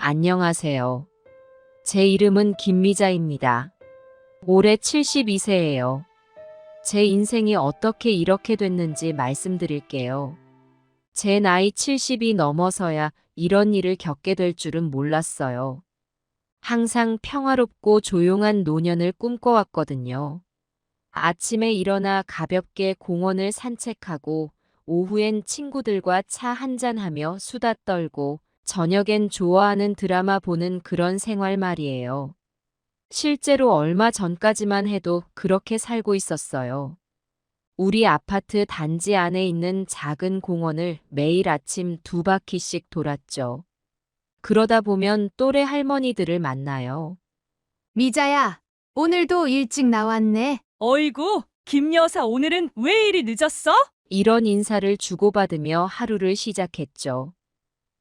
안녕하세요. 제 이름은 김미자입니다. 올해 72세예요. 제 인생이 어떻게 이렇게 됐는지 말씀드릴게요. 제 나이 70이 넘어서야 이런 일을 겪게 될 줄은 몰랐어요. 항상 평화롭고 조용한 노년을 꿈꿔왔거든요. 아침에 일어나 가볍게 공원을 산책하고 오후엔 친구들과 차 한잔하며 수다 떨고 저녁엔 좋아하는 드라마 보는 그런 생활 말이에요. 실제로 얼마 전까지만 해도 그렇게 살고 있었어요. 우리 아파트 단지 안에 있는 작은 공원을 매일 아침 2바퀴씩 돌았죠. 그러다 보면 또래 할머니들을 만나요. 미자야, 오늘도 일찍 나왔네. 어이구, 김 여사 오늘은 왜 이리 늦었어? 이런 인사를 주고받으며 하루를 시작했죠.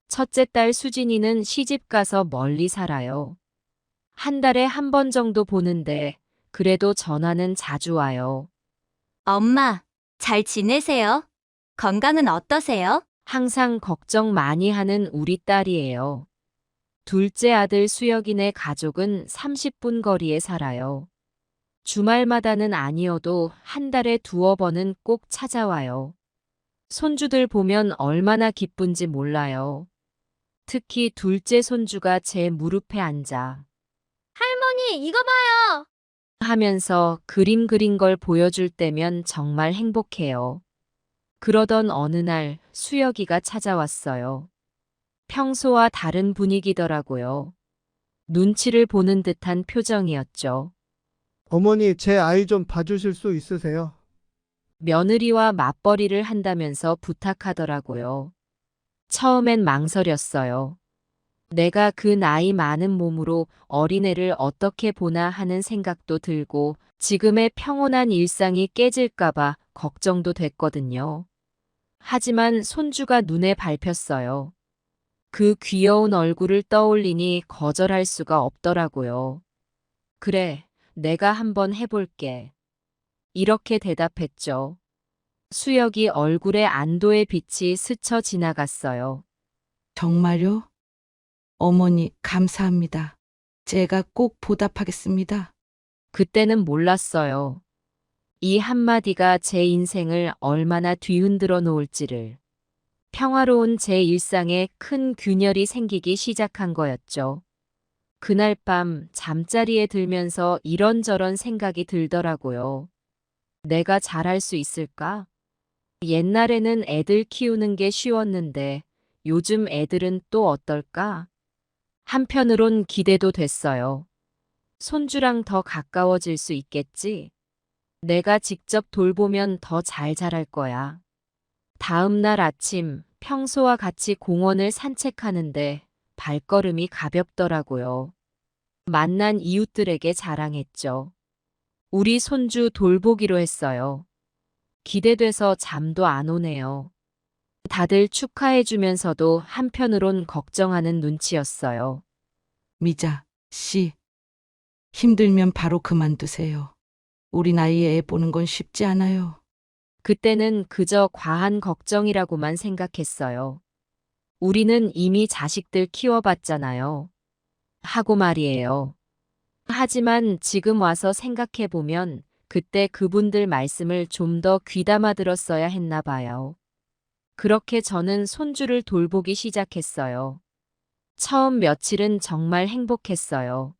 첫째 딸 수진이는 시집 가서 멀리 살아요. 한 달에 한 번 정도 보는데 그래도 전화는 자주 와요. 엄마, 잘 지내세요? 건강은 어떠세요? 항상 걱정 많이 하는 우리 딸이에요. 둘째 아들 수혁이네 가족은 30분 거리에 살아요. 주말마다는 아니어도 한 달에 2번은 꼭 찾아와요. 손주들 보면 얼마나 기쁜지 몰라요. 특히 둘째 손주가 제 무릎에 앉아 할머니, 이거 봐요. 하면서 그림 그린 걸 보여줄 때면 정말 행복해요. 그러던 어느 날 수혁이가 찾아왔어요. 평소와 다른 분위기더라고요. 눈치를 보는 듯한 표정이었죠. 어머니, 제 아이 좀 봐주실 수 있으세요? 며느리와 맞벌이를 한다면서 부탁하더라고요. 처음엔 망설였어요. 내가 그 나이 많은 몸으로 어린애를 어떻게 보나 하는 생각도 들고 지금의 평온한 일상이 깨질까봐 걱정도 됐거든요. 하지만 손주가 눈에 밟혔어요. 그 귀여운 얼굴을 떠올리니 거절할 수가 없더라고요. 그래, 내가 한번 해볼게. 이렇게 대답했죠. 수혁이 얼굴에 안도의 빛이 스쳐 지나갔어요. 정말요? 어머니, 감사합니다. 제가 꼭 보답하겠습니다. 그때는 몰랐어요. 이 한마디가 제 인생을 얼마나 뒤흔들어 놓을지를. 평화로운 제 일상에 큰 균열이 생기기 시작한 거였죠. 그날 밤 잠자리에 들면서 이런저런 생각이 들더라고요. 내가 잘할 수 있을까? 옛날에는 애들 키우는 게 쉬웠는데 요즘 애들은 또 어떨까? 한편으론 기대도 됐어요. 손주랑 더 가까워질 수 있겠지? 내가 직접 돌보면 더 잘 자랄 거야. 다음 날 아침 평소와 같이 공원을 산책하는데 발걸음이 가볍더라고요. 만난 이웃들에게 자랑했죠. 우리 손주 돌보기로 했어요. 기대돼서 잠도 안 오네요. 다들 축하해주면서도 한편으론 걱정하는 눈치였어요. 미자 씨, 힘들면 바로 그만두세요. 우리 나이에 애 보는 건 쉽지 않아요. 그때는 그저 과한 걱정이라고만 생각했어요. 우리는 이미 자식들 키워봤잖아요. 하고 말이에요. 하지만 지금 와서 생각해보면 그때 그분들 말씀을 좀 더 귀담아 들었어야 했나 봐요. 그렇게 저는 손주를 돌보기 시작했어요. 처음 며칠은 정말 행복했어요.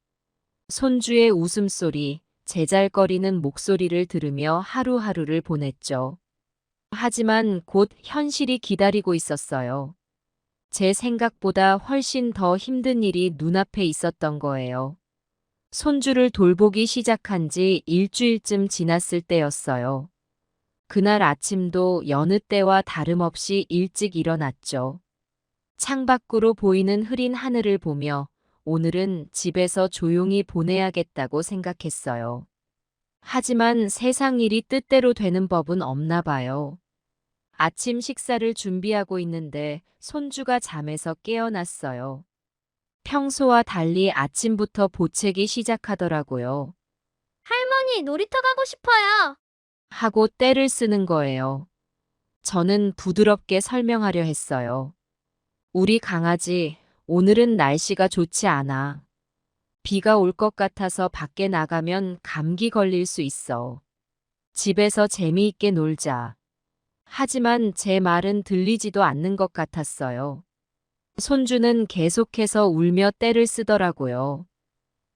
손주의 웃음소리, 제잘거리는 목소리를 들으며 하루하루를 보냈죠. 하지만 곧 현실이 기다리고 있었어요. 제 생각보다 훨씬 더 힘든 일이 눈앞에 있었던 거예요. 손주를 돌보기 시작한 지 일주일쯤 지났을 때였어요. 그날 아침도 여느 때와 다름없이 일찍 일어났죠. 창밖으로 보이는 흐린 하늘을 보며 오늘은 집에서 조용히 보내야겠다고 생각했어요. 하지만 세상 일이 뜻대로 되는 법은 없나 봐요. 아침 식사를 준비하고 있는데 손주가 잠에서 깨어났어요. 평소와 달리 아침부터 보채기 시작하더라고요. 할머니, 놀이터 가고 싶어요. 하고 떼를 쓰는 거예요. 저는 부드럽게 설명하려 했어요. 우리 강아지 오늘은 날씨가 좋지 않아. 비가 올 것 같아서 밖에 나가면 감기 걸릴 수 있어. 집에서 재미있게 놀자. 하지만 제 말은 들리지도 않는 것 같았어요. 손주는 계속해서 울며 떼를 쓰더라고요.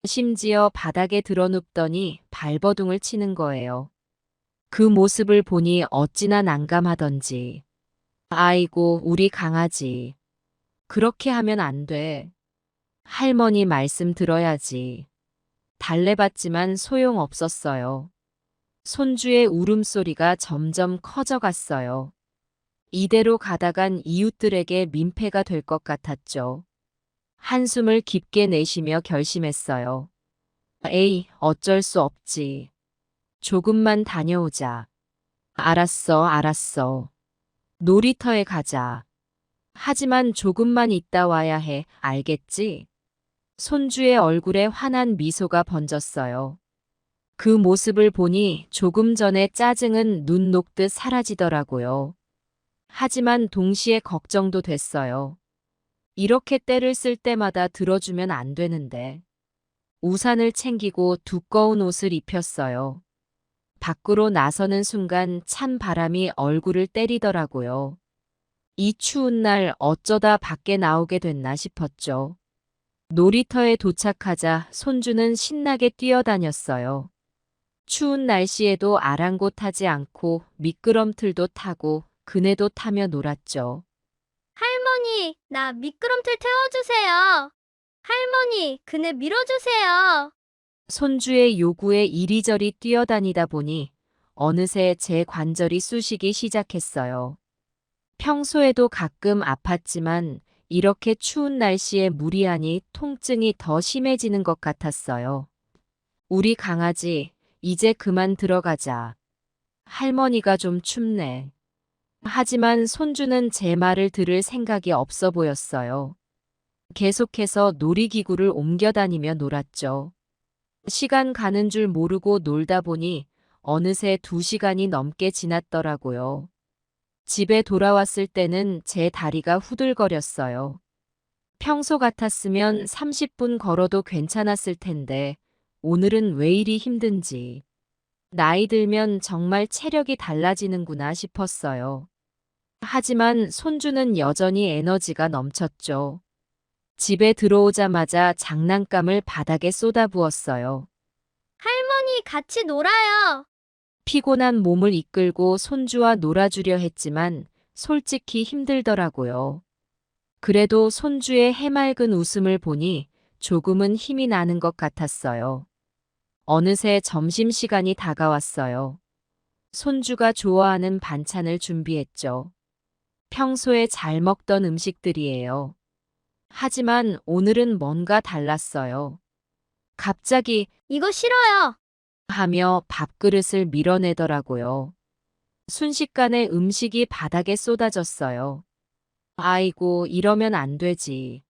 심지어 바닥에 드러눕더니 발버둥을 치는 거예요. 그 모습을 보니 어찌나 난감하던지. 아이고, 우리 강아지. 그렇게 하면 안 돼. 할머니 말씀 들어야지. 달래봤지만 소용없었어요. 손주의 울음소리가 점점 커져갔어요. 이대로 가다간 이웃들에게 민폐가 될 것 같았죠. 한숨을 깊게 내쉬며 결심했어요. 에이, 어쩔 수 없지. 조금만 다녀오자. 알았어, 알았어. 놀이터에 가자. 하지만 조금만 있다 와야 해, 알겠지? 손주의 얼굴에 환한 미소가 번졌어요. 그 모습을 보니 조금 전에 짜증은 눈 녹듯 사라지더라고요. 하지만 동시에 걱정도 됐어요. 이렇게 떼를 쓸 때마다 들어주면 안 되는데. 우산을 챙기고 두꺼운 옷을 입혔어요. 밖으로 나서는 순간 찬 바람이 얼굴을 때리더라고요. 이 추운 날 어쩌다 밖에 나오게 됐나 싶었죠. 놀이터에 도착하자 손주는 신나게 뛰어다녔어요. 추운 날씨에도 아랑곳하지 않고 미끄럼틀도 타고 그네도 타며 놀았죠. 할머니, 나 미끄럼틀 태워주세요. 할머니, 그네 밀어주세요. 손주의 요구에 이리저리 뛰어다니다 보니 어느새 제 관절이 쑤시기 시작했어요. 평소에도 가끔 아팠지만 이렇게 추운 날씨에 무리하니 통증이 더 심해지는 것 같았어요. 우리 강아지, 이제 그만 들어가자. 할머니가 좀 춥네. 하지만 손주는 제 말을 들을 생각이 없어 보였어요. 계속해서 놀이기구를 옮겨다니며 놀았죠. 시간 가는 줄 모르고 놀다 보니 어느새 2시간이 넘게 지났더라고요. 집에 돌아왔을 때는 제 다리가 후들거렸어요. 평소 같았으면 30분 걸어도 괜찮았을 텐데 오늘은 왜 이리 힘든지. 나이 들면 정말 체력이 달라지는구나 싶었어요. 하지만 손주는 여전히 에너지가 넘쳤죠. 집에 들어오자마자 장난감을 바닥에 쏟아부었어요. 할머니, 같이 놀아요. 피곤한 몸을 이끌고 손주와 놀아주려 했지만 솔직히 힘들더라고요. 그래도 손주의 해맑은 웃음을 보니 조금은 힘이 나는 것 같았어요. 어느새 점심시간이 다가왔어요. 손주가 좋아하는 반찬을 준비했죠. 평소에 잘 먹던 음식들이에요. 하지만 오늘은 뭔가 달랐어요. 갑자기 이거 싫어요. 하며 밥그릇을 밀어내더라고요. 순식간에 음식이 바닥에 쏟아졌어요. 아이고, 이러면 안 되지.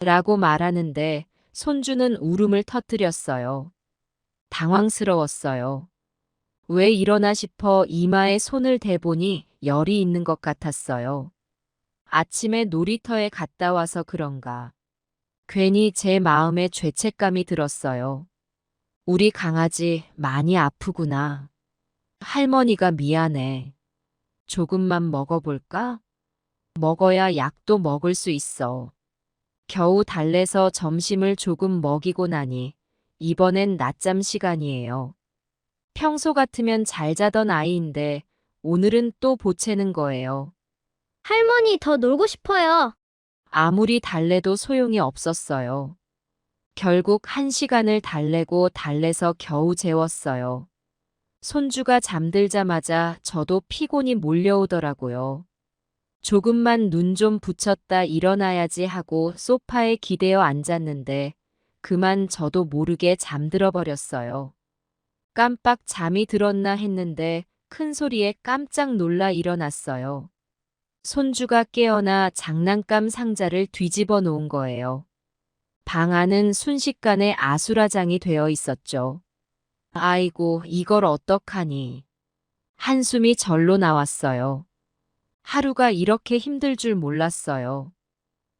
라고 말하는데 손주는 울음을 터뜨렸어요. 당황스러웠어요. 왜 이러나 싶어 이마에 손을 대보니 열이 있는 것 같았어요. 아침에 놀이터에 갔다 와서 그런가. 괜히 제 마음에 죄책감이 들었어요. 우리 강아지 많이 아프구나. 할머니가 미안해. 조금만 먹어볼까? 먹어야 약도 먹을 수 있어. 겨우 달래서 점심을 조금 먹이고 나니 이번엔 낮잠 시간이에요. 평소 같으면 잘 자던 아이인데 오늘은 또 보채는 거예요. 할머니, 더 놀고 싶어요. 아무리 달래도 소용이 없었어요. 결국 1시간을 달래고 달래서 겨우 재웠어요. 손주가 잠들자마자 저도 피곤이 몰려오더라고요. 조금만 눈 좀 붙였다 일어나야지 하고 소파에 기대어 앉았는데 그만 저도 모르게 잠들어 버렸어요. 깜빡 잠이 들었나 했는데 큰 소리에 깜짝 놀라 일어났어요. 손주가 깨어나 장난감 상자를 뒤집어 놓은 거예요. 방 안은 순식간에 아수라장이 되어 있었죠. 아이고, 이걸 어떡하니. 한숨이 절로 나왔어요. 하루가 이렇게 힘들 줄 몰랐어요.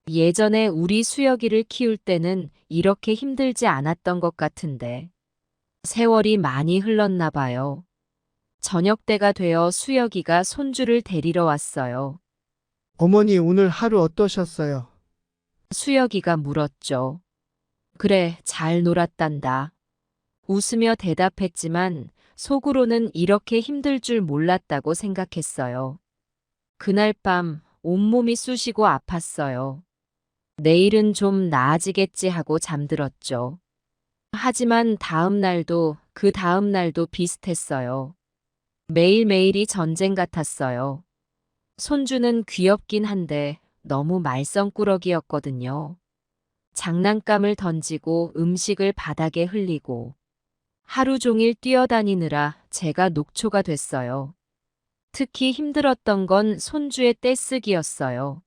예전에 우리 수혁이를 키울 때는 이렇게 힘들지 않았던 것 같은데. 세월이 많이 흘렀나 봐요. 저녁 때가 되어 수혁이가 손주를 데리러 왔어요. 어머니, 오늘 하루 어떠셨어요? 수혁이가 물었죠. 그래, 잘 놀았단다. 웃으며 대답했지만 속으로는 이렇게 힘들 줄 몰랐다고 생각했어요. 그날 밤 온몸이 쑤시고 아팠어요. 내일은 좀 나아지겠지 하고 잠들었죠. 하지만 다음 날도 그 다음 날도 비슷했어요. 매일매일이 전쟁 같았어요. 손주는 귀엽긴 한데 너무 말썽꾸러기였거든요. 장난감을 던지고 음식을 바닥에 흘리고 하루 종일 뛰어다니느라 제가 녹초가 됐어요. 특히 힘들었던 건 손주의 떼쓰기였어요.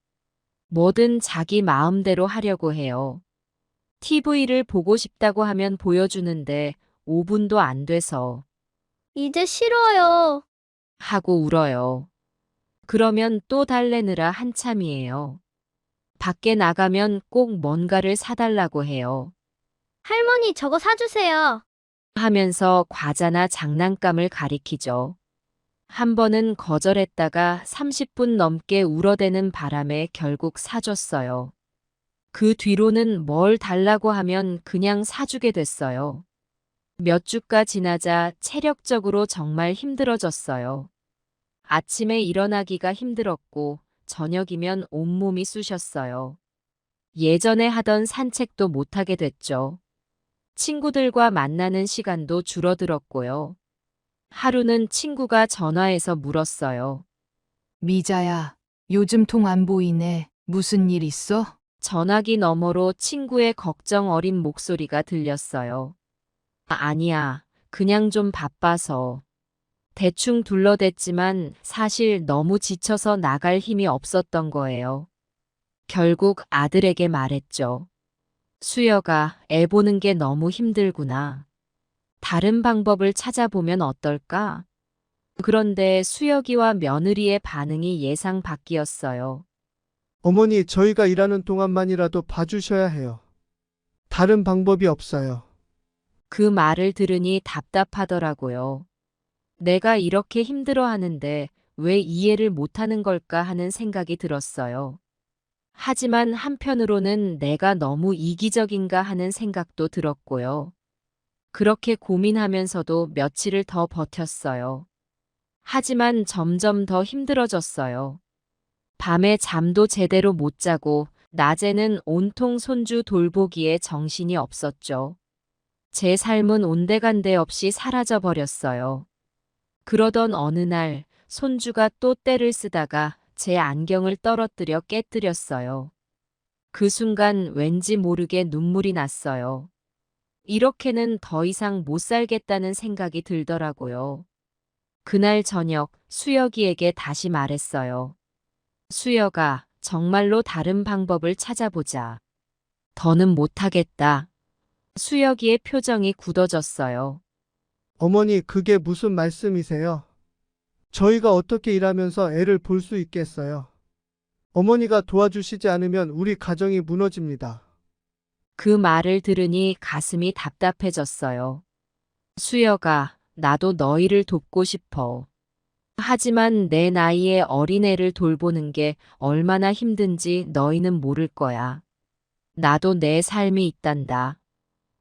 뭐든 자기 마음대로 하려고 해요. TV를 보고 싶다고 하면 보여주는데 5분도 안 돼서 이제 싫어요. 하고 울어요. 그러면 또 달래느라 한참이에요. 밖에 나가면 꼭 뭔가를 사달라고 해요. 할머니 저거 사주세요. 하면서 과자나 장난감을 가리키죠. 한 번은 거절했다가 30분 넘게 울어대는 바람에 결국 사줬어요. 그 뒤로는 뭘 달라고 하면 그냥 사주게 됐어요. 몇 주가 지나자 체력적으로 정말 힘들어졌어요. 아침에 일어나기가 힘들었고 저녁이면 온몸이 쑤셨어요. 예전에 하던 산책도 못하게 됐죠. 친구들과 만나는 시간도 줄어들었고요. 하루는 친구가 전화해서 물었어요. 미자야, 요즘 통 안 보이네. 무슨 일 있어? 전화기 너머로 친구의 걱정 어린 목소리가 들렸어요. 아니야, 그냥 좀 바빠서. 대충 둘러댔지만 사실 너무 지쳐서 나갈 힘이 없었던 거예요. 결국 아들에게 말했죠. 수여가 애 보는 게 너무 힘들구나. 다른 방법을 찾아보면 어떨까? 그런데 수혁이와 며느리의 반응이 예상 밖이었어요. 어머니, 저희가 일하는 동안만이라도 봐주셔야 해요. 다른 방법이 없어요. 그 말을 들으니 답답하더라고요. 내가 이렇게 힘들어 하는데 왜 이해를 못하는 걸까 하는 생각이 들었어요. 하지만 한편으로는 내가 너무 이기적인가 하는 생각도 들었고요. 그렇게 고민하면서도 며칠을 더 버텼어요. 하지만 점점 더 힘들어졌어요. 밤에 잠도 제대로 못 자고 낮에는 온통 손주 돌보기에 정신이 없었죠. 제 삶은 온데간데 없이 사라져 버렸어요. 그러던 어느 날 손주가 또 떼를 쓰다가 제 안경을 떨어뜨려 깨뜨렸어요. 그 순간 왠지 모르게 눈물이 났어요. 이렇게는 더 이상 못 살겠다는 생각이 들더라고요. 그날 저녁 수혁이에게 다시 말했어요. 수혁아, 정말로 다른 방법을 찾아보자. 더는 못하겠다. 수혁이의 표정이 굳어졌어요. 어머니, 그게 무슨 말씀이세요? 저희가 어떻게 일하면서 애를 볼 수 있겠어요? 어머니가 도와주시지 않으면 우리 가정이 무너집니다. 그 말을 들으니 가슴이 답답해졌어요. 수혁아, 나도 너희를 돕고 싶어. 하지만 내 나이에 어린애를 돌보는 게 얼마나 힘든지 너희는 모를 거야. 나도 내 삶이 있단다.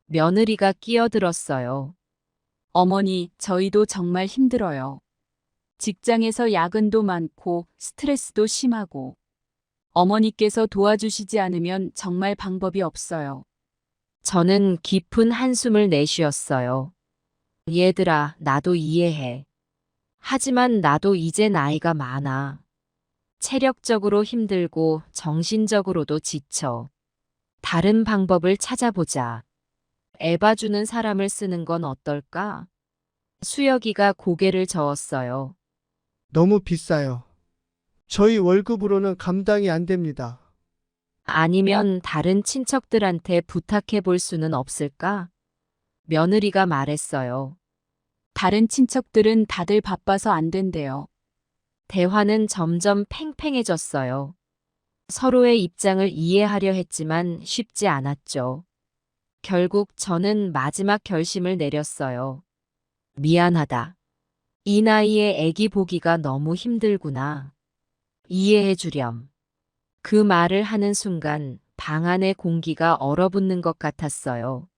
며느리가 끼어들었어요. 어머니, 저희도 정말 힘들어요. 직장에서 야근도 많고 스트레스도 심하고 어머니께서 도와주시지 않으면 정말 방법이 없어요. 저는 깊은 한숨을 내쉬었어요. 얘들아, 나도 이해해. 하지만 나도 이제 나이가 많아. 체력적으로 힘들고 정신적으로도 지쳐. 다른 방법을 찾아보자. 애 봐주는 사람을 쓰는 건 어떨까? 수혁이가 고개를 저었어요. 너무 비싸요. 저희 월급으로는 감당이 안 됩니다. 아니면 다른 친척들한테 부탁해 볼 수는 없을까? 며느리가 말했어요. 다른 친척들은 다들 바빠서 안 된대요. 대화는 점점 팽팽해졌어요. 서로의 입장을 이해하려 했지만 쉽지 않았죠. 결국 저는 마지막 결심을 내렸어요. 미안하다. 이 나이에 애기 보기가 너무 힘들구나. 이해해 주렴. 그 말을 하는 순간 방 안의 공기가 얼어붙는 것 같았어요.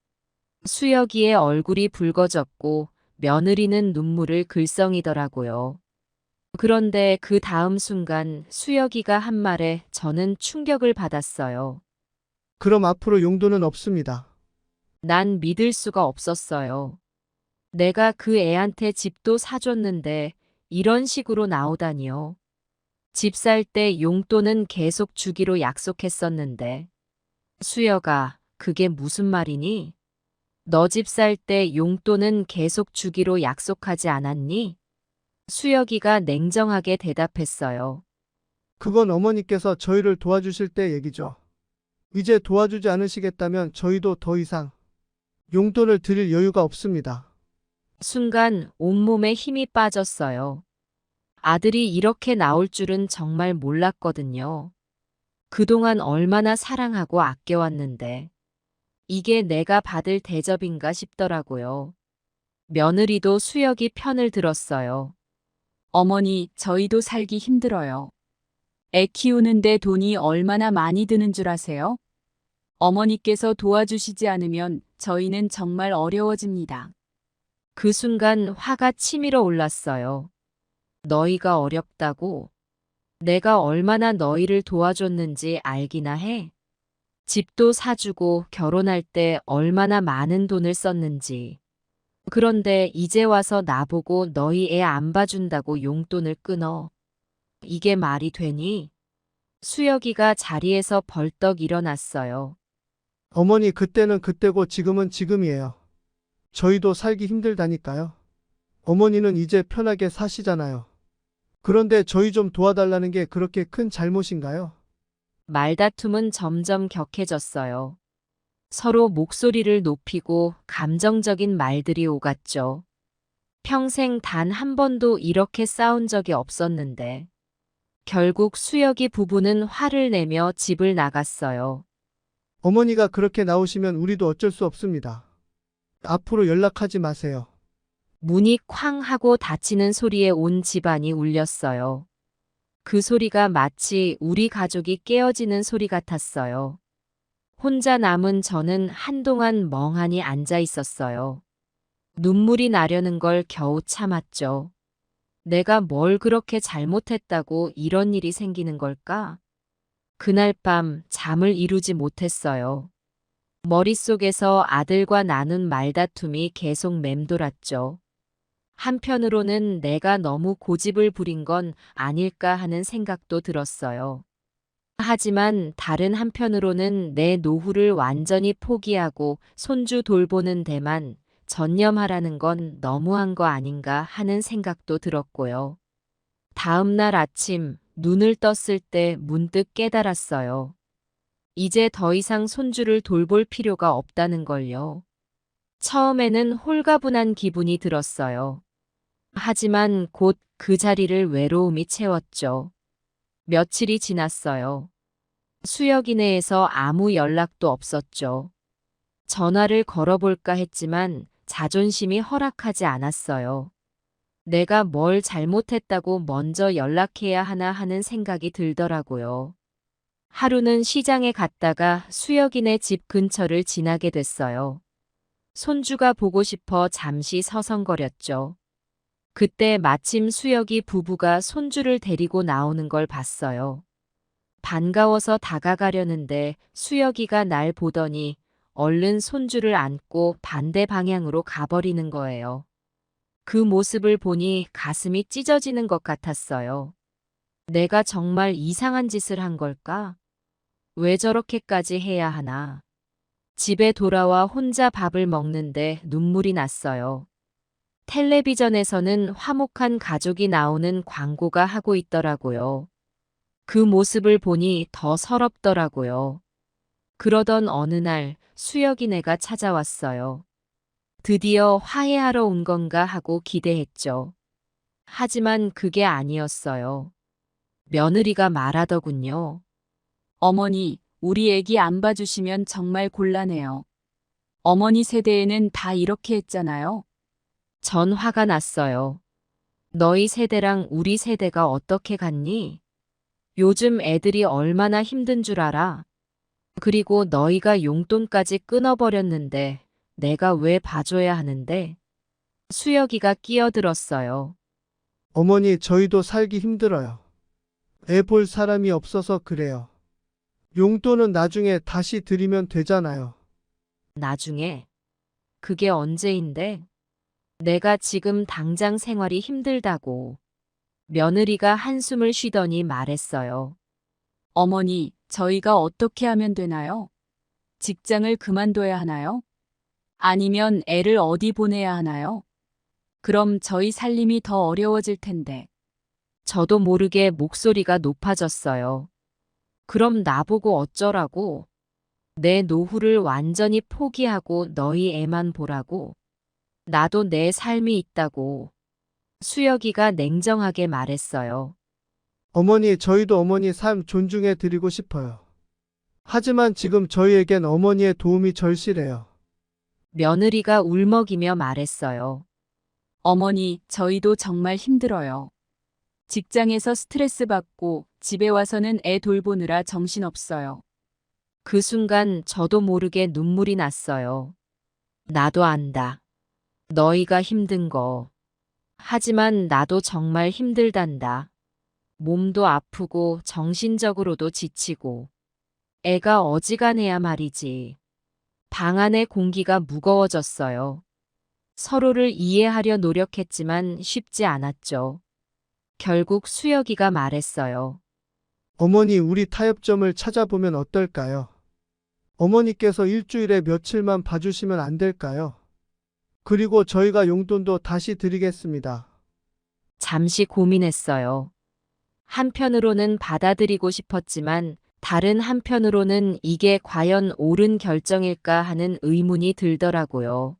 수혁이의 얼굴이 붉어졌고 며느리는 눈물을 글썽이더라고요. 그런데 그 다음 순간 수혁이가 한 말에 저는 충격을 받았어요. 그럼 앞으로 용돈은 없습니다. 난 믿을 수가 없었어요. 내가 그 애한테 집도 사줬는데 이런 식으로 나오다니요. 집 살 때 용돈은 계속 주기로 약속했었는데. 수혁아, 그게 무슨 말이니? 너 집 살 때 용돈은 계속 주기로 약속하지 않았니? 수혁이가 냉정하게 대답했어요. 그건 어머니께서 저희를 도와주실 때 얘기죠. 이제 도와주지 않으시겠다면 저희도 더 이상 용돈을 드릴 여유가 없습니다. 순간 온몸에 힘이 빠졌어요. 아들이 이렇게 나올 줄은 정말 몰랐거든요. 그동안 얼마나 사랑하고 아껴왔는데 이게 내가 받을 대접인가 싶더라고요. 며느리도 수혁이 편을 들었어요. 어머니, 저희도 살기 힘들어요. 애 키우는데 돈이 얼마나 많이 드는 줄 아세요? 어머니께서 도와주시지 않으면 저희는 정말 어려워집니다. 그 순간 화가 치밀어 올랐어요. 너희가 어렵다고? 내가 얼마나 너희를 도와줬는지 알기나 해? 집도 사주고 결혼할 때 얼마나 많은 돈을 썼는지. 그런데 이제 와서 나보고 너희 애 안 봐준다고 용돈을 끊어. 이게 말이 되니? 수혁이가 자리에서 벌떡 일어났어요. 어머니, 그때는 그때고 지금은 지금이에요. 저희도 살기 힘들다니까요. 어머니는 이제 편하게 사시잖아요. 그런데 저희 좀 도와달라는 게 그렇게 큰 잘못인가요? 말다툼은 점점 격해졌어요. 서로 목소리를 높이고 감정적인 말들이 오갔죠. 평생 단 한 번도 이렇게 싸운 적이 없었는데. 결국 수혁이 부부는 화를 내며 집을 나갔어요. 어머니가 그렇게 나오시면 우리도 어쩔 수 없습니다. 앞으로 연락하지 마세요. 문이 쾅 하고 닫히는 소리에 온 집안이 울렸어요. 그 소리가 마치 우리 가족이 깨어지는 소리 같았어요. 혼자 남은 저는 한동안 멍하니 앉아 있었어요. 눈물이 나려는 걸 겨우 참았죠. 내가 뭘 그렇게 잘못했다고 이런 일이 생기는 걸까? 그날 밤 잠을 이루지 못했어요. 머릿속에서 아들과 나눈 말다툼이 계속 맴돌았죠. 한편으로는 내가 너무 고집을 부린 건 아닐까 하는 생각도 들었어요. 하지만 다른 한편으로는 내 노후를 완전히 포기하고 손주 돌보는 데만 전념하라는 건 너무한 거 아닌가 하는 생각도 들었고요. 다음 날 아침 눈을 떴을 때 문득 깨달았어요. 이제 더 이상 손주를 돌볼 필요가 없다는 걸요. 처음에는 홀가분한 기분이 들었어요. 하지만 곧 그 자리를 외로움이 채웠죠. 며칠이 지났어요. 수혁이네에서 아무 연락도 없었죠. 전화를 걸어볼까 했지만 자존심이 허락하지 않았어요. 내가 뭘 잘못했다고 먼저 연락해야 하나 하는 생각이 들더라고요. 하루는 시장에 갔다가 수혁이네 집 근처를 지나게 됐어요. 손주가 보고 싶어 잠시 서성거렸죠. 그때 마침 수혁이 부부가 손주를 데리고 나오는 걸 봤어요. 반가워서 다가가려는데 수혁이가 날 보더니 얼른 손주를 안고 반대 방향으로 가버리는 거예요. 그 모습을 보니 가슴이 찢어지는 것 같았어요. 내가 정말 이상한 짓을 한 걸까? 왜 저렇게까지 해야 하나? 집에 돌아와 혼자 밥을 먹는데 눈물이 났어요. 텔레비전에서는 화목한 가족이 나오는 광고가 하고 있더라고요. 그 모습을 보니 더 서럽더라고요. 그러던 어느 날 수혁이네가 찾아왔어요. 드디어 화해하러 온 건가 하고 기대했죠. 하지만 그게 아니었어요. 며느리가 말하더군요. 어머니, 우리 애기 안 봐주시면 정말 곤란해요. 어머니 세대에는 다 이렇게 했잖아요. 전 화가 났어요. 너희 세대랑 우리 세대가 어떻게 같니? 요즘 애들이 얼마나 힘든 줄 알아? 그리고 너희가 용돈까지 끊어버렸는데 내가 왜 봐줘야 하는데? 수혁이가 끼어들었어요. 어머니, 저희도 살기 힘들어요. 애 볼 사람이 없어서 그래요. 용돈은 나중에 다시 드리면 되잖아요. 나중에. 그게 언제인데? 내가 지금 당장 생활이 힘들다고. 며느리가 한숨을 쉬더니 말했어요. 어머니, 저희가 어떻게 하면 되나요? 직장을 그만둬야 하나요? 아니면 애를 어디 보내야 하나요? 그럼 저희 살림이 더 어려워질 텐데. 저도 모르게 목소리가 높아졌어요. 그럼 나보고 어쩌라고? 내 노후를 완전히 포기하고 너희 애만 보라고? 나도 내 삶이 있다고. 수혁이가 냉정하게 말했어요. 어머니, 저희도 어머니 삶 존중해 드리고 싶어요. 하지만 지금 저희에겐 어머니의 도움이 절실해요. 며느리가 울먹이며 말했어요. 어머니, 저희도 정말 힘들어요. 직장에서 스트레스 받고 집에 와서는 애 돌보느라 정신없어요. 그 순간 저도 모르게 눈물이 났어요. 나도 안다. 너희가 힘든 거. 하지만 나도 정말 힘들단다. 몸도 아프고 정신적으로도 지치고. 애가 어지간해야 말이지. 방 안의 공기가 무거워졌어요. 서로를 이해하려 노력했지만 쉽지 않았죠. 결국 수혁이가 말했어요. 어머니, 우리 타협점을 찾아보면 어떨까요? 어머니께서 일주일에 며칠만 봐주시면 안 될까요? 그리고 저희가 용돈도 다시 드리겠습니다. 잠시 고민했어요. 한편으로는 받아들이고 싶었지만 다른 한편으로는 이게 과연 옳은 결정일까 하는 의문이 들더라고요.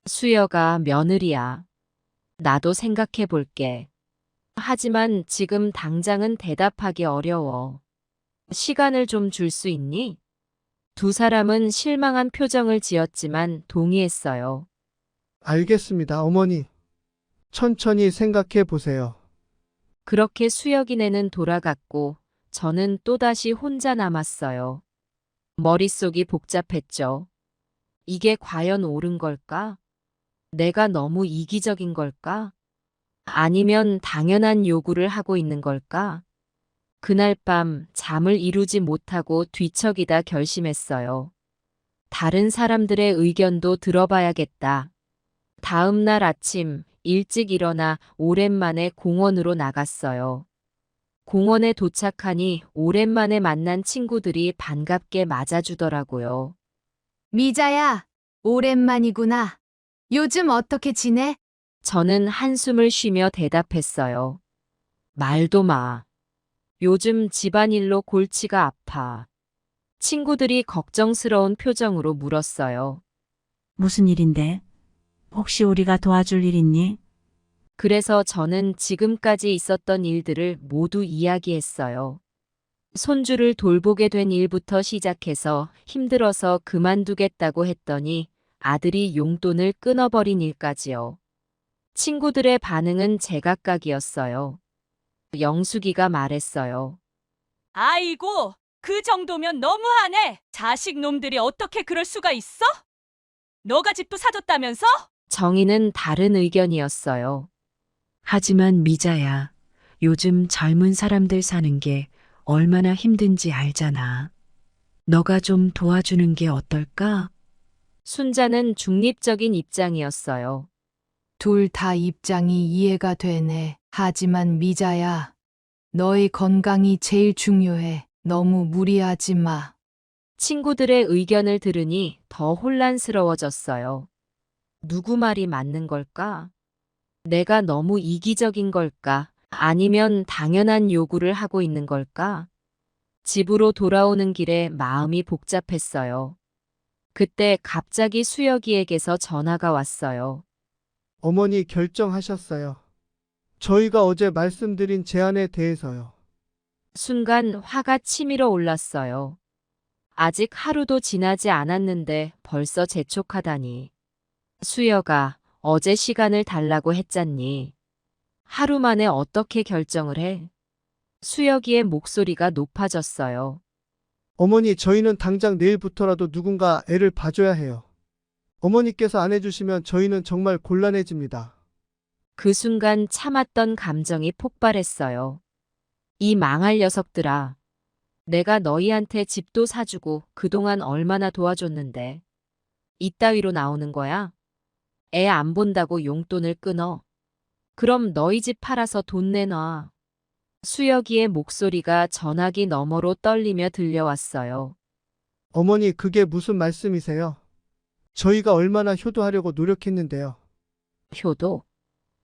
수혁아, 며느리야. 나도 생각해 볼게. 하지만 지금 당장은 대답하기 어려워. 시간을 좀 줄 수 있니? 두 사람은 실망한 표정을 지었지만 동의했어요. 알겠습니다, 어머니. 천천히 생각해 보세요. 그렇게 수혁이네는 돌아갔고 저는 또다시 혼자 남았어요. 머릿속이 복잡했죠. 이게 과연 옳은 걸까? 내가 너무 이기적인 걸까? 아니면 당연한 요구를 하고 있는 걸까? 그날 밤 잠을 이루지 못하고 뒤척이다 결심했어요. 다른 사람들의 의견도 들어봐야겠다. 다음 날 아침 일찍 일어나 오랜만에 공원으로 나갔어요. 공원에 도착하니 오랜만에 만난 친구들이 반갑게 맞아주더라고요. 미자야, 오랜만이구나. 요즘 어떻게 지내? 저는 한숨을 쉬며 대답했어요. 말도 마. 요즘 집안일로 골치가 아파. 친구들이 걱정스러운 표정으로 물었어요. 무슨 일인데? 혹시 우리가 도와줄 일 있니? 그래서 저는 지금까지 있었던 일들을 모두 이야기했어요. 손주를 돌보게 된 일부터 시작해서 힘들어서 그만두겠다고 했더니 아들이 용돈을 끊어버린 일까지요. 친구들의 반응은 제각각이었어요. 영숙이가 말했어요. 아이고, 그 정도면 너무하네. 자식 놈들이 어떻게 그럴 수가 있어? 너가 집도 사줬다면서? 정희는 다른 의견이었어요. 하지만 미자야, 요즘 젊은 사람들 사는 게 얼마나 힘든지 알잖아. 너가 좀 도와주는 게 어떨까? 순자는 중립적인 입장이었어요. 둘 다 입장이 이해가 되네. 하지만 미자야, 너의 건강이 제일 중요해. 너무 무리하지 마. 친구들의 의견을 들으니 더 혼란스러워졌어요. 누구 말이 맞는 걸까? 내가 너무 이기적인 걸까? 아니면 당연한 요구를 하고 있는 걸까? 집으로 돌아오는 길에 마음이 복잡했어요. 그때 갑자기 수혁이에게서 전화가 왔어요. 어머니, 결정하셨어요. 저희가 어제 말씀드린 제안에 대해서요. 순간 화가 치밀어 올랐어요. 아직 하루도 지나지 않았는데 벌써 재촉하다니. 수여가 어제 시간을 달라고 했잖니. 하루 만에 어떻게 결정을 해? 수여기의 목소리가 높아졌어요. 어머니, 저희는 당장 내일부터라도 누군가 애를 봐줘야 해요. 어머니께서 안 해주시면 저희는 정말 곤란해집니다. 그 순간 참았던 감정이 폭발했어요. 이 망할 녀석들아. 내가 너희한테 집도 사주고 그동안 얼마나 도와줬는데. 이따위로 나오는 거야? 애 안 본다고 용돈을 끊어. 그럼 너희 집 팔아서 돈 내놔. 수여기의 목소리가 전화기 너머로 떨리며 들려왔어요. 어머니, 그게 무슨 말씀이세요? 저희가 얼마나 효도하려고 노력했는데요. 효도?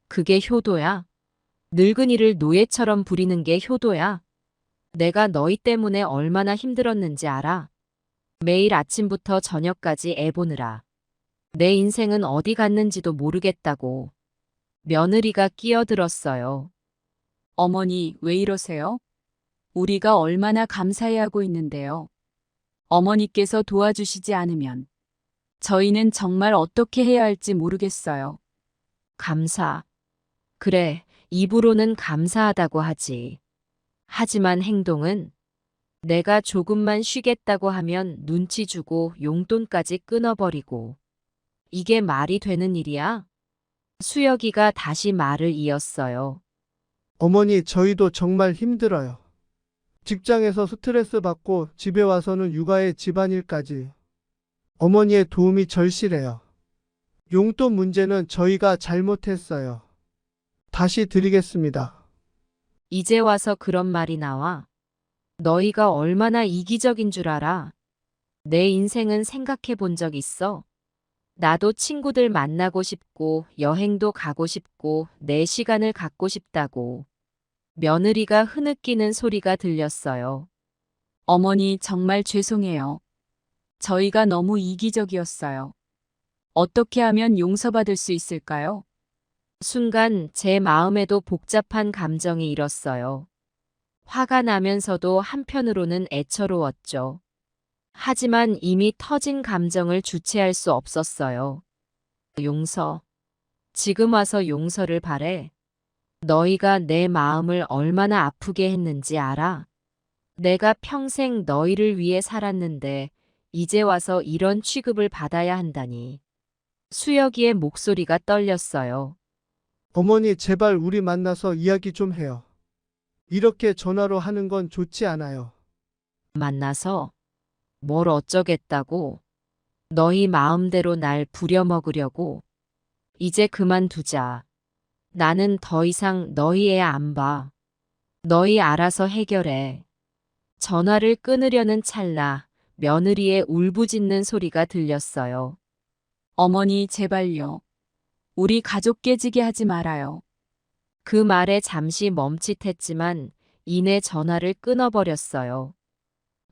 그게 효도야? 늙은이를 노예처럼 부리는 게 효도야? 내가 너희 때문에 얼마나 힘들었는지 알아? 매일 아침부터 저녁까지 애 보느라. 내 인생은 어디 갔는지도 모르겠다고. 며느리가 끼어들었어요. 어머니, 왜 이러세요? 우리가 얼마나 감사해하고 있는데요. 어머니께서 도와주시지 않으면 저희는 정말 어떻게 해야 할지 모르겠어요. 감사. 그래, 입으로는 감사하다고 하지. 하지만 행동은 내가 조금만 쉬겠다고 하면 눈치 주고 용돈까지 끊어버리고. 이게 말이 되는 일이야? 수여기가 다시 말을 이었어요. 어머니, 저희도 정말 힘들어요. 직장에서 스트레스 받고 집에 와서는 육아에 집안일까지. 어머니의 도움이 절실해요. 용돈 문제는 저희가 잘못했어요. 다시 드리겠습니다. 이제 와서 그런 말이 나와. 너희가 얼마나 이기적인 줄 알아? 내 인생은 생각해 본 적 있어? 나도 친구들 만나고 싶고 여행도 가고 싶고 내 시간을 갖고 싶다고. 며느리가 흐느끼는 소리가 들렸어요. 어머니, 정말 죄송해요. 저희가 너무 이기적이었어요. 어떻게 하면 용서받을 수 있을까요? 순간 제 마음에도 복잡한 감정이 일었어요. 화가 나면서도 한편으로는 애처로웠죠. 하지만 이미 터진 감정을 주체할 수 없었어요. 용서. 지금 와서 용서를 바래. 너희가 내 마음을 얼마나 아프게 했는지 알아? 내가 평생 너희를 위해 살았는데 이제 와서 이런 취급을 받아야 한다니. 수여기의 목소리가 떨렸어요. 어머니, 제발 우리 만나서 이야기 좀 해요. 이렇게 전화로 하는 건 좋지 않아요. 만나서 뭘 어쩌겠다고. 너희 마음대로 날 부려먹으려고. 이제 그만두자. 나는 더 이상 너희 애 안 봐. 너희 알아서 해결해. 전화를 끊으려는 찰나 며느리의 울부짖는 소리가 들렸어요. 어머니, 제발요. 우리 가족 깨지게 하지 말아요. 그 말에 잠시 멈칫했지만 이내 전화를 끊어버렸어요.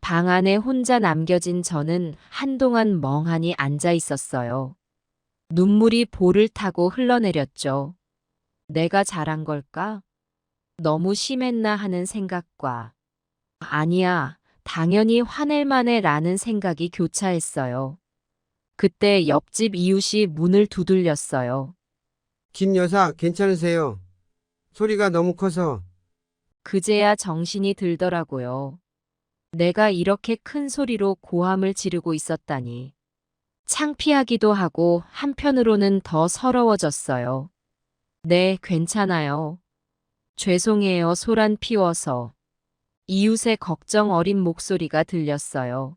방 안에 혼자 남겨진 저는 한동안 멍하니 앉아 있었어요. 눈물이 볼을 타고 흘러내렸죠. 내가 잘한 걸까? 너무 심했나 하는 생각과 아니야, 당연히 화낼 만해 라는 생각이 교차했어요. 그때 옆집 이웃이 문을 두들렸어요. 김 여사, 괜찮으세요? 소리가 너무 커서. 그제야 정신이 들더라고요. 내가 이렇게 큰 소리로 고함을 지르고 있었다니. 창피하기도 하고 한편으로는 더 서러워졌어요. 네, 괜찮아요. 죄송해요, 소란 피워서. 이웃의 걱정 어린 목소리가 들렸어요.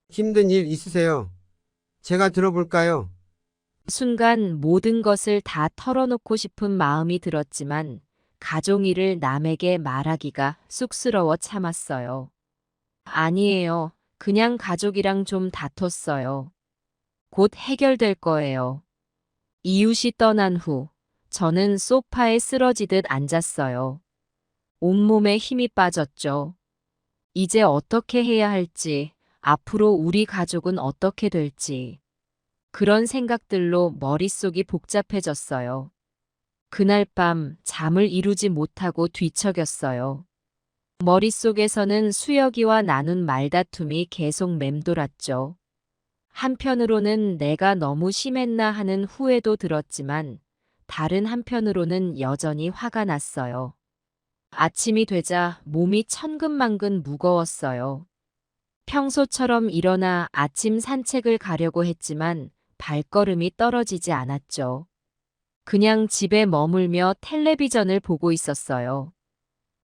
힘든 일 있으세요? 제가 들어볼까요? 순간 모든 것을 다 털어놓고 싶은 마음이 들었지만 가족 일을 남에게 말하기가 쑥스러워 참았어요. 아니에요. 그냥 가족이랑 좀 다퉜어요. 곧 해결될 거예요. 이웃이 떠난 후 저는 소파에 쓰러지듯 앉았어요. 온몸에 힘이 빠졌죠. 이제 어떻게 해야 할지, 앞으로 우리 가족은 어떻게 될지. 그런 생각들로 머릿속이 복잡해졌어요. 그날 밤 잠을 이루지 못하고 뒤척였어요. 머릿속에서는 수혁이와 나눈 말다툼이 계속 맴돌았죠. 한편으로는 내가 너무 심했나 하는 후회도 들었지만 다른 한편으로는 여전히 화가 났어요. 아침이 되자 몸이 천근만근 무거웠어요. 평소처럼 일어나 아침 산책을 가려고 했지만 발걸음이 떨어지지 않았죠. 그냥 집에 머물며 텔레비전을 보고 있었어요.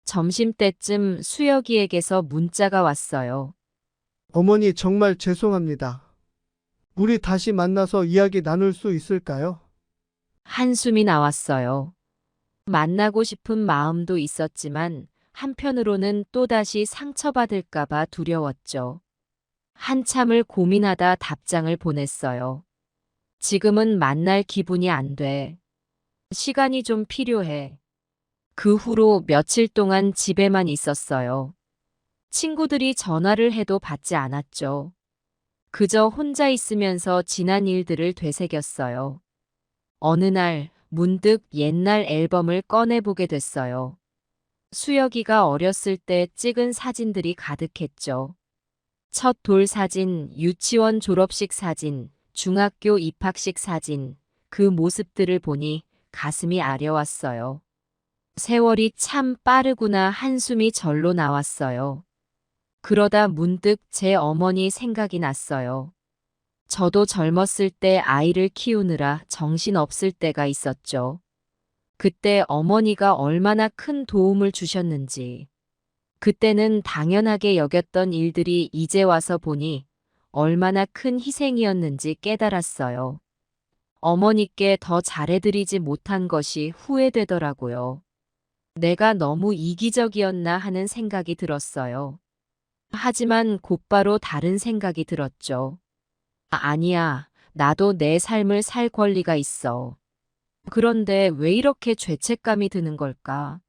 점심때쯤 수혁이에게서 문자가 왔어요. 어머니 정말 죄송합니다. 우리 다시 만나서 이야기 나눌 수 있을까요? 한숨이 나왔어요. 만나고 싶은 마음도 있었지만 한편으로는 또다시 상처받을까봐 두려웠죠. 한참을 고민하다 답장을 보냈어요. 지금은 만날 기분이 안 돼. 시간이 좀 필요해. 그 후로 며칠 동안 집에만 있었어요. 친구들이 전화를 해도 받지 않았죠. 그저 혼자 있으면서 지난 일들을 되새겼어요. 어느 날 문득 옛날 앨범을 꺼내보게 됐어요. 수혁이가 어렸을 때 찍은 사진들이 가득했죠. 첫 돌 사진, 유치원 졸업식 사진, 중학교 입학식 사진, 그 모습들을 보니 가슴이 아려왔어요. 세월이 참 빠르구나 한숨이 절로 나왔어요. 그러다 문득 제 어머니 생각이 났어요. 저도 젊었을 때 아이를 키우느라 정신없을 때가 있었죠. 그때 어머니가 얼마나 큰 도움을 주셨는지. 그때는 당연하게 여겼던 일들이 이제 와서 보니 얼마나 큰 희생이었는지 깨달았어요. 어머니께 더 잘해드리지 못한 것이 후회되더라고요. 내가 너무 이기적이었나 하는 생각이 들었어요. 하지만 곧바로 다른 생각이 들었죠. 아니야, 나도 내 삶을 살 권리가 있어. 그런데 왜 이렇게 죄책감이 드는 걸까?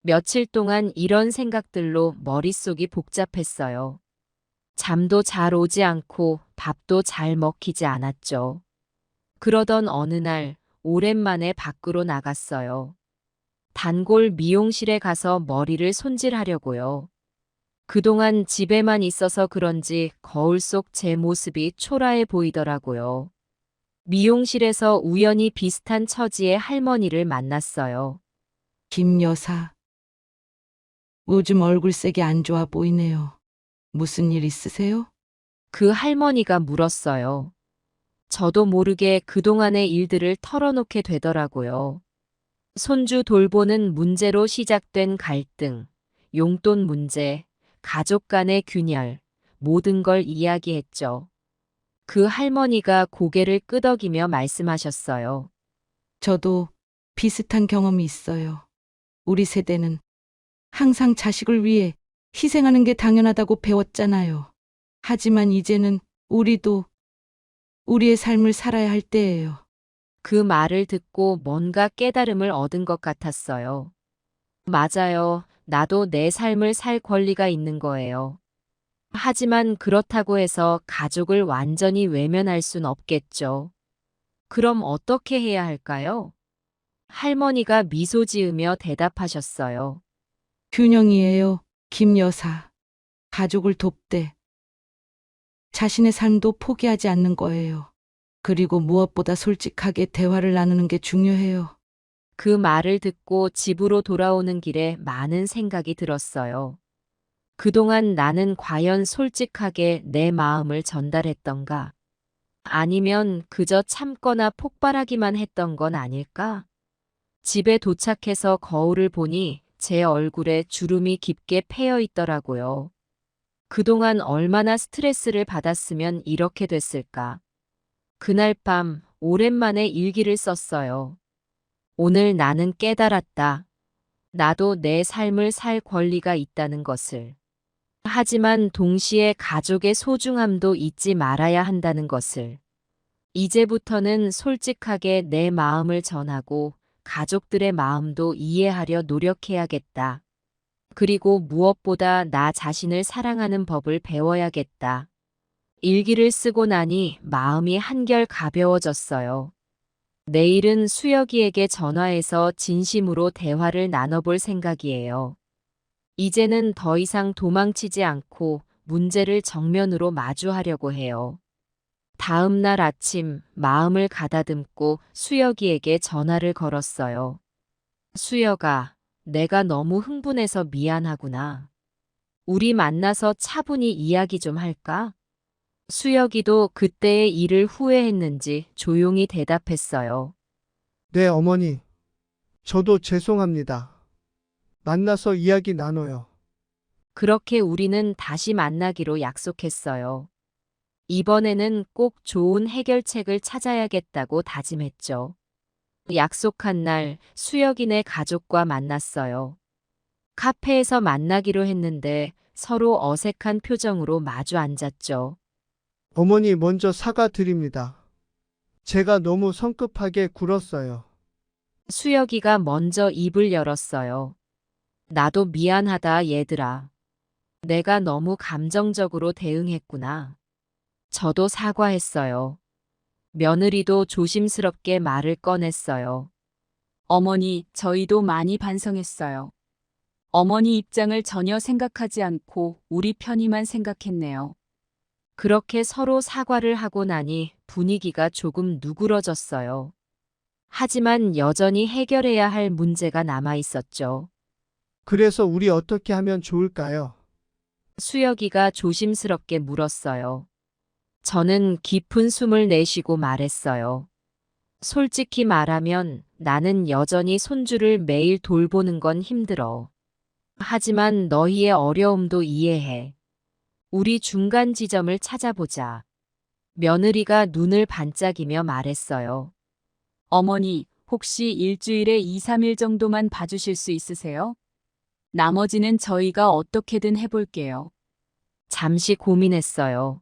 며칠 동안 이런 생각들로 머릿속이 복잡했어요. 잠도 잘 오지 않고 밥도 잘 먹히지 않았죠. 그러던 어느 날 오랜만에 밖으로 나갔어요. 단골 미용실에 가서 머리를 손질하려고요. 그동안 집에만 있어서 그런지 거울 속 제 모습이 초라해 보이더라고요. 미용실에서 우연히 비슷한 처지의 할머니를 만났어요. 김 여사. 요즘 얼굴색이 안 좋아 보이네요. 무슨 일 있으세요? 그 할머니가 물었어요. 저도 모르게 그동안의 일들을 털어놓게 되더라고요. 손주 돌보는 문제로 시작된 갈등, 용돈 문제, 가족 간의 균열, 모든 걸 이야기했죠. 그 할머니가 고개를 끄덕이며 말씀하셨어요. 저도 비슷한 경험이 있어요. 우리 세대는 항상 자식을 위해 희생하는 게 당연하다고 배웠잖아요. 하지만 이제는 우리도 우리의 삶을 살아야 할 때예요. 그 말을 듣고 뭔가 깨달음을 얻은 것 같았어요. 맞아요. 나도 내 삶을 살 권리가 있는 거예요. 하지만 그렇다고 해서 가족을 완전히 외면할 순 없겠죠. 그럼 어떻게 해야 할까요? 할머니가 미소 지으며 대답하셨어요. 균형이에요, 김 여사. 가족을 돕되 자신의 삶도 포기하지 않는 거예요. 그리고 무엇보다 솔직하게 대화를 나누는 게 중요해요. 그 말을 듣고 집으로 돌아오는 길에 많은 생각이 들었어요. 그동안 나는 과연 솔직하게 내 마음을 전달했던가? 아니면 그저 참거나 폭발하기만 했던 건 아닐까? 집에 도착해서 거울을 보니 제 얼굴에 주름이 깊게 패여 있더라고요. 그동안 얼마나 스트레스를 받았으면 이렇게 됐을까? 그날 밤 오랜만에 일기를 썼어요. 오늘 나는 깨달았다. 나도 내 삶을 살 권리가 있다는 것을. 하지만 동시에 가족의 소중함도 잊지 말아야 한다는 것을. 이제부터는 솔직하게 내 마음을 전하고 가족들의 마음도 이해하려 노력해야겠다. 그리고 무엇보다 나 자신을 사랑하는 법을 배워야겠다. 일기를 쓰고 나니 마음이 한결 가벼워졌어요. 내일은 수혁이에게 전화해서 진심으로 대화를 나눠볼 생각이에요. 이제는 더 이상 도망치지 않고 문제를 정면으로 마주하려고 해요. 다음 날 아침 마음을 가다듬고 수혁이에게 전화를 걸었어요. 수혁아, 내가 너무 흥분해서 미안하구나. 우리 만나서 차분히 이야기 좀 할까? 수혁이도 그때의 일을 후회했는지 조용히 대답했어요. 네, 어머니. 저도 죄송합니다. 만나서 이야기 나눠요. 그렇게 우리는 다시 만나기로 약속했어요. 이번에는 꼭 좋은 해결책을 찾아야겠다고 다짐했죠. 약속한 날 수혁이네 가족과 만났어요. 카페에서 만나기로 했는데 서로 어색한 표정으로 마주 앉았죠. 어머니 먼저 사과드립니다. 제가 너무 성급하게 굴었어요. 수혁이가 먼저 입을 열었어요. 나도 미안하다, 얘들아. 내가 너무 감정적으로 대응했구나. 저도 사과했어요. 며느리도 조심스럽게 말을 꺼냈어요. 어머니, 저희도 많이 반성했어요. 어머니 입장을 전혀 생각하지 않고 우리 편의만 생각했네요. 그렇게 서로 사과를 하고 나니 분위기가 조금 누그러졌어요. 하지만 여전히 해결해야 할 문제가 남아 있었죠. 그래서 우리 어떻게 하면 좋을까요? 수혁이가 조심스럽게 물었어요. 저는 깊은 숨을 내쉬고 말했어요. 솔직히 말하면 나는 여전히 손주를 매일 돌보는 건 힘들어. 하지만 너희의 어려움도 이해해. 우리 중간 지점을 찾아보자. 며느리가 눈을 반짝이며 말했어요. 어머니, 혹시 일주일에 2, 3일 정도만 봐주실 수 있으세요? 나머지는 저희가 어떻게든 해볼게요. 잠시 고민했어요.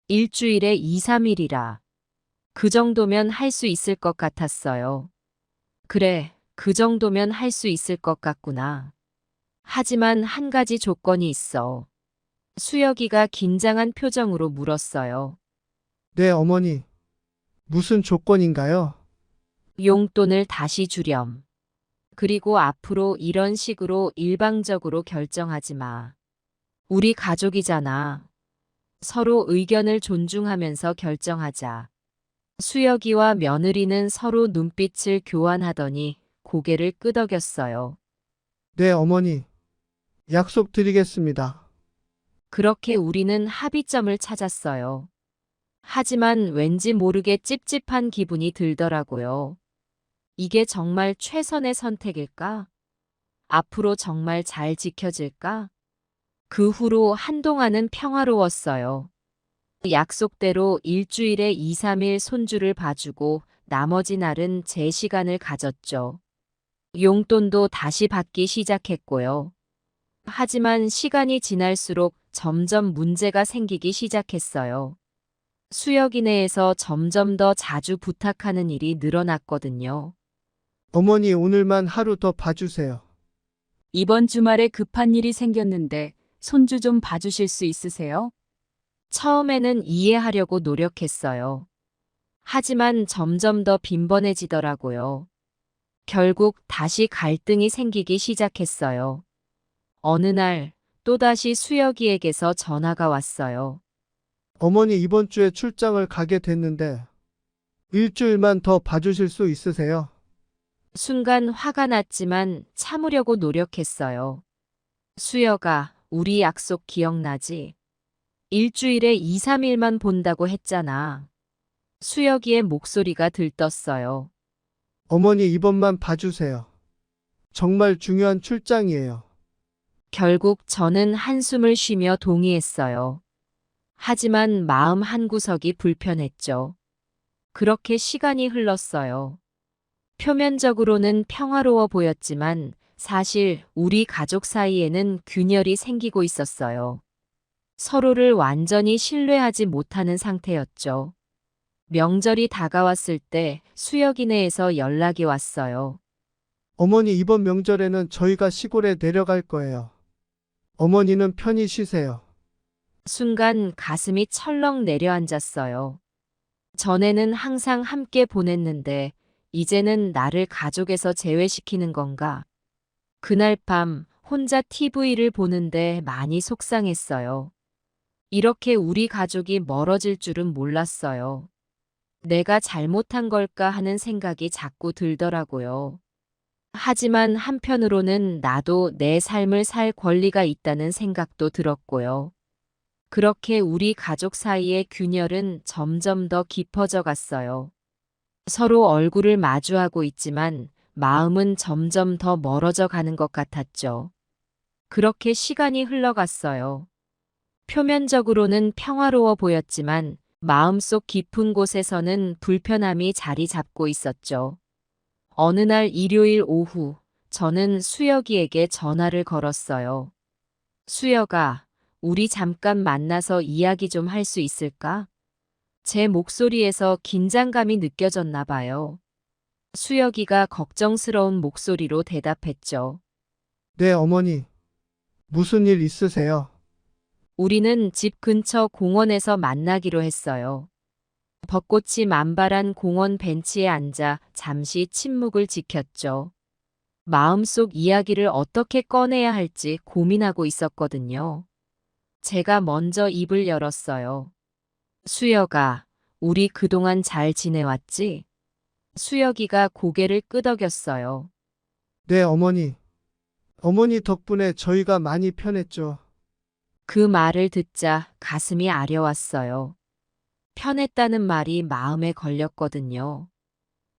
일주일에 2, 3일이라. 그 정도면 할 수 있을 것 같았어요. 그래, 그 정도면 할 수 있을 것 같구나. 하지만 한 가지 조건이 있어. 수혁이가 긴장한 표정으로 물었어요. 네, 어머니. 무슨 조건인가요? 용돈을 다시 주렴. 그리고 앞으로 이런 식으로 일방적으로 결정하지 마. 우리 가족이잖아. 서로 의견을 존중하면서 결정하자. 수혁이와 며느리는 서로 눈빛을 교환하더니 고개를 끄덕였어요. 네, 어머니. 약속드리겠습니다. 그렇게 우리는 합의점을 찾았어요. 하지만 왠지 모르게 찝찝한 기분이 들더라고요. 이게 정말 최선의 선택일까? 앞으로 정말 잘 지켜질까? 그 후로 한동안은 평화로웠어요. 약속대로 일주일에 2, 3일 손주를 봐주고 나머지 날은 제 시간을 가졌죠. 용돈도 다시 받기 시작했고요. 하지만 시간이 지날수록 점점 문제가 생기기 시작했어요. 수혁이네에서 점점 더 자주 부탁하는 일이 늘어났거든요. 어머니 오늘만 하루 더 봐주세요. 이번 주말에 급한 일이 생겼는데 손주 좀 봐주실 수 있으세요? 처음에는 이해하려고 노력했어요. 하지만 점점 더 빈번해지더라고요. 결국 다시 갈등이 생기기 시작했어요. 어느 날 또다시 수혁이에게서 전화가 왔어요. 어머니 이번 주에 출장을 가게 됐는데 일주일만 더 봐주실 수 있으세요? 순간 화가 났지만 참으려고 노력했어요. 수혁아, 우리 약속 기억나지? 일주일에 2, 3일만 본다고 했잖아. 수혁이의 목소리가 들떴어요. 어머니 이번만 봐주세요. 정말 중요한 출장이에요. 결국 저는 한숨을 쉬며 동의했어요. 하지만 마음 한구석이 불편했죠. 그렇게 시간이 흘렀어요. 표면적으로는 평화로워 보였지만 사실 우리 가족 사이에는 균열이 생기고 있었어요. 서로를 완전히 신뢰하지 못하는 상태였죠. 명절이 다가왔을 때 수혁이네에서 연락이 왔어요. 어머니 이번 명절에는 저희가 시골에 내려갈 거예요. 어머니는 편히 쉬세요. 순간 가슴이 철렁 내려앉았어요. 전에는 항상 함께 보냈는데 이제는 나를 가족에서 제외시키는 건가? 그날 밤 혼자 TV를 보는데 많이 속상했어요. 이렇게 우리 가족이 멀어질 줄은 몰랐어요. 내가 잘못한 걸까 하는 생각이 자꾸 들더라고요. 하지만 한편으로는 나도 내 삶을 살 권리가 있다는 생각도 들었고요. 그렇게 우리 가족 사이의 균열은 점점 더 깊어져 갔어요. 서로 얼굴을 마주하고 있지만 마음은 점점 더 멀어져 가는 것 같았죠. 그렇게 시간이 흘러갔어요. 표면적으로는 평화로워 보였지만 마음속 깊은 곳에서는 불편함이 자리 잡고 있었죠. 어느 날 일요일 오후, 저는 수혁이에게 전화를 걸었어요. 수혁아, 우리 잠깐 만나서 이야기 좀 할 수 있을까? 제 목소리에서 긴장감이 느껴졌나 봐요. 수혁이가 걱정스러운 목소리로 대답했죠. 네, 어머니. 무슨 일 있으세요? 우리는 집 근처 공원에서 만나기로 했어요. 벚꽃이 만발한 공원 벤치에 앉아 잠시 침묵을 지켰죠. 마음속 이야기를 어떻게 꺼내야 할지 고민하고 있었거든요. 제가 먼저 입을 열었어요. 수혁아, 우리 그동안 잘 지내왔지? 수혁이가 고개를 끄덕였어요. 네, 어머니. 어머니 덕분에 저희가 많이 편했죠. 그 말을 듣자 가슴이 아려왔어요. 편했다는 말이 마음에 걸렸거든요.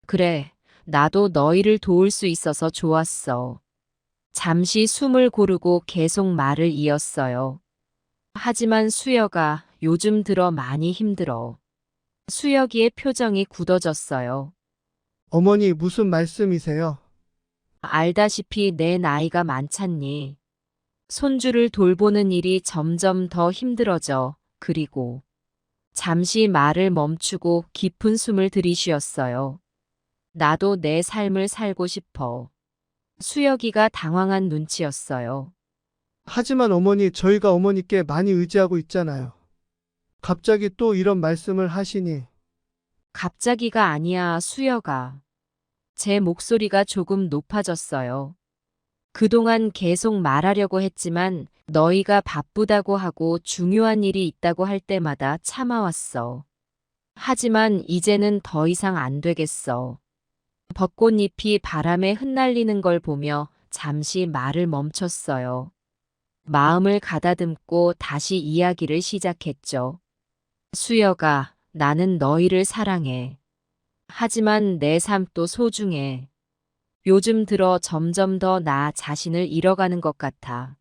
그래, 나도 너희를 도울 수 있어서 좋았어. 잠시 숨을 고르고 계속 말을 이었어요. 하지만 수혁아, 요즘 들어 많이 힘들어. 수혁이의 표정이 굳어졌어요. 어머니 무슨 말씀이세요? 알다시피 내 나이가 많잖니. 손주를 돌보는 일이 점점 더 힘들어져. 그리고 잠시 말을 멈추고 깊은 숨을 들이쉬었어요. 나도 내 삶을 살고 싶어. 수혁이가 당황한 눈치였어요. 하지만 어머니, 저희가 어머니께 많이 의지하고 있잖아요. 갑자기 또 이런 말씀을 하시니. 갑자기가 아니야, 수혁아. 제 목소리가 조금 높아졌어요. 그동안 계속 말하려고 했지만 너희가 바쁘다고 하고 중요한 일이 있다고 할 때마다 참아왔어. 하지만 이제는 더 이상 안 되겠어. 벚꽃잎이 바람에 흩날리는 걸 보며 잠시 말을 멈췄어요. 마음을 가다듬고 다시 이야기를 시작했죠. 수혁아, 나는 너희를 사랑해. 하지만 내 삶도 소중해. 요즘 들어 점점 더 나 자신을 잃어가는 것 같아.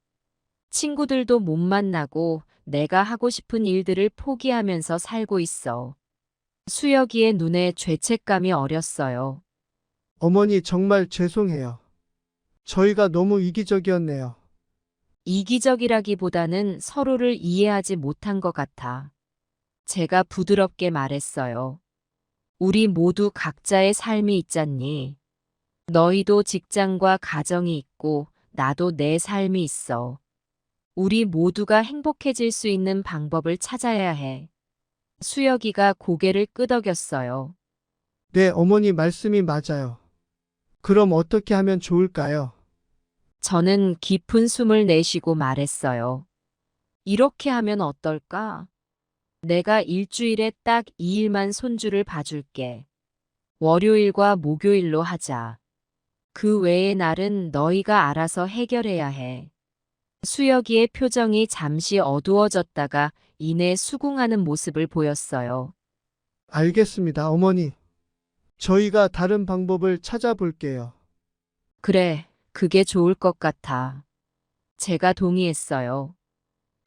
친구들도 못 만나고 내가 하고 싶은 일들을 포기하면서 살고 있어. 수혁이의 눈에 죄책감이 어렸어요. 어머니 정말 죄송해요. 저희가 너무 이기적이었네요. 이기적이라기보다는 서로를 이해하지 못한 것 같아. 제가 부드럽게 말했어요. 우리 모두 각자의 삶이 있잖니. 너희도 직장과 가정이 있고 나도 내 삶이 있어. 우리 모두가 행복해질 수 있는 방법을 찾아야 해. 수혁이가 고개를 끄덕였어요. 네, 어머니 말씀이 맞아요. 그럼 어떻게 하면 좋을까요? 저는 깊은 숨을 내쉬고 말했어요. 이렇게 하면 어떨까? 내가 일주일에 딱 2일만 손주를 봐줄게. 월요일과 목요일로 하자. 그 외의 날은 너희가 알아서 해결해야 해. 수혁이의 표정이 잠시 어두워졌다가 이내 수긍하는 모습을 보였어요. 알겠습니다, 어머니. 저희가 다른 방법을 찾아볼게요. 그래, 그게 좋을 것 같아. 제가 동의했어요.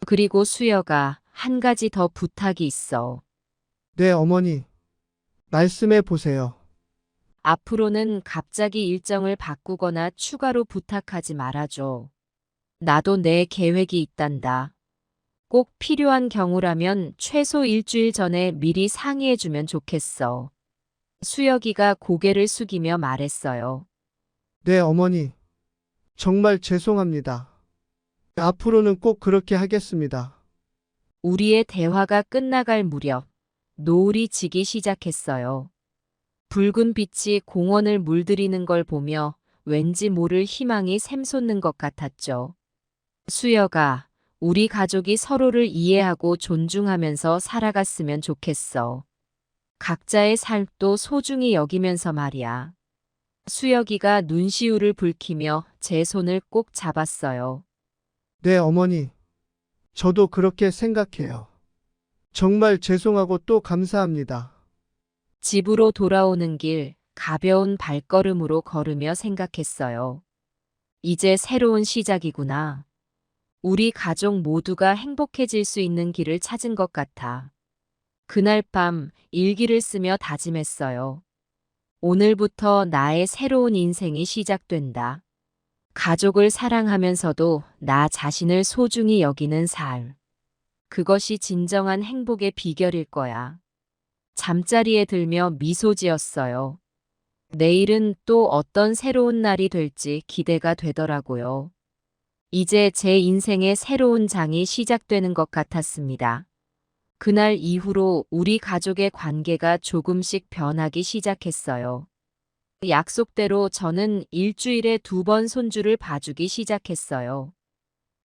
그리고 수혁아, 한 가지 더 부탁이 있어. 네, 어머니. 말씀해 보세요. 앞으로는 갑자기 일정을 바꾸거나 추가로 부탁하지 말아줘. 나도 내 계획이 있단다. 꼭 필요한 경우라면 최소 일주일 전에 미리 상의해주면 좋겠어. 수혁이가 고개를 숙이며 말했어요. 네, 어머니. 정말 죄송합니다. 앞으로는 꼭 그렇게 하겠습니다. 우리의 대화가 끝나갈 무렵 노을이 지기 시작했어요. 붉은 빛이 공원을 물들이는 걸 보며 왠지 모를 희망이 샘솟는 것 같았죠. 수혁아, 우리 가족이 서로를 이해하고 존중하면서 살아갔으면 좋겠어. 각자의 삶도 소중히 여기면서 말이야. 수혁이가 눈시울을 붉히며 제 손을 꼭 잡았어요. 네, 어머니. 저도 그렇게 생각해요. 정말 죄송하고 또 감사합니다. 집으로 돌아오는 길 가벼운 발걸음으로 걸으며 생각했어요. 이제 새로운 시작이구나. 우리 가족 모두가 행복해질 수 있는 길을 찾은 것 같아. 그날 밤 일기를 쓰며 다짐했어요. 오늘부터 나의 새로운 인생이 시작된다. 가족을 사랑하면서도 나 자신을 소중히 여기는 삶. 그것이 진정한 행복의 비결일 거야. 잠자리에 들며 미소 지었어요. 내일은 또 어떤 새로운 날이 될지 기대가 되더라고요. 이제 제 인생의 새로운 장이 시작되는 것 같았습니다. 그날 이후로 우리 가족의 관계가 조금씩 변하기 시작했어요. 약속대로 저는 일주일에 2번 손주를 봐주기 시작했어요.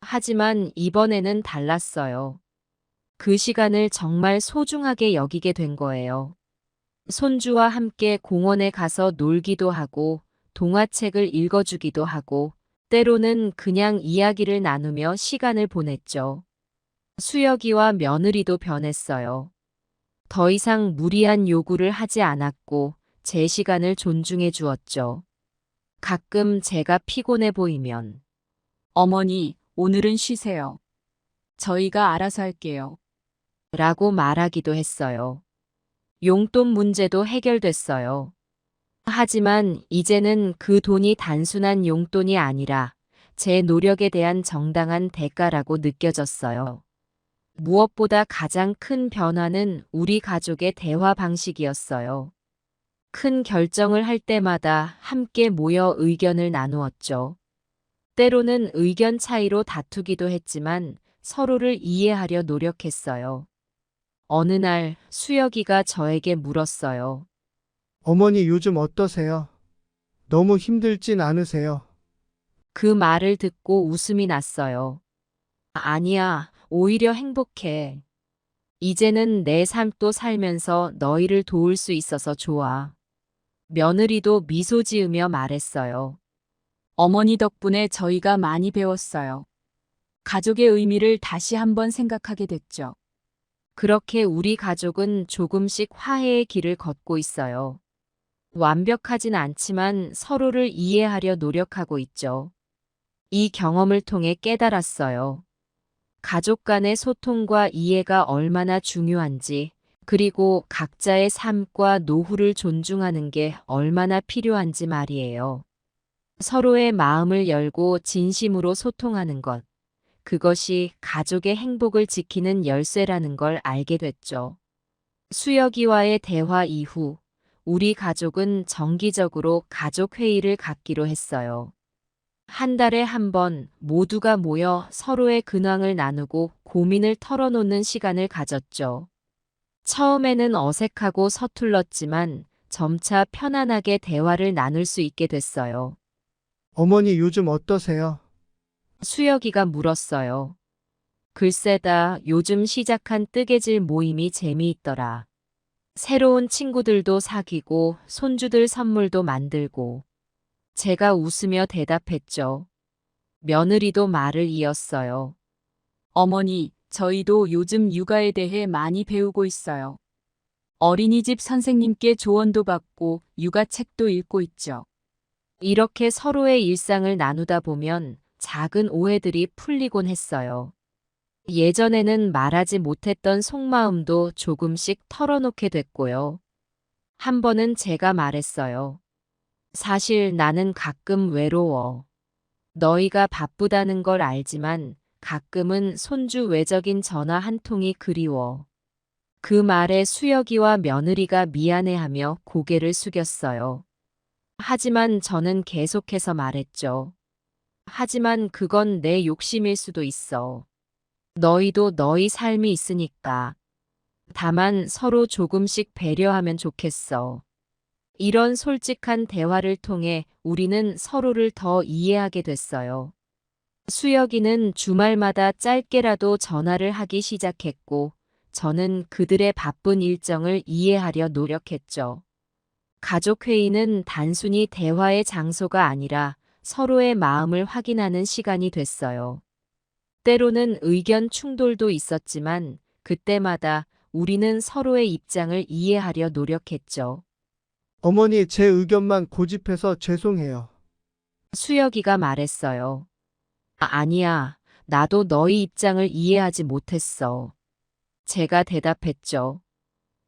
하지만 이번에는 달랐어요. 그 시간을 정말 소중하게 여기게 된 거예요. 손주와 함께 공원에 가서 놀기도 하고, 동화책을 읽어주기도 하고, 때로는 그냥 이야기를 나누며 시간을 보냈죠. 수혁이와 며느리도 변했어요. 더 이상 무리한 요구를 하지 않았고, 제 시간을 존중해 주었죠. 가끔 제가 피곤해 보이면, 어머니, 오늘은 쉬세요. 저희가 알아서 할게요. 라고 말하기도 했어요. 용돈 문제도 해결됐어요. 하지만 이제는 그 돈이 단순한 용돈이 아니라 제 노력에 대한 정당한 대가라고 느껴졌어요. 무엇보다 가장 큰 변화는 우리 가족의 대화 방식이었어요. 큰 결정을 할 때마다 함께 모여 의견을 나누었죠. 때로는 의견 차이로 다투기도 했지만 서로를 이해하려 노력했어요. 어느 날 수혁이가 저에게 물었어요. 어머니 요즘 어떠세요? 너무 힘들진 않으세요? 그 말을 듣고 웃음이 났어요. 아니야, 오히려 행복해. 이제는 내 삶도 살면서 너희를 도울 수 있어서 좋아. 며느리도 미소 지으며 말했어요. 어머니 덕분에 저희가 많이 배웠어요. 가족의 의미를 다시 한번 생각하게 됐죠. 그렇게 우리 가족은 조금씩 화해의 길을 걷고 있어요. 완벽하진 않지만 서로를 이해하려 노력하고 있죠. 이 경험을 통해 깨달았어요. 가족 간의 소통과 이해가 얼마나 중요한지, 그리고 각자의 삶과 노후를 존중하는 게 얼마나 필요한지 말이에요. 서로의 마음을 열고 진심으로 소통하는 것. 그것이 가족의 행복을 지키는 열쇠라는 걸 알게 됐죠. 수혁이와의 대화 이후 우리 가족은 정기적으로 가족 회의를 갖기로 했어요. 한 달에 한 번 모두가 모여 서로의 근황을 나누고 고민을 털어놓는 시간을 가졌죠. 처음에는 어색하고 서툴렀지만 점차 편안하게 대화를 나눌 수 있게 됐어요. 어머니 요즘 어떠세요? 수혁이가 물었어요. 글쎄다, 요즘 시작한 뜨개질 모임이 재미있더라. 새로운 친구들도 사귀고 손주들 선물도 만들고. 제가 웃으며 대답했죠. 며느리도 말을 이었어요. 어머니, 저희도 요즘 육아에 대해 많이 배우고 있어요. 어린이집 선생님께 조언도 받고 육아책도 읽고 있죠. 이렇게 서로의 일상을 나누다 보면 작은 오해들이 풀리곤 했어요. 예전에는 말하지 못했던 속마음도 조금씩 털어놓게 됐고요. 한 번은 제가 말했어요. 사실 나는 가끔 외로워. 너희가 바쁘다는 걸 알지만 가끔은 손주 외적인 전화 한 통이 그리워. 그 말에 수혁이와 며느리가 미안해하며 고개를 숙였어요. 하지만 저는 계속해서 말했죠. 하지만 그건 내 욕심일 수도 있어. 너희도 너희 삶이 있으니까. 다만 서로 조금씩 배려하면 좋겠어. 이런 솔직한 대화를 통해 우리는 서로를 더 이해하게 됐어요. 수혁이는 주말마다 짧게라도 전화를 하기 시작했고, 저는 그들의 바쁜 일정을 이해하려 노력했죠. 가족회의는 단순히 대화의 장소가 아니라 서로의 마음을 확인하는 시간이 됐어요. 때로는 의견 충돌도 있었지만 그때마다 우리는 서로의 입장을 이해하려 노력했죠. 어머니, 제 의견만 고집해서 죄송해요. 수혁이가 말했어요. 아니야, 나도 너희 입장을 이해하지 못했어. 제가 대답했죠.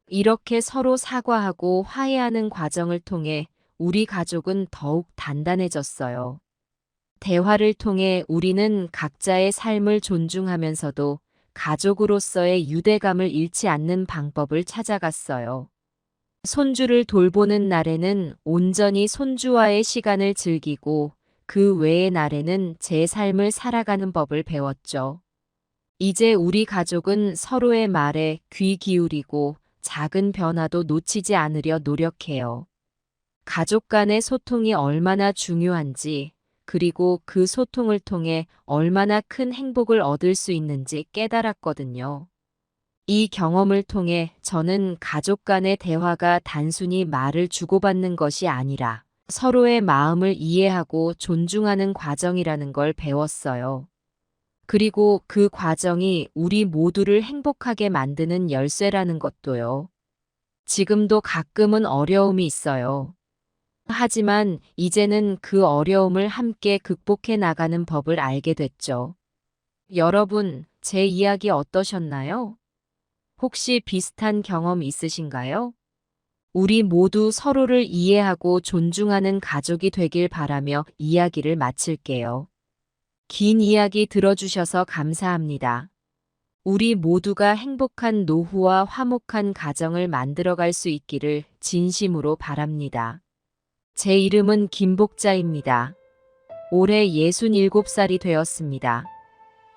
이렇게 서로 사과하고 화해하는 과정을 통해 우리 가족은 더욱 단단해졌어요. 대화를 통해 우리는 각자의 삶을 존중하면서도 가족으로서의 유대감을 잃지 않는 방법을 찾아갔어요. 손주를 돌보는 날에는 온전히 손주와의 시간을 즐기고 그 외의 날에는 제 삶을 살아가는 법을 배웠죠. 이제 우리 가족은 서로의 말에 귀 기울이고 작은 변화도 놓치지 않으려 노력해요. 가족 간의 소통이 얼마나 중요한지, 그리고 그 소통을 통해 얼마나 큰 행복을 얻을 수 있는지 깨달았거든요. 이 경험을 통해 저는 가족 간의 대화가 단순히 말을 주고받는 것이 아니라 서로의 마음을 이해하고 존중하는 과정이라는 걸 배웠어요. 그리고 그 과정이 우리 모두를 행복하게 만드는 열쇠라는 것도요. 지금도 가끔은 어려움이 있어요. 하지만 이제는 그 어려움을 함께 극복해 나가는 법을 알게 됐죠. 여러분, 제 이야기 어떠셨나요? 혹시 비슷한 경험 있으신가요? 우리 모두 서로를 이해하고 존중하는 가족이 되길 바라며 이야기를 마칠게요. 긴 이야기 들어주셔서 감사합니다. 우리 모두가 행복한 노후와 화목한 가정을 만들어갈 수 있기를 진심으로 바랍니다. 제 이름은 김복자입니다. 올해 67살이 되었습니다.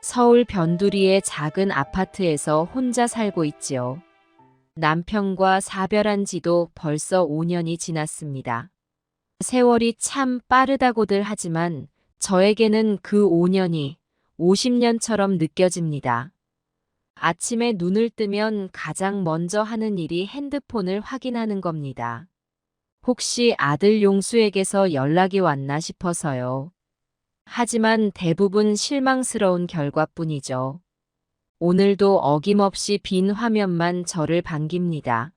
서울 변두리의 작은 아파트에서 혼자 살고 있지요. 남편과 사별한 지도 벌써 5년이 지났습니다. 세월이 참 빠르다고들 하지만 저에게는 그 5년이 50년처럼 느껴집니다. 아침에 눈을 뜨면 가장 먼저 하는 일이 핸드폰을 확인하는 겁니다. 혹시 아들 용수에게서 연락이 왔나 싶어서요. 하지만 대부분 실망스러운 결과뿐이죠. 오늘도 어김없이 빈 화면만 저를 반깁니다.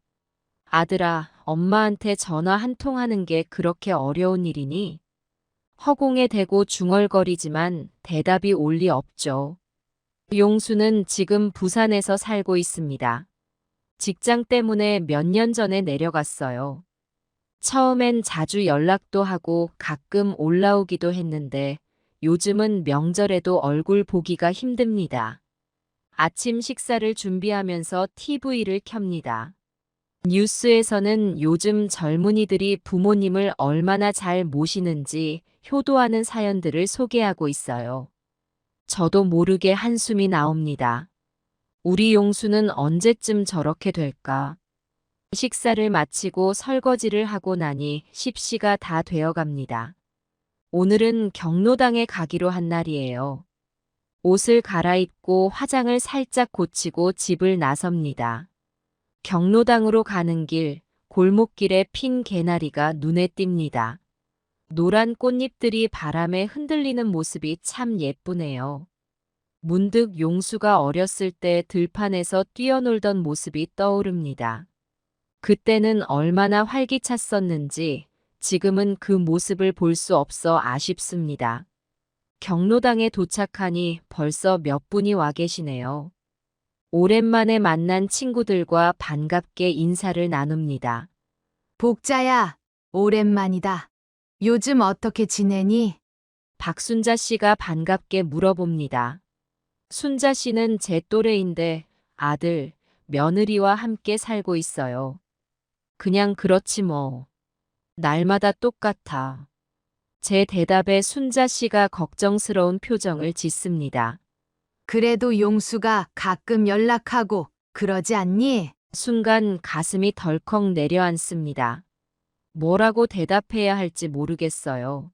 아들아, 엄마한테 전화 한 통 하는 게 그렇게 어려운 일이니? 허공에 대고 중얼거리지만 대답이 올 리 없죠. 용수는 지금 부산에서 살고 있습니다. 직장 때문에 몇 년 전에 내려갔어요. 처음엔 자주 연락도 하고 가끔 올라오기도 했는데 요즘은 명절에도 얼굴 보기가 힘듭니다. 아침 식사를 준비하면서 TV를 켭니다. 뉴스에서는 요즘 젊은이들이 부모님을 얼마나 잘 모시는지 효도하는 사연들을 소개하고 있어요. 저도 모르게 한숨이 나옵니다. 우리 용수는 언제쯤 저렇게 될까? 식사를 마치고 설거지를 하고 나니 십시가 다 되어갑니다. 오늘은 경로당에 가기로 한 날이에요. 옷을 갈아입고 화장을 살짝 고치고 집을 나섭니다. 경로당으로 가는 길, 골목길에 핀 개나리가 눈에 띕니다. 노란 꽃잎들이 바람에 흔들리는 모습이 참 예쁘네요. 문득 용수가 어렸을 때 들판에서 뛰어놀던 모습이 떠오릅니다. 그때는 얼마나 활기찼었는지 지금은 그 모습을 볼 수 없어 아쉽습니다. 경로당에 도착하니 벌써 몇 분이 와 계시네요. 오랜만에 만난 친구들과 반갑게 인사를 나눕니다. 복자야, 오랜만이다. 요즘 어떻게 지내니? 박순자 씨가 반갑게 물어봅니다. 순자 씨는 제 또래인데 아들, 며느리와 함께 살고 있어요. 그냥 그렇지 뭐. 날마다 똑같아. 제 대답에 순자 씨가 걱정스러운 표정을 짓습니다. 그래도 용수가 가끔 연락하고 그러지 않니? 순간 가슴이 덜컥 내려앉습니다. 뭐라고 대답해야 할지 모르겠어요.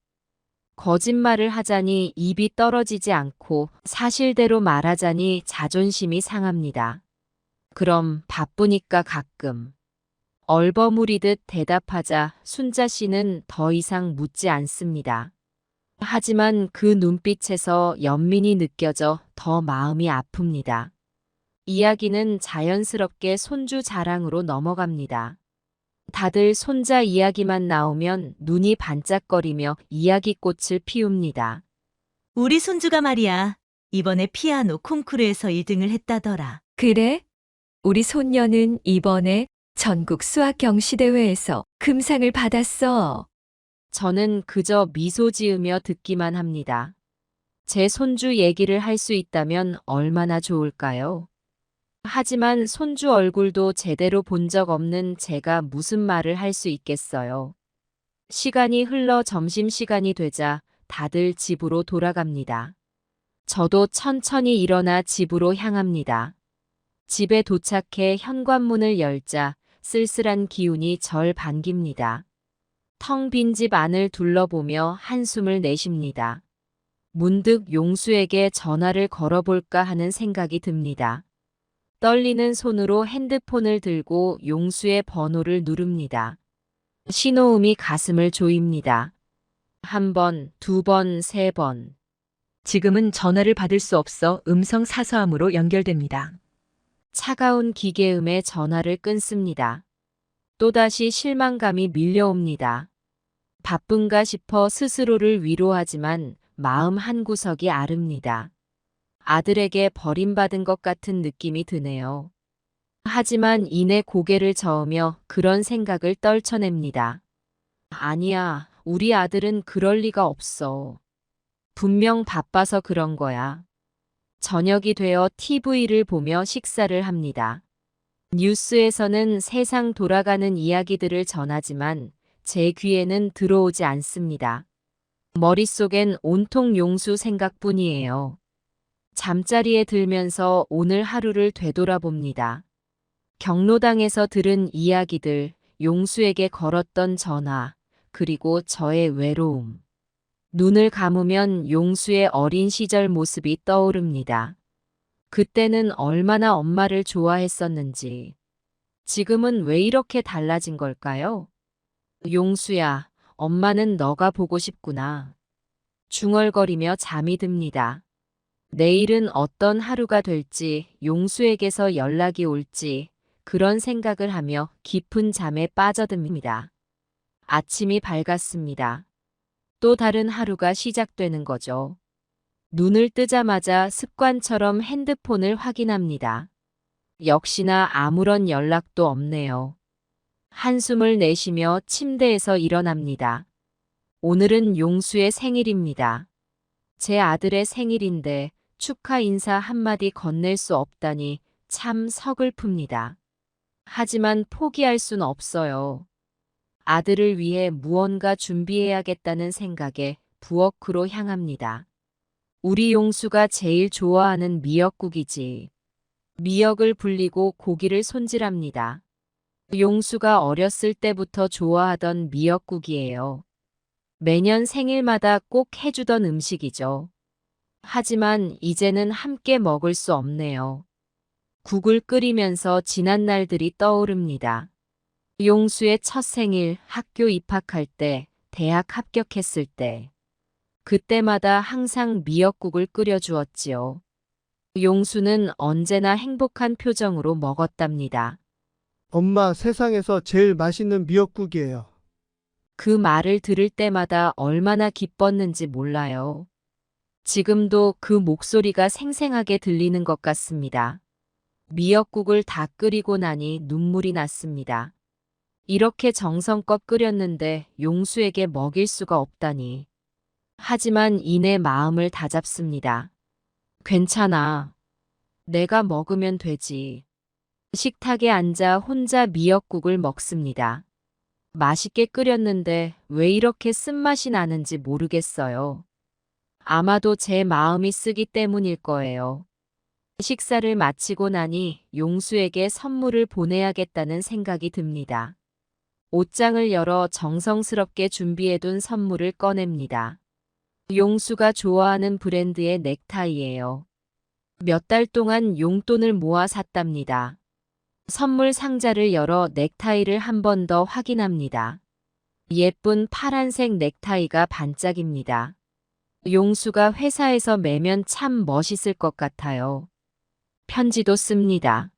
거짓말을 하자니 입이 떨어지지 않고 사실대로 말하자니 자존심이 상합니다. 그럼 바쁘니까 가끔. 얼버무리듯 대답하자 순자 씨는 더 이상 묻지 않습니다. 하지만 그 눈빛에서 연민이 느껴져 더 마음이 아픕니다. 이야기는 자연스럽게 손주 자랑으로 넘어갑니다. 다들 손자 이야기만 나오면 눈이 반짝거리며 이야기꽃을 피웁니다. 우리 손주가 말이야. 이번에 피아노 콩쿠르에서 1등을 했다더라. 그래? 우리 손녀는 이번에 전국 수학 경시대회에서 금상을 받았어. 저는 그저 미소 지으며 듣기만 합니다. 제 손주 얘기를 할 수 있다면 얼마나 좋을까요? 하지만 손주 얼굴도 제대로 본 적 없는 제가 무슨 말을 할 수 있겠어요. 시간이 흘러 점심시간이 되자 다들 집으로 돌아갑니다. 저도 천천히 일어나 집으로 향합니다. 집에 도착해 현관문을 열자 쓸쓸한 기운이 절 반깁니다. 텅 빈 집 안을 둘러보며 한숨을 내쉽니다. 문득 용수에게 전화를 걸어볼까 하는 생각이 듭니다. 떨리는 손으로 핸드폰을 들고 용수의 번호를 누릅니다. 신호음이 가슴을 조입니다. 한 번, 두 번, 세 번. 지금은 전화를 받을 수 없어 음성 사서함으로 연결됩니다. 차가운 기계음에 전화를 끊습니다. 또다시 실망감이 밀려옵니다. 바쁜가 싶어 스스로를 위로하지만 마음 한구석이 아릅니다. 아들에게 버림받은 것 같은 느낌이 드네요. 하지만 이내 고개를 저으며 그런 생각을 떨쳐냅니다. 아니야, 우리 아들은 그럴 리가 없어. 분명 바빠서 그런 거야. 저녁이 되어 TV를 보며 식사를 합니다. 뉴스에서는 세상 돌아가는 이야기들을 전하지만 제 귀에는 들어오지 않습니다. 머릿속엔 온통 용수 생각뿐이에요. 잠자리에 들면서 오늘 하루를 되돌아봅니다. 경로당에서 들은 이야기들, 용수에게 걸었던 전화, 그리고 저의 외로움. 눈을 감으면 용수의 어린 시절 모습이 떠오릅니다. 그때는 얼마나 엄마를 좋아했었는지. 지금은 왜 이렇게 달라진 걸까요? 용수야, 엄마는 너가 보고 싶구나. 중얼거리며 잠이 듭니다. 내일은 어떤 하루가 될지, 용수에게서 연락이 올지, 그런 생각을 하며 깊은 잠에 빠져듭니다. 아침이 밝았습니다. 또 다른 하루가 시작되는 거죠. 눈을 뜨자마자 습관처럼 핸드폰을 확인합니다. 역시나 아무런 연락도 없네요. 한숨을 내쉬며 침대에서 일어납니다. 오늘은 용수의 생일입니다. 제 아들의 생일인데 축하 인사 한마디 건넬 수 없다니 참 서글픕니다. 하지만 포기할 순 없어요. 아들을 위해 무언가 준비해야겠다는 생각에 부엌으로 향합니다. 우리 용수가 제일 좋아하는 미역국이지. 미역을 불리고 고기를 손질합니다. 용수가 어렸을 때부터 좋아하던 미역국이에요. 매년 생일마다 꼭 해주던 음식이죠. 하지만 이제는 함께 먹을 수 없네요. 국을 끓이면서 지난 날들이 떠오릅니다. 용수의 첫 생일, 학교 입학할 때, 대학 합격했을 때. 그때마다 항상 미역국을 끓여주었지요. 용수는 언제나 행복한 표정으로 먹었답니다. 엄마, 세상에서 제일 맛있는 미역국이에요. 그 말을 들을 때마다 얼마나 기뻤는지 몰라요. 지금도 그 목소리가 생생하게 들리는 것 같습니다. 미역국을 다 끓이고 나니 눈물이 났습니다. 이렇게 정성껏 끓였는데 용수에게 먹일 수가 없다니. 하지만 이내 마음을 다잡습니다. 괜찮아. 내가 먹으면 되지. 식탁에 앉아 혼자 미역국을 먹습니다. 맛있게 끓였는데 왜 이렇게 쓴맛이 나는지 모르겠어요. 아마도 제 마음이 쓰기 때문일 거예요. 식사를 마치고 나니 용수에게 선물을 보내야겠다는 생각이 듭니다. 옷장을 열어 정성스럽게 준비해둔 선물을 꺼냅니다. 용수가 좋아하는 브랜드의 넥타이예요. 몇 달 동안 용돈을 모아 샀답니다. 선물 상자를 열어 넥타이를 한 번 더 확인합니다. 예쁜 파란색 넥타이가 반짝입니다. 용수가 회사에서 매면 참 멋있을 것 같아요. 편지도 씁니다.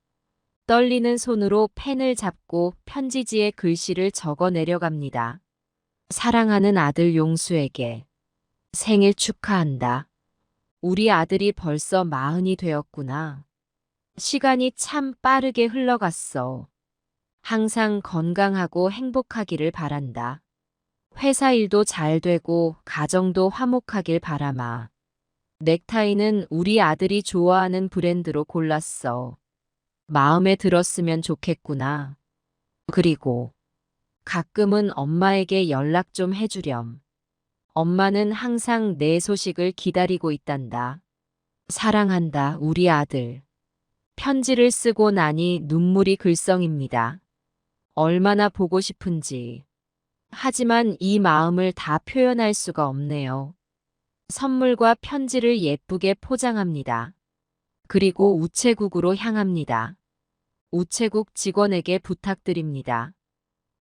떨리는 손으로 펜을 잡고 편지지에 글씨를 적어 내려갑니다. 사랑하는 아들 용수에게 생일 축하한다. 우리 아들이 벌써 40이 되었구나. 시간이 참 빠르게 흘러갔어. 항상 건강하고 행복하기를 바란다. 회사 일도 잘 되고 가정도 화목하길 바라마. 넥타이는 우리 아들이 좋아하는 브랜드로 골랐어. 마음에 들었으면 좋겠구나. 그리고 가끔은 엄마에게 연락 좀 해주렴. 엄마는 항상 내 소식을 기다리고 있단다. 사랑한다, 우리 아들. 편지를 쓰고 나니 눈물이 글썽입니다. 얼마나 보고 싶은지. 하지만 이 마음을 다 표현할 수가 없네요. 선물과 편지를 예쁘게 포장합니다. 그리고 우체국으로 향합니다. 우체국 직원에게 부탁드립니다.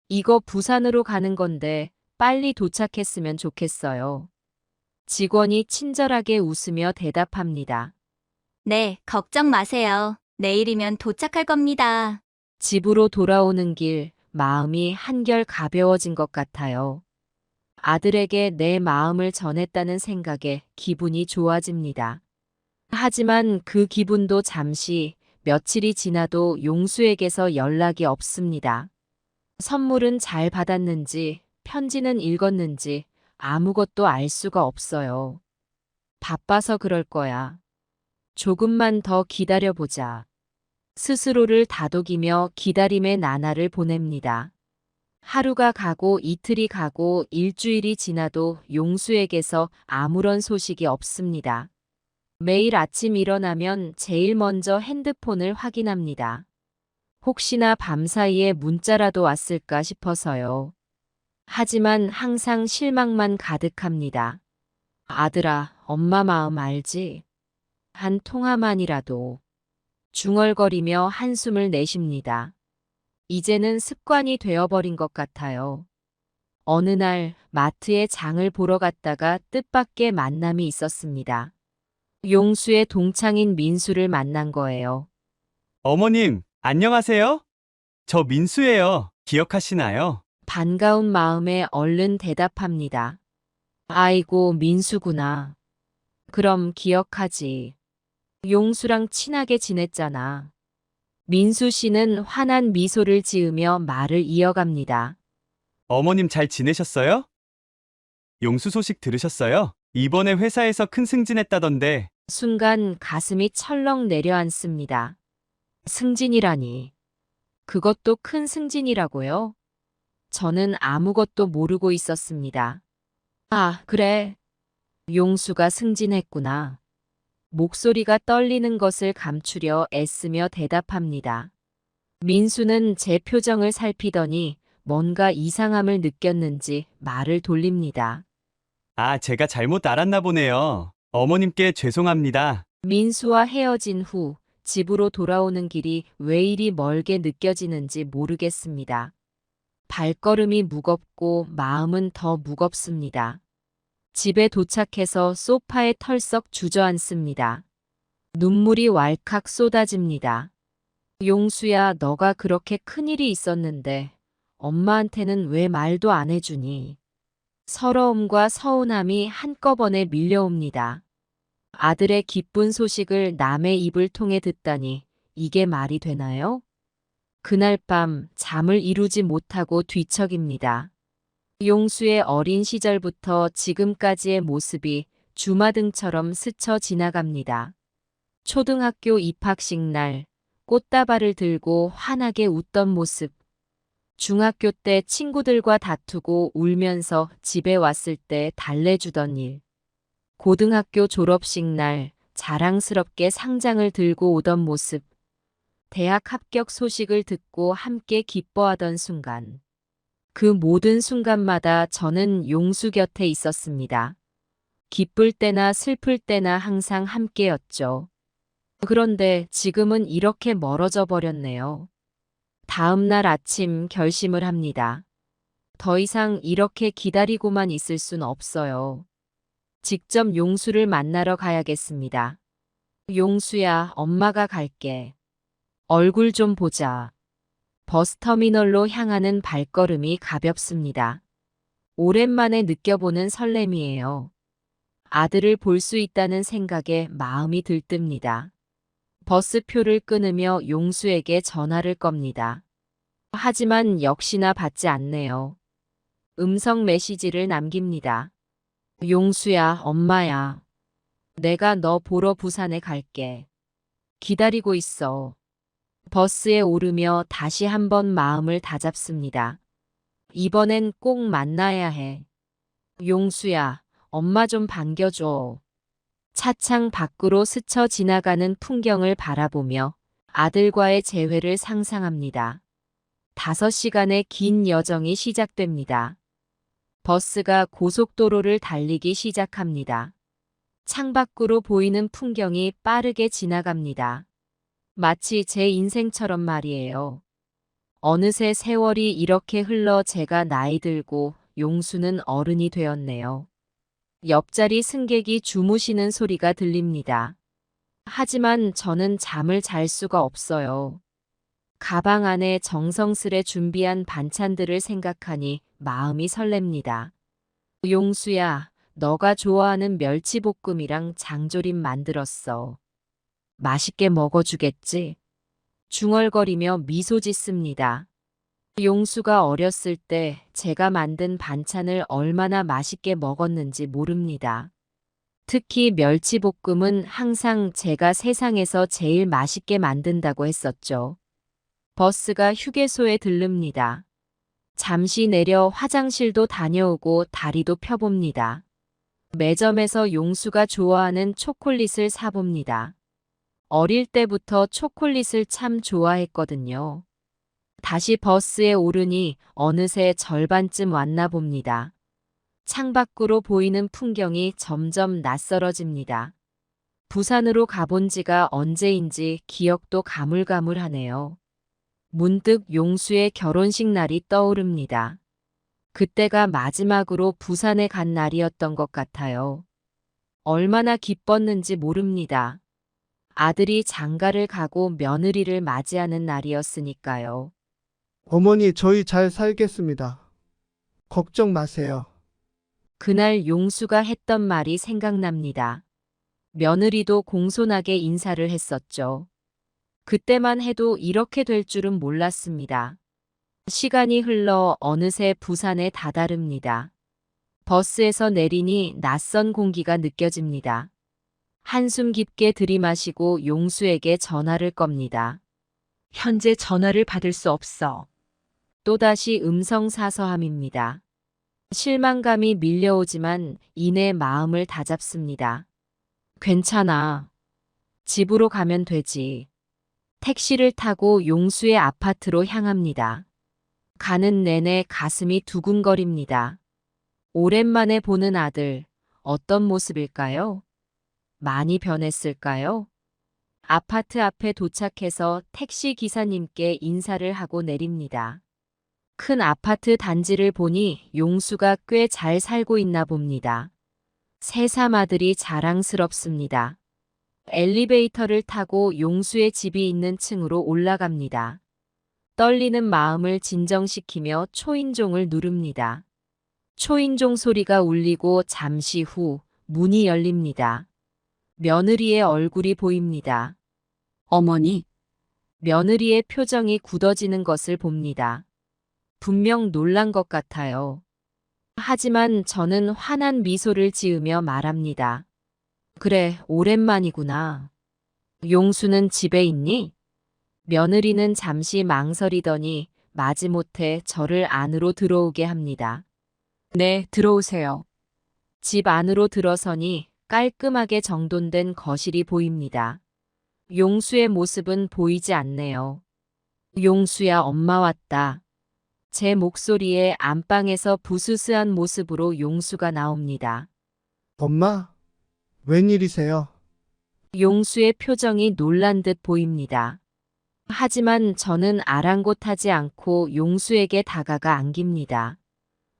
이거 부산으로 가는 건데 빨리 도착했으면 좋겠어요. 직원이 친절하게 웃으며 대답합니다. 네, 걱정 마세요. 내일이면 도착할 겁니다. 집으로 돌아오는 길, 마음이 한결 가벼워진 것 같아요. 아들에게 내 마음을 전했다는 생각에 기분이 좋아집니다. 하지만 그 기분도 잠시, 며칠이 지나도 용수에게서 연락이 없습니다. 선물은 잘 받았는지, 편지는 읽었는지 아무것도 알 수가 없어요. 바빠서 그럴 거야. 조금만 더 기다려보자. 스스로를 다독이며 기다림의 나날을 보냅니다. 하루가 가고 이틀이 가고 일주일이 지나도 용수에게서 아무런 소식이 없습니다. 매일 아침 일어나면 제일 먼저 핸드폰을 확인합니다. 혹시나 밤사이에 문자라도 왔을까 싶어서요. 하지만 항상 실망만 가득합니다. 아들아, 엄마 마음 알지? 한 통화만이라도. 중얼거리며 한숨을 내쉽니다. 이제는 습관이 되어버린 것 같아요. 어느 날 마트에 장을 보러 갔다가 뜻밖의 만남이 있었습니다. 용수의 동창인 민수를 만난 거예요. 어머님, 안녕하세요? 저 민수예요. 기억하시나요? 반가운 마음에 얼른 대답합니다. 아이고, 민수구나. 그럼 기억하지. 용수랑 친하게 지냈잖아. 민수 씨는 환한 미소를 지으며 말을 이어갑니다. 어머님 잘 지내셨어요? 용수 소식 들으셨어요? 이번에 회사에서 큰 승진했다던데. 순간 가슴이 철렁 내려앉습니다. 승진이라니. 그것도 큰 승진이라고요? 저는 아무것도 모르고 있었습니다. 아, 그래. 용수가 승진했구나. 목소리가 떨리는 것을 감추려 애쓰며 대답합니다. 민수는 제 표정을 살피더니 뭔가 이상함을 느꼈는지 말을 돌립니다. 아, 제가 잘못 알았나 보네요. 어머님께 죄송합니다. 민수와 헤어진 후 집으로 돌아오는 길이 왜 이리 멀게 느껴지는지 모르겠습니다. 발걸음이 무겁고 마음은 더 무겁습니다. 집에 도착해서 소파에 털썩 주저앉습니다. 눈물이 왈칵 쏟아집니다. 용수야, 너가 그렇게 큰일이 있었는데 엄마한테는 왜 말도 안 해주니? 서러움과 서운함이 한꺼번에 밀려옵니다. 아들의 기쁜 소식을 남의 입을 통해 듣다니 이게 말이 되나요? 그날 밤 잠을 이루지 못하고 뒤척입니다. 용수의 어린 시절부터 지금까지의 모습이 주마등처럼 스쳐 지나갑니다. 초등학교 입학식 날 꽃다발을 들고 환하게 웃던 모습. 중학교 때 친구들과 다투고 울면서 집에 왔을 때 달래주던 일. 고등학교 졸업식 날 자랑스럽게 상장을 들고 오던 모습. 대학 합격 소식을 듣고 함께 기뻐하던 순간. 그 모든 순간마다 저는 용수 곁에 있었습니다. 기쁠 때나 슬플 때나 항상 함께였죠. 그런데 지금은 이렇게 멀어져 버렸네요. 다음 날 아침 결심을 합니다. 더 이상 이렇게 기다리고만 있을 순 없어요. 직접 용수를 만나러 가야겠습니다. 용수야, 엄마가 갈게. 얼굴 좀 보자. 버스터미널로 향하는 발걸음이 가볍습니다. 오랜만에 느껴보는 설렘이에요. 아들을 볼 수 있다는 생각에 마음이 들뜹니다. 버스표를 끊으며 용수에게 전화를 겁니다. 하지만 역시나 받지 않네요. 음성 메시지를 남깁니다. 용수야, 엄마야. 내가 너 보러 부산에 갈게. 기다리고 있어. 버스에 오르며 다시 한번 마음을 다잡습니다. 이번엔 꼭 만나야 해. 용수야, 엄마 좀 반겨줘. 차창 밖으로 스쳐 지나가는 풍경을 바라보며 아들과의 재회를 상상합니다. 5시간의 긴 여정이 시작됩니다. 버스가 고속도로를 달리기 시작합니다. 창밖으로 보이는 풍경이 빠르게 지나갑니다. 마치 제 인생처럼 말이에요. 어느새 세월이 이렇게 흘러 제가 나이 들고 용수는 어른이 되었네요. 옆자리 승객이 주무시는 소리가 들립니다. 하지만 저는 잠을 잘 수가 없어요. 가방 안에 정성스레 준비한 반찬들을 생각하니 마음이 설렙니다. 용수야, 너가 좋아하는 멸치볶음이랑 장조림 만들었어. 맛있게 먹어주겠지? 중얼거리며 미소 짓습니다. 용수가 어렸을 때 제가 만든 반찬을 얼마나 맛있게 먹었는지 모릅니다. 특히 멸치볶음은 항상 제가 세상에서 제일 맛있게 만든다고 했었죠. 버스가 휴게소에 들릅니다. 잠시 내려 화장실도 다녀오고 다리도 펴봅니다. 매점에서 용수가 좋아하는 초콜릿을 사봅니다. 어릴 때부터 초콜릿을 참 좋아했거든요. 다시 버스에 오르니 어느새 절반쯤 왔나 봅니다. 창밖으로 보이는 풍경이 점점 낯설어집니다. 부산으로 가본 지가 언제인지 기억도 가물가물하네요. 문득 용수의 결혼식 날이 떠오릅니다. 그때가 마지막으로 부산에 간 날이었던 것 같아요. 얼마나 기뻤는지 모릅니다. 아들이 장가를 가고 며느리를 맞이하는 날이었으니까요. 어머니, 저희 잘 살겠습니다. 걱정 마세요. 그날 용수가 했던 말이 생각납니다. 며느리도 공손하게 인사를 했었죠. 그때만 해도 이렇게 될 줄은 몰랐습니다. 시간이 흘러 어느새 부산에 다다릅니다. 버스에서 내리니 낯선 공기가 느껴집니다. 한숨 깊게 들이마시고 용수에게 전화를 겁니다. 현재 전화를 받을 수 없어. 또다시 음성 사서함입니다. 실망감이 밀려오지만 이내 마음을 다잡습니다. 괜찮아. 집으로 가면 되지. 택시를 타고 용수의 아파트로 향합니다. 가는 내내 가슴이 두근거립니다. 오랜만에 보는 아들, 어떤 모습일까요? 많이 변했을까요? 아파트 앞에 도착해서 택시 기사님께 인사를 하고 내립니다. 큰 아파트 단지를 보니 용수가 꽤 잘 살고 있나 봅니다. 새삼 아들이 자랑스럽습니다. 엘리베이터를 타고 용수의 집이 있는 층으로 올라갑니다. 떨리는 마음을 진정시키며 초인종을 누릅니다. 초인종 소리가 울리고 잠시 후 문이 열립니다. 며느리의 얼굴이 보입니다. 어머니, 며느리의 표정이 굳어지는 것을 봅니다. 분명 놀란 것 같아요. 하지만 저는 환한 미소를 지으며 말합니다. 그래, 오랜만이구나. 용수는 집에 있니? 며느리는 잠시 망설이더니 마지못해 저를 안으로 들어오게 합니다. 네, 들어오세요. 집 안으로 들어서니 깔끔하게 정돈된 거실이 보입니다. 용수의 모습은 보이지 않네요. 용수야, 엄마 왔다. 제 목소리에 안방에서 부스스한 모습으로 용수가 나옵니다. 엄마? 웬일이세요? 용수의 표정이 놀란 듯 보입니다. 하지만 저는 아랑곳하지 않고 용수에게 다가가 안깁니다.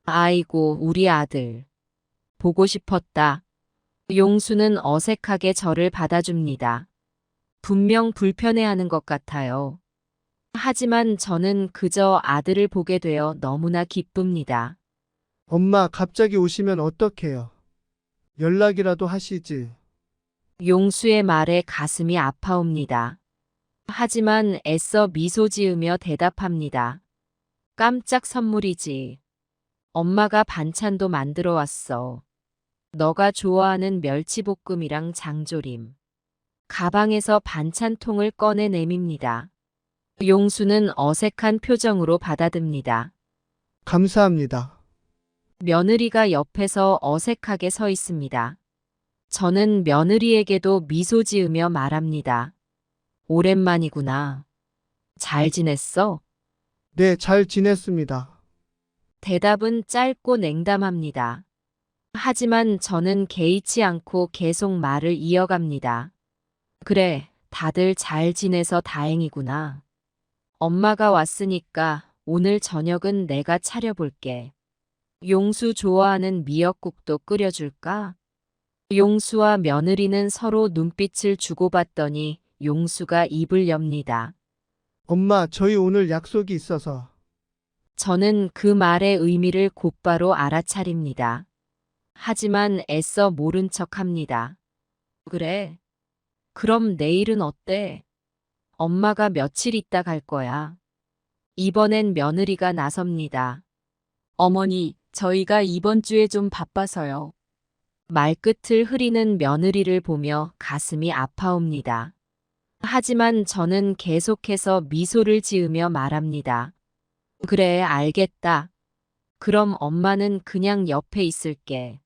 아이고, 우리 아들. 보고 싶었다. 용수는 어색하게 저를 받아줍니다. 분명 불편해하는 것 같아요. 하지만 저는 그저 아들을 보게 되어 너무나 기쁩니다. 엄마 갑자기 오시면 어떡해요? 연락이라도 하시지. 용수의 말에 가슴이 아파옵니다. 하지만 애써 미소 지으며 대답합니다. 깜짝 선물이지. 엄마가 반찬도 만들어 왔어. 너가 좋아하는 멸치볶음이랑 장조림. 가방에서 반찬통을 꺼내 내밉니다. 용수는 어색한 표정으로 받아듭니다. 감사합니다. 며느리가 옆에서 어색하게 서 있습니다. 저는 며느리에게도 미소 지으며 말합니다. 오랜만이구나. 잘 지냈어? 네, 잘 지냈습니다. 대답은 짧고 냉담합니다. 하지만 저는 개의치 않고 계속 말을 이어갑니다. 그래, 다들 잘 지내서 다행이구나. 엄마가 왔으니까 오늘 저녁은 내가 차려볼게. 용수 좋아하는 미역국도 끓여줄까? 용수와 며느리는 서로 눈빛을 주고받더니 용수가 입을 엽니다. 엄마, 저희 오늘 약속이 있어서. 저는 그 말의 의미를 곧바로 알아차립니다. 하지만 애써 모른 척합니다. 그래. 그럼 내일은 어때? 엄마가 며칠 있다 갈 거야. 이번엔 며느리가 나섭니다. 어머니, 저희가 이번 주에 좀 바빠서요. 말끝을 흐리는 며느리를 보며 가슴이 아파옵니다. 하지만 저는 계속해서 미소를 지으며 말합니다. 그래, 알겠다. 그럼 엄마는 그냥 옆에 있을게.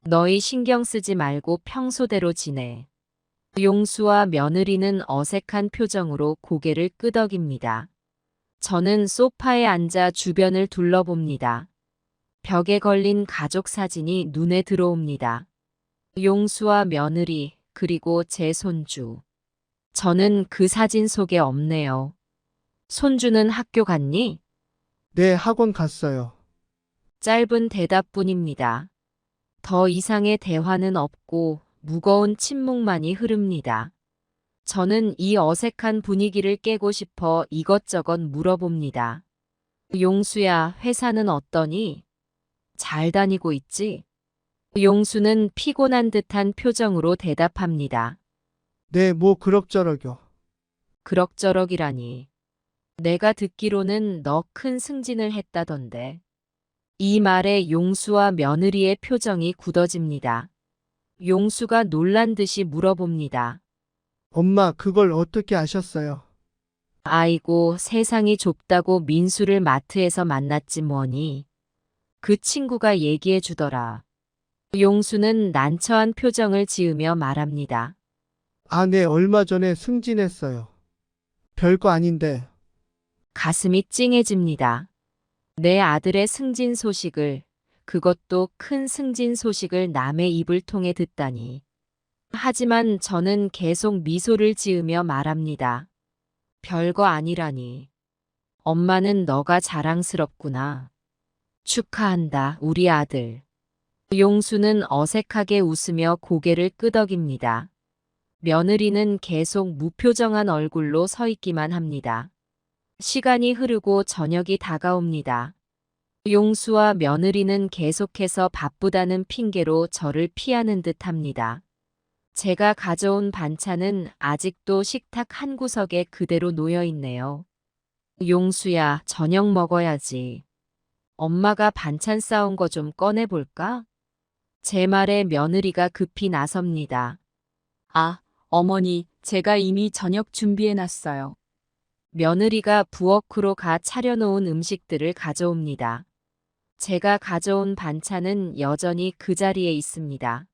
너희 신경 쓰지 말고 평소대로 지내. 용수와 며느리는 어색한 표정으로 고개를 끄덕입니다. 저는 소파에 앉아 주변을 둘러봅니다. 벽에 걸린 가족 사진이 눈에 들어옵니다. 용수와 며느리, 그리고 제 손주. 저는 그 사진 속에 없네요. 손주는 학교 갔니? 네, 학원 갔어요. 짧은 대답뿐입니다. 더 이상의 대화는 없고 무거운 침묵만이 흐릅니다. 저는 이 어색한 분위기를 깨고 싶어 이것저것 물어봅니다. 용수야, 회사는 어떠니? 잘 다니고 있지? 용수는 피곤한 듯한 표정으로 대답합니다. 네, 뭐 그럭저럭요. 그럭저럭이라니. 내가 듣기로는 너 큰 승진을 했다던데. 이 말에 용수와 며느리의 표정이 굳어집니다. 용수가 놀란 듯이 물어봅니다. 엄마, 그걸 어떻게 아셨어요? 아이고, 세상이 좁다고 민수를 마트에서 만났지 뭐니. 그 친구가 얘기해 주더라. 용수는 난처한 표정을 지으며 말합니다. 아, 네, 얼마 전에 승진했어요. 별거 아닌데. 가슴이 찡해집니다. 내 아들의 승진 소식을, 그것도 큰 승진 소식을 남의 입을 통해 듣다니. 하지만 저는 계속 미소를 지으며 말합니다. 별거 아니라니. 엄마는 너가 자랑스럽구나. 축하한다, 우리 아들. 용수는 어색하게 웃으며 고개를 끄덕입니다. 며느리는 계속 무표정한 얼굴로 서 있기만 합니다. 시간이 흐르고 저녁이 다가옵니다. 용수와 며느리는 계속해서 바쁘다는 핑계로 저를 피하는 듯 합니다. 제가 가져온 반찬은 아직도 식탁 한 구석에 그대로 놓여 있네요. 용수야, 저녁 먹어야지. 엄마가 반찬 싸온 거 좀 꺼내볼까? 제 말에 며느리가 급히 나섭니다. 아, 어머니, 제가 이미 저녁 준비해놨어요. 며느리가 부엌으로 가 차려놓은 음식들을 가져옵니다. 제가 가져온 반찬은 여전히 그 자리에 있습니다.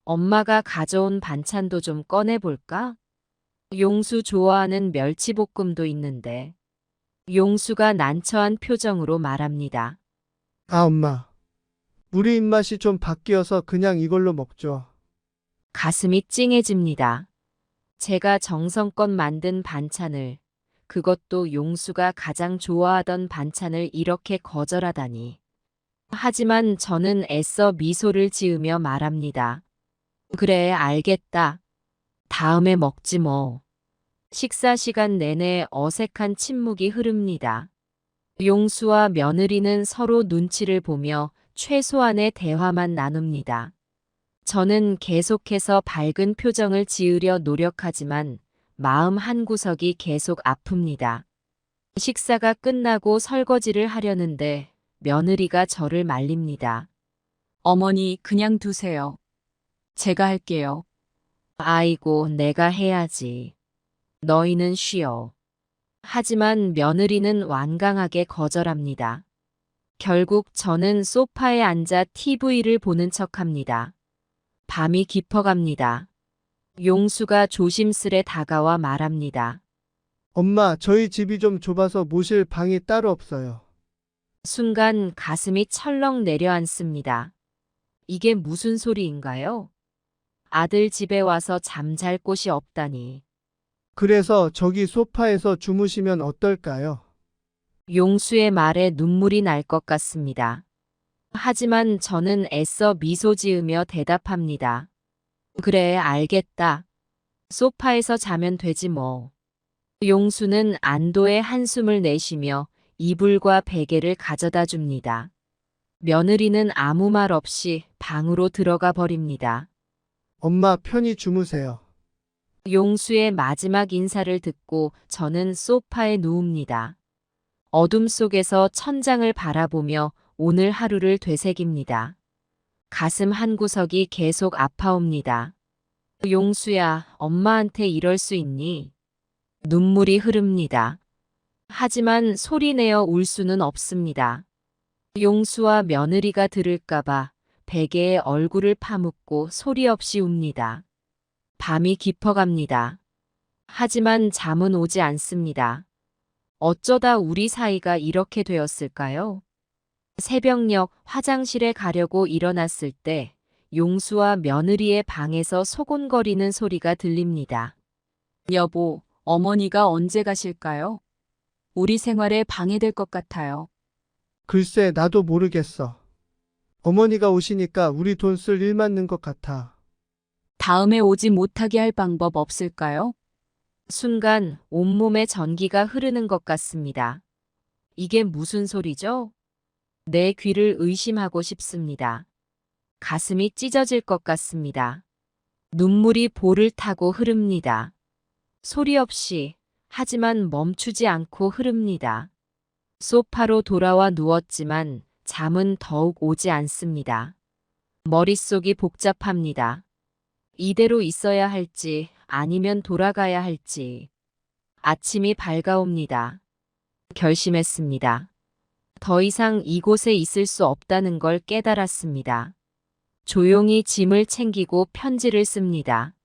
엄마가 가져온 반찬도 좀 꺼내볼까? 용수 좋아하는 멸치볶음도 있는데. 용수가 난처한 표정으로 말합니다. 아, 엄마. 우리 입맛이 좀 바뀌어서 그냥 이걸로 먹죠. 가슴이 찡해집니다. 제가 정성껏 만든 반찬을, 그것도 용수가 가장 좋아하던 반찬을 이렇게 거절하다니. 하지만 저는 애써 미소를 지으며 말합니다. 그래, 알겠다. 다음에 먹지 뭐. 식사 시간 내내 어색한 침묵이 흐릅니다. 용수와 며느리는 서로 눈치를 보며 최소한의 대화만 나눕니다. 저는 계속해서 밝은 표정을 지으려 노력하지만 마음 한구석이 계속 아픕니다. 식사가 끝나고 설거지를 하려는데 며느리가 저를 말립니다. 어머니, 그냥 두세요. 제가 할게요. 아이고, 내가 해야지. 너희는 쉬어. 하지만 며느리는 완강하게 거절합니다. 결국 저는 소파에 앉아 TV를 보는 척합니다. 밤이 깊어갑니다. 용수가 조심스레 다가와 말합니다. 엄마, 저희 집이 좀 좁아서 모실 방이 따로 없어요. 순간 가슴이 철렁 내려앉습니다. 이게 무슨 소리인가요? 아들 집에 와서 잠잘 곳이 없다니. 그래서 저기 소파에서 주무시면 어떨까요? 용수의 말에 눈물이 날 것 같습니다. 하지만 저는 애써 미소 지으며 대답합니다. 그래, 알겠다. 소파에서 자면 되지 뭐. 용수는 안도의 한숨을 내쉬며 이불과 베개를 가져다 줍니다. 며느리는 아무 말 없이 방으로 들어가 버립니다. 엄마, 편히 주무세요. 용수의 마지막 인사를 듣고 저는 소파에 누웁니다. 어둠 속에서 천장을 바라보며 오늘 하루를 되새깁니다. 가슴 한구석이 계속 아파옵니다. 용수야, 엄마한테 이럴 수 있니? 눈물이 흐릅니다. 하지만 소리내어 울 수는 없습니다. 용수와 며느리가 들을까봐 베개에 얼굴을 파묻고 소리 없이 웁니다. 밤이 깊어갑니다. 하지만 잠은 오지 않습니다. 어쩌다 우리 사이가 이렇게 되었을까요? 새벽녘 화장실에 가려고 일어났을 때 용수와 며느리의 방에서 소곤거리는 소리가 들립니다. 여보, 어머니가 언제 가실까요? 우리 생활에 방해될 것 같아요. 글쎄, 나도 모르겠어. 어머니가 오시니까 우리 돈 쓸 일 맞는 것 같아. 다음에 오지 못하게 할 방법 없을까요? 순간 온몸에 전기가 흐르는 것 같습니다. 이게 무슨 소리죠? 내 귀를 의심하고 싶습니다. 가슴이 찢어질 것 같습니다. 눈물이 볼을 타고 흐릅니다. 소리 없이, 하지만 멈추지 않고 흐릅니다. 소파로 돌아와 누웠지만 잠은 더욱 오지 않습니다. 머릿속이 복잡합니다. 이대로 있어야 할지 아니면 돌아가야 할지. 아침이 밝아옵니다. 결심했습니다. 더 이상 이곳에 있을 수 없다는 걸 깨달았습니다. 조용히 짐을 챙기고 편지를 씁니다.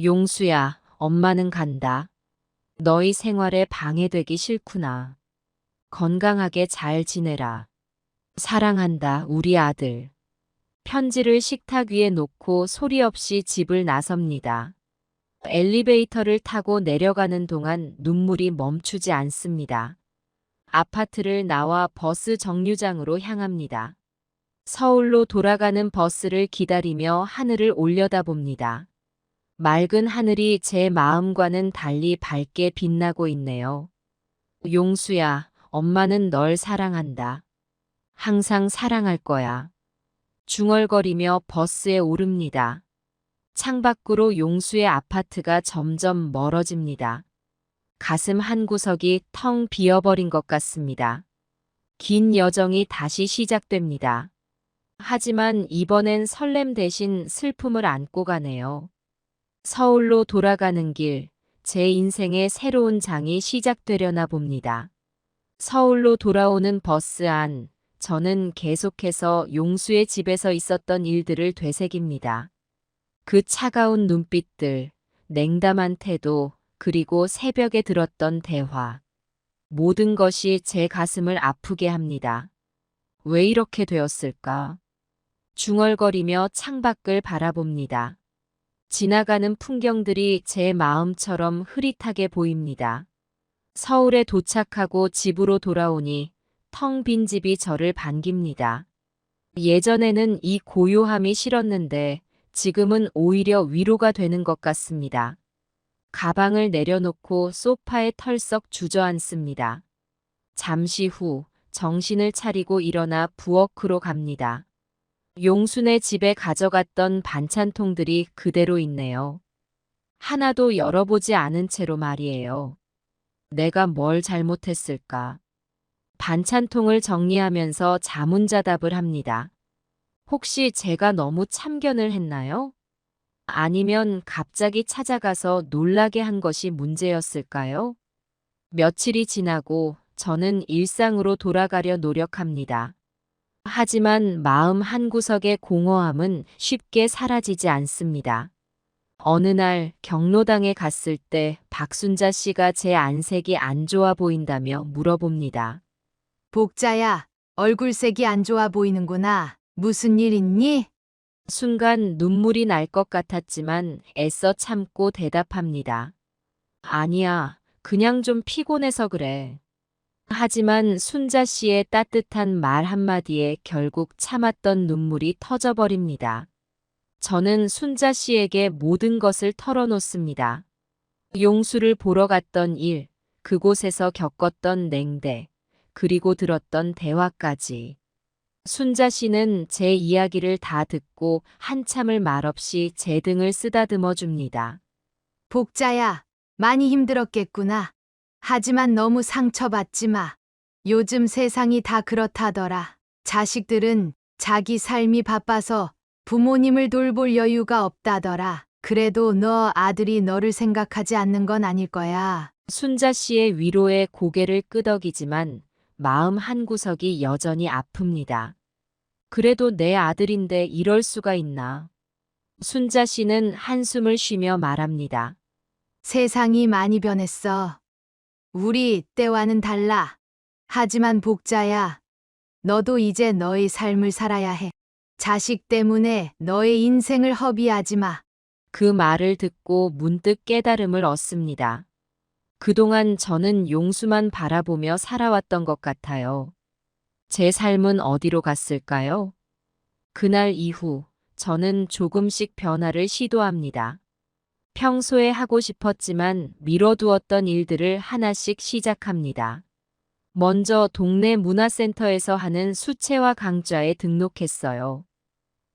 용수야, 엄마는 간다. 너희 생활에 방해되기 싫구나. 건강하게 잘 지내라. 사랑한다, 우리 아들. 편지를 식탁 위에 놓고 소리 없이 집을 나섭니다. 엘리베이터를 타고 내려가는 동안 눈물이 멈추지 않습니다. 아파트를 나와 버스 정류장으로 향합니다. 서울로 돌아가는 버스를 기다리며 하늘을 올려다봅니다. 맑은 하늘이 제 마음과는 달리 밝게 빛나고 있네요. 용수야, 엄마는 널 사랑한다. 항상 사랑할 거야. 중얼거리며 버스에 오릅니다. 창밖으로 용수의 아파트가 점점 멀어집니다. 가슴 한구석이 텅 비어버린 것 같습니다. 긴 여정이 다시 시작됩니다. 하지만 이번엔 설렘 대신 슬픔을 안고 가네요. 서울로 돌아가는 길, 제 인생의 새로운 장이 시작되려나 봅니다. 서울로 돌아오는 버스 안, 저는 계속해서 용수의 집에서 있었던 일들을 되새깁니다. 그 차가운 눈빛들, 냉담한 태도, 그리고 새벽에 들었던 대화. 모든 것이 제 가슴을 아프게 합니다. 왜 이렇게 되었을까? 중얼거리며 창밖을 바라봅니다. 지나가는 풍경들이 제 마음처럼 흐릿하게 보입니다. 서울에 도착하고 집으로 돌아오니 텅 빈 집이 저를 반깁니다. 예전에는 이 고요함이 싫었는데 지금은 오히려 위로가 되는 것 같습니다. 가방을 내려놓고 소파에 털썩 주저앉습니다. 잠시 후 정신을 차리고 일어나 부엌으로 갑니다. 용순의 집에 가져갔던 반찬통들이 그대로 있네요. 하나도 열어보지 않은 채로 말이에요. 내가 뭘 잘못했을까? 반찬통을 정리하면서 자문자답을 합니다. 혹시 제가 너무 참견을 했나요? 아니면 갑자기 찾아가서 놀라게 한 것이 문제였을까요? 며칠이 지나고 저는 일상으로 돌아가려 노력합니다. 하지만 마음 한구석의 공허함은 쉽게 사라지지 않습니다. 어느 날 경로당에 갔을 때 박순자 씨가 제 안색이 안 좋아 보인다며 물어봅니다. 복자야, 얼굴색이 안 좋아 보이는구나. 무슨 일 있니? 순간 눈물이 날 것 같았지만 애써 참고 대답합니다. 아니야, 그냥 좀 피곤해서 그래. 하지만 순자 씨의 따뜻한 말 한마디에 결국 참았던 눈물이 터져버립니다. 저는 순자 씨에게 모든 것을 털어놓습니다. 용수를 보러 갔던 일, 그곳에서 겪었던 냉대, 그리고 들었던 대화까지. 순자 씨는 제 이야기를 다 듣고 한참을 말없이 제 등을 쓰다듬어 줍니다. 복자야, 많이 힘들었겠구나. 하지만 너무 상처받지 마. 요즘 세상이 다 그렇다더라. 자식들은 자기 삶이 바빠서 부모님을 돌볼 여유가 없다더라. 그래도 너 아들이 너를 생각하지 않는 건 아닐 거야. 순자 씨의 위로에 고개를 끄덕이지만 마음 한구석이 여전히 아픕니다. 그래도 내 아들인데 이럴 수가 있나. 순자 씨는 한숨을 쉬며 말합니다. 세상이 많이 변했어. 우리 때와는 달라. 하지만 복자야, 너도 이제 너의 삶을 살아야 해. 자식 때문에 너의 인생을 허비하지 마. 그 말을 듣고 문득 깨달음을 얻습니다. 그동안 저는 용수만 바라보며 살아왔던 것 같아요. 제 삶은 어디로 갔을까요? 그날 이후 저는 조금씩 변화를 시도합니다. 평소에 하고 싶었지만 미뤄두었던 일들을 하나씩 시작합니다. 먼저 동네 문화센터에서 하는 수채화 강좌에 등록했어요.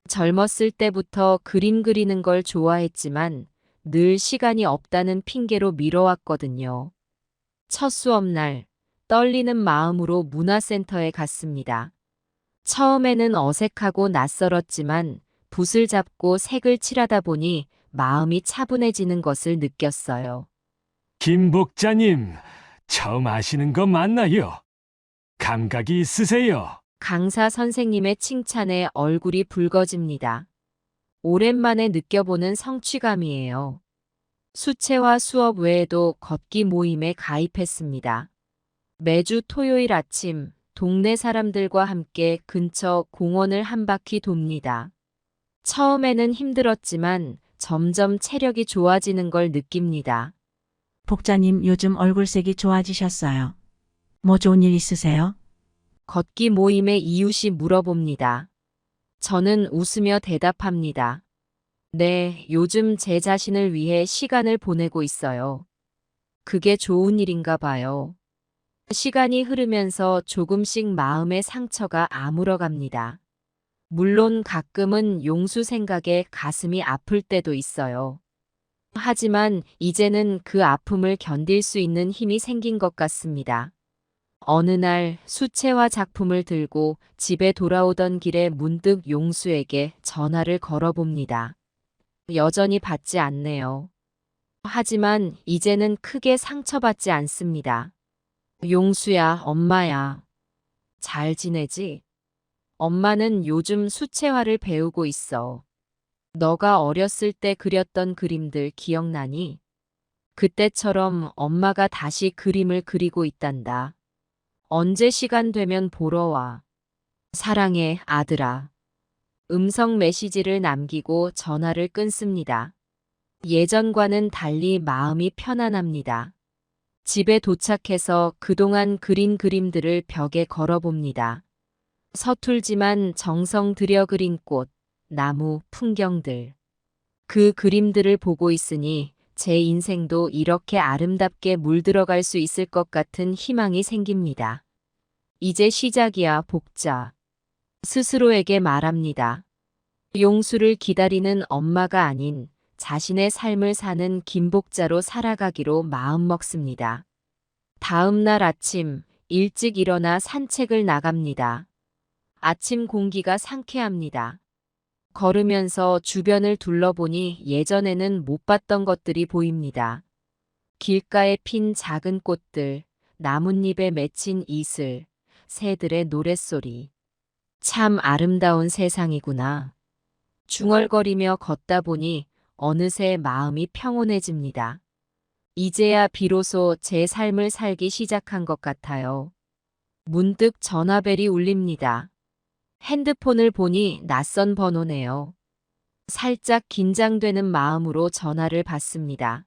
젊었을 때부터 그림 그리는 걸 좋아했지만 늘 시간이 없다는 핑계로 미뤄왔거든요. 첫 수업날 떨리는 마음으로 문화센터에 갔습니다. 처음에는 어색하고 낯설었지만 붓을 잡고 색을 칠하다 보니 마음이 차분해지는 것을 느꼈어요. 김 복자님, 처음 하시는 거 맞나요? 감각이 있으세요. 강사 선생님의 칭찬에 얼굴이 붉어집니다. 오랜만에 느껴보는 성취감이에요. 수채화 수업 외에도 걷기 모임에 가입했습니다. 매주 토요일 아침 동네 사람들과 함께 근처 공원을 한 바퀴 돕니다. 처음에는 힘들었지만 점점 체력이 좋아지는 걸 느낍니다. 복자님 요즘 얼굴색이 좋아지셨어요. 뭐 좋은 일 있으세요? 걷기 모임의 이웃이 물어봅니다. 저는 웃으며 대답합니다. 네, 요즘 제 자신을 위해 시간을 보내고 있어요. 그게 좋은 일인가 봐요. 시간이 흐르면서 조금씩 마음의 상처가 아물어갑니다. 물론 가끔은 용수 생각에 가슴이 아플 때도 있어요. 하지만 이제는 그 아픔을 견딜 수 있는 힘이 생긴 것 같습니다. 어느 날 수채화 작품을 들고 집에 돌아오던 길에 문득 용수에게 전화를 걸어봅니다. 여전히 받지 않네요. 하지만 이제는 크게 상처받지 않습니다. 용수야, 엄마야. 잘 지내지? 엄마는 요즘 수채화를 배우고 있어. 너가 어렸을 때 그렸던 그림들 기억나니? 그때처럼 엄마가 다시 그림을 그리고 있단다. 언제 시간 되면 보러 와. 사랑해, 아들아. 음성 메시지를 남기고 전화를 끊습니다. 예전과는 달리 마음이 편안합니다. 집에 도착해서 그동안 그린 그림들을 벽에 걸어봅니다. 서툴지만 정성 들여 그린 꽃, 나무, 풍경들. 그 그림들을 보고 있으니 제 인생도 이렇게 아름답게 물들어갈 수 있을 것 같은 희망이 생깁니다. 이제 시작이야, 복자. 스스로에게 말합니다. 용수를 기다리는 엄마가 아닌 자신의 삶을 사는 김복자로 살아가기로 마음먹습니다. 다음 날 아침 일찍 일어나 산책을 나갑니다. 아침 공기가 상쾌합니다. 걸으면서 주변을 둘러보니 예전에는 못 봤던 것들이 보입니다. 길가에 핀 작은 꽃들, 나뭇잎에 맺힌 이슬, 새들의 노랫소리. 참 아름다운 세상이구나. 중얼거리며 걷다 보니 어느새 마음이 평온해집니다. 이제야 비로소 제 삶을 살기 시작한 것 같아요. 문득 전화벨이 울립니다. 핸드폰을 보니 낯선 번호네요. 살짝 긴장되는 마음으로 전화를 받습니다.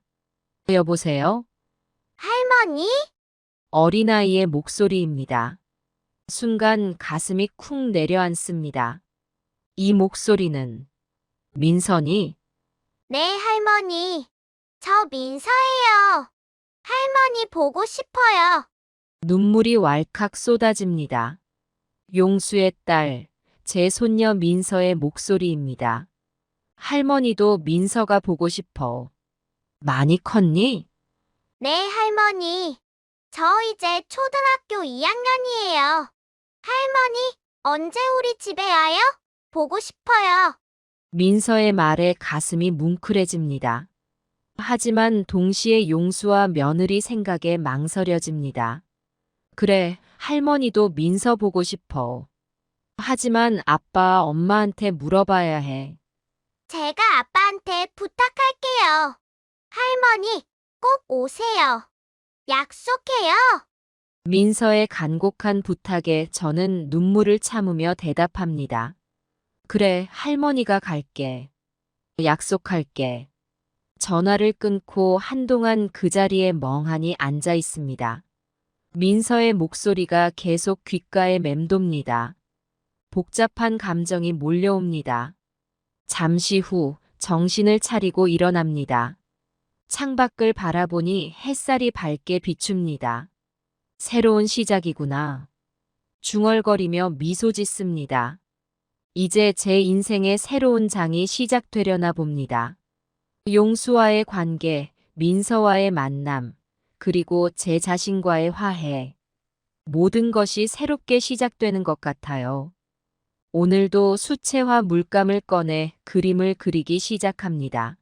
여보세요? 할머니? 어린아이의 목소리입니다. 순간 가슴이 쿵 내려앉습니다. 이 목소리는 민선이? 네, 할머니. 저 민서예요. 할머니 보고 싶어요. 눈물이 왈칵 쏟아집니다. 용수의 딸, 제 손녀 민서의 목소리입니다. 할머니도 민서가 보고 싶어. 많이 컸니? 네, 할머니. 저 이제 초등학교 2학년이에요. 할머니, 언제 우리 집에 와요? 보고 싶어요. 민서의 말에 가슴이 뭉클해집니다. 하지만 동시에 용수와 며느리 생각에 망설여집니다. 그래, 할머니도 민서 보고 싶어. 하지만 아빠, 엄마한테 물어봐야 해. 제가 아빠한테 부탁할게요. 할머니, 꼭 오세요. 약속해요. 민서의 간곡한 부탁에 저는 눈물을 참으며 대답합니다. 그래, 할머니가 갈게. 약속할게. 전화를 끊고 한동안 그 자리에 멍하니 앉아 있습니다. 민서의 목소리가 계속 귓가에 맴돕니다. 복잡한 감정이 몰려옵니다. 잠시 후 정신을 차리고 일어납니다. 창밖을 바라보니 햇살이 밝게 비춥니다. 새로운 시작이구나. 중얼거리며 미소 짓습니다. 이제 제 인생의 새로운 장이 시작되려나 봅니다. 용수와의 관계, 민서와의 만남, 그리고 제 자신과의 화해. 모든 것이 새롭게 시작되는 것 같아요. 오늘도 수채화 물감을 꺼내 그림을 그리기 시작합니다.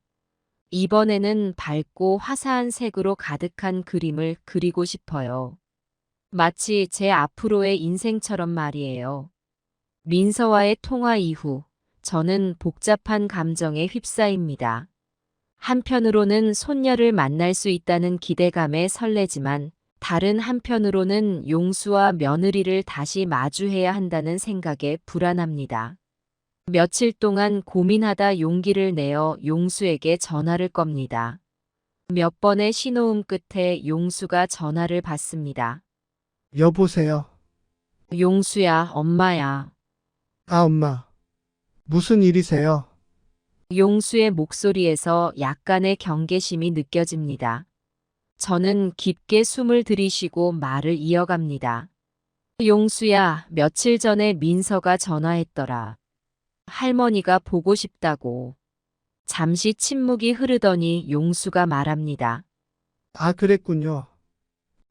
이번에는 밝고 화사한 색으로 가득한 그림을 그리고 싶어요. 마치 제 앞으로의 인생처럼 말이에요. 민서와의 통화 이후 저는 복잡한 감정에 휩싸입니다. 한편으로는 손녀를 만날 수 있다는 기대감에 설레지만 다른 한편으로는 용수와 며느리를 다시 마주해야 한다는 생각에 불안합니다. 며칠 동안 고민하다 용기를 내어 용수에게 전화를 겁니다. 몇 번의 신호음 끝에 용수가 전화를 받습니다. 여보세요. 용수야, 엄마야. 아, 엄마. 무슨 일이세요? 용수의 목소리에서 약간의 경계심이 느껴집니다. 저는 깊게 숨을 들이쉬고 말을 이어갑니다. 용수야, 며칠 전에 민서가 전화했더라. 할머니가 보고 싶다고. 잠시 침묵이 흐르더니 용수가 말합니다. 아, 그랬군요.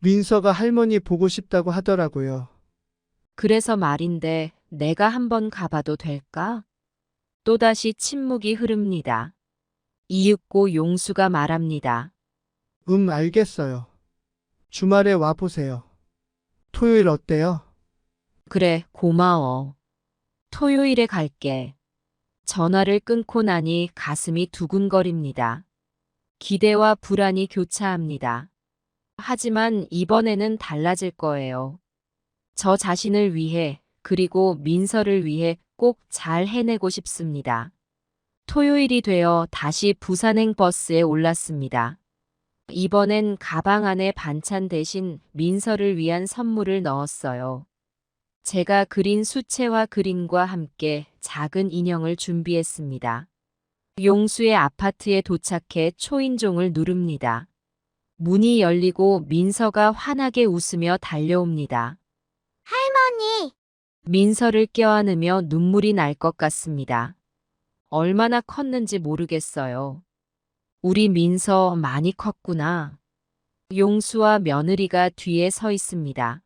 민서가 할머니 보고 싶다고 하더라고요. 그래서 말인데 내가 한번 가봐도 될까? 또다시 침묵이 흐릅니다. 이윽고 용수가 말합니다. 알겠어요. 주말에 와보세요. 토요일 어때요? 그래, 고마워. 토요일에 갈게. 전화를 끊고 나니 가슴이 두근거립니다. 기대와 불안이 교차합니다. 하지만 이번에는 달라질 거예요. 저 자신을 위해, 그리고 민서를 위해 꼭 잘 해내고 싶습니다. 토요일이 되어 다시 부산행 버스에 올랐습니다. 이번엔 가방 안에 반찬 대신 민서를 위한 선물을 넣었어요. 제가 그린 수채화 그림과 함께 작은 인형을 준비했습니다. 용수의 아파트에 도착해 초인종을 누릅니다. 문이 열리고 민서가 환하게 웃으며 달려옵니다. 할머니, 민서를 껴안으며 눈물이 날 것 같습니다. 얼마나 컸는지 모르겠어요. 우리 민서 많이 컸구나. 용수와 며느리가 뒤에 서 있습니다.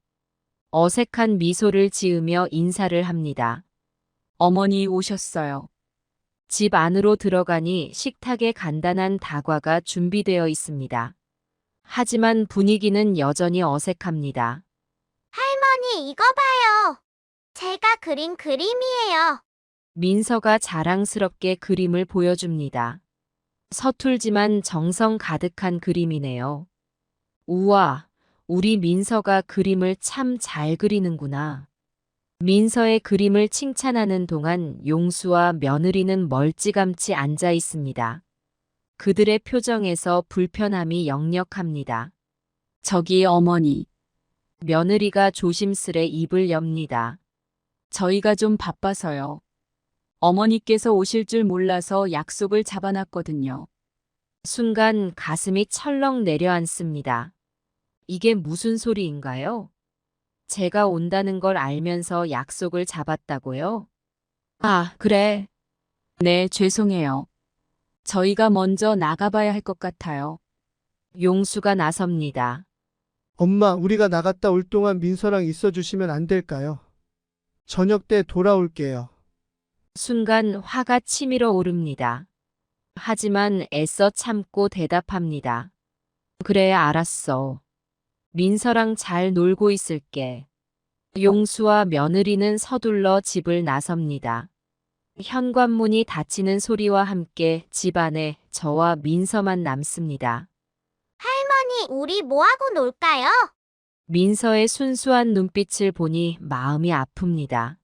어색한 미소를 지으며 인사를 합니다. 어머니 오셨어요. 집 안으로 들어가니 식탁에 간단한 다과가 준비되어 있습니다. 하지만 분위기는 여전히 어색합니다. 할머니 이거 봐요. 제가 그린 그림이에요. 민서가 자랑스럽게 그림을 보여줍니다. 서툴지만 정성 가득한 그림이네요. 우와, 우리 민서가 그림을 참 잘 그리는구나. 민서의 그림을 칭찬하는 동안 용수와 며느리는 멀찌감치 앉아 있습니다. 그들의 표정에서 불편함이 역력합니다. 저기 어머니, 며느리가 조심스레 입을 엽니다. 저희가 좀 바빠서요. 어머니께서 오실 줄 몰라서 약속을 잡아놨거든요. 순간 가슴이 철렁 내려앉습니다. 이게 무슨 소리인가요? 제가 온다는 걸 알면서 약속을 잡았다고요? 아, 그래. 네, 죄송해요. 저희가 먼저 나가봐야 할 것 같아요. 용수가 나섭니다. 엄마, 우리가 나갔다 올 동안 민서랑 있어 주시면 안 될까요? 저녁 때 돌아올게요. 순간 화가 치밀어 오릅니다. 하지만 애써 참고 대답합니다. 그래, 알았어. 민서랑 잘 놀고 있을게. 용수와 며느리는 서둘러 집을 나섭니다. 현관문이 닫히는 소리와 함께 집 안에 저와 민서만 남습니다. 할머니, 우리 뭐하고 놀까요? 민서의 순수한 눈빛을 보니 마음이 아픕니다.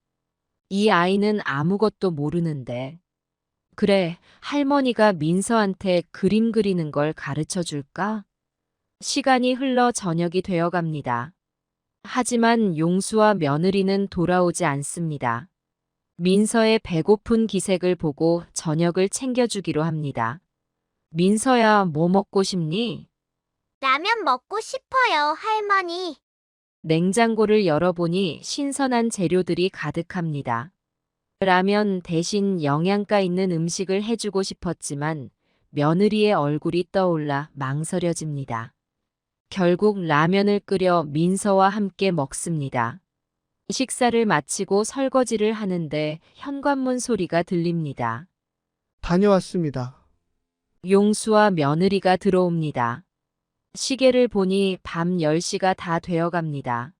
이 아이는 아무것도 모르는데. 그래, 할머니가 민서한테 그림 그리는 걸 가르쳐 줄까? 시간이 흘러 저녁이 되어 갑니다. 하지만 용수와 며느리는 돌아오지 않습니다. 민서의 배고픈 기색을 보고 저녁을 챙겨주기로 합니다. 민서야, 뭐 먹고 싶니? 라면 먹고 싶어요, 할머니. 냉장고를 열어보니 신선한 재료들이 가득합니다. 라면 대신 영양가 있는 음식을 해주고 싶었지만 며느리의 얼굴이 떠올라 망설여집니다. 결국 라면을 끓여 민서와 함께 먹습니다. 식사를 마치고 설거지를 하는데 현관문 소리가 들립니다. 다녀왔습니다. 용수와 며느리가 들어옵니다. 시계를 보니 밤 10시가 다 되어 갑니다.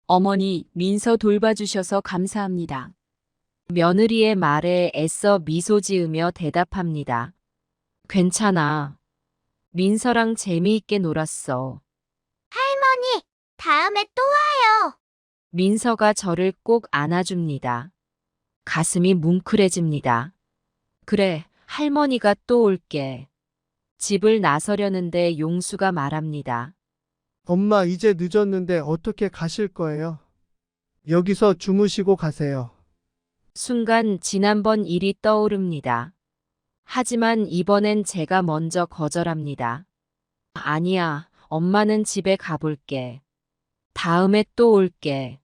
어머니, 민서 돌봐주셔서 감사합니다. 며느리의 말에 애써 미소 지으며 대답합니다. 괜찮아. 민서랑 재미있게 놀았어. 할머니, 다음에 또 와요. 민서가 저를 꼭 안아줍니다. 가슴이 뭉클해집니다. 그래, 할머니가 또 올게. 집을 나서려는데 용수가 말합니다. 엄마, 이제 늦었는데 어떻게 가실 거예요? 여기서 주무시고 가세요. 순간 지난번 일이 떠오릅니다. 하지만 이번엔 제가 먼저 거절합니다. 아니야, 엄마는 집에 가볼게. 다음에 또 올게.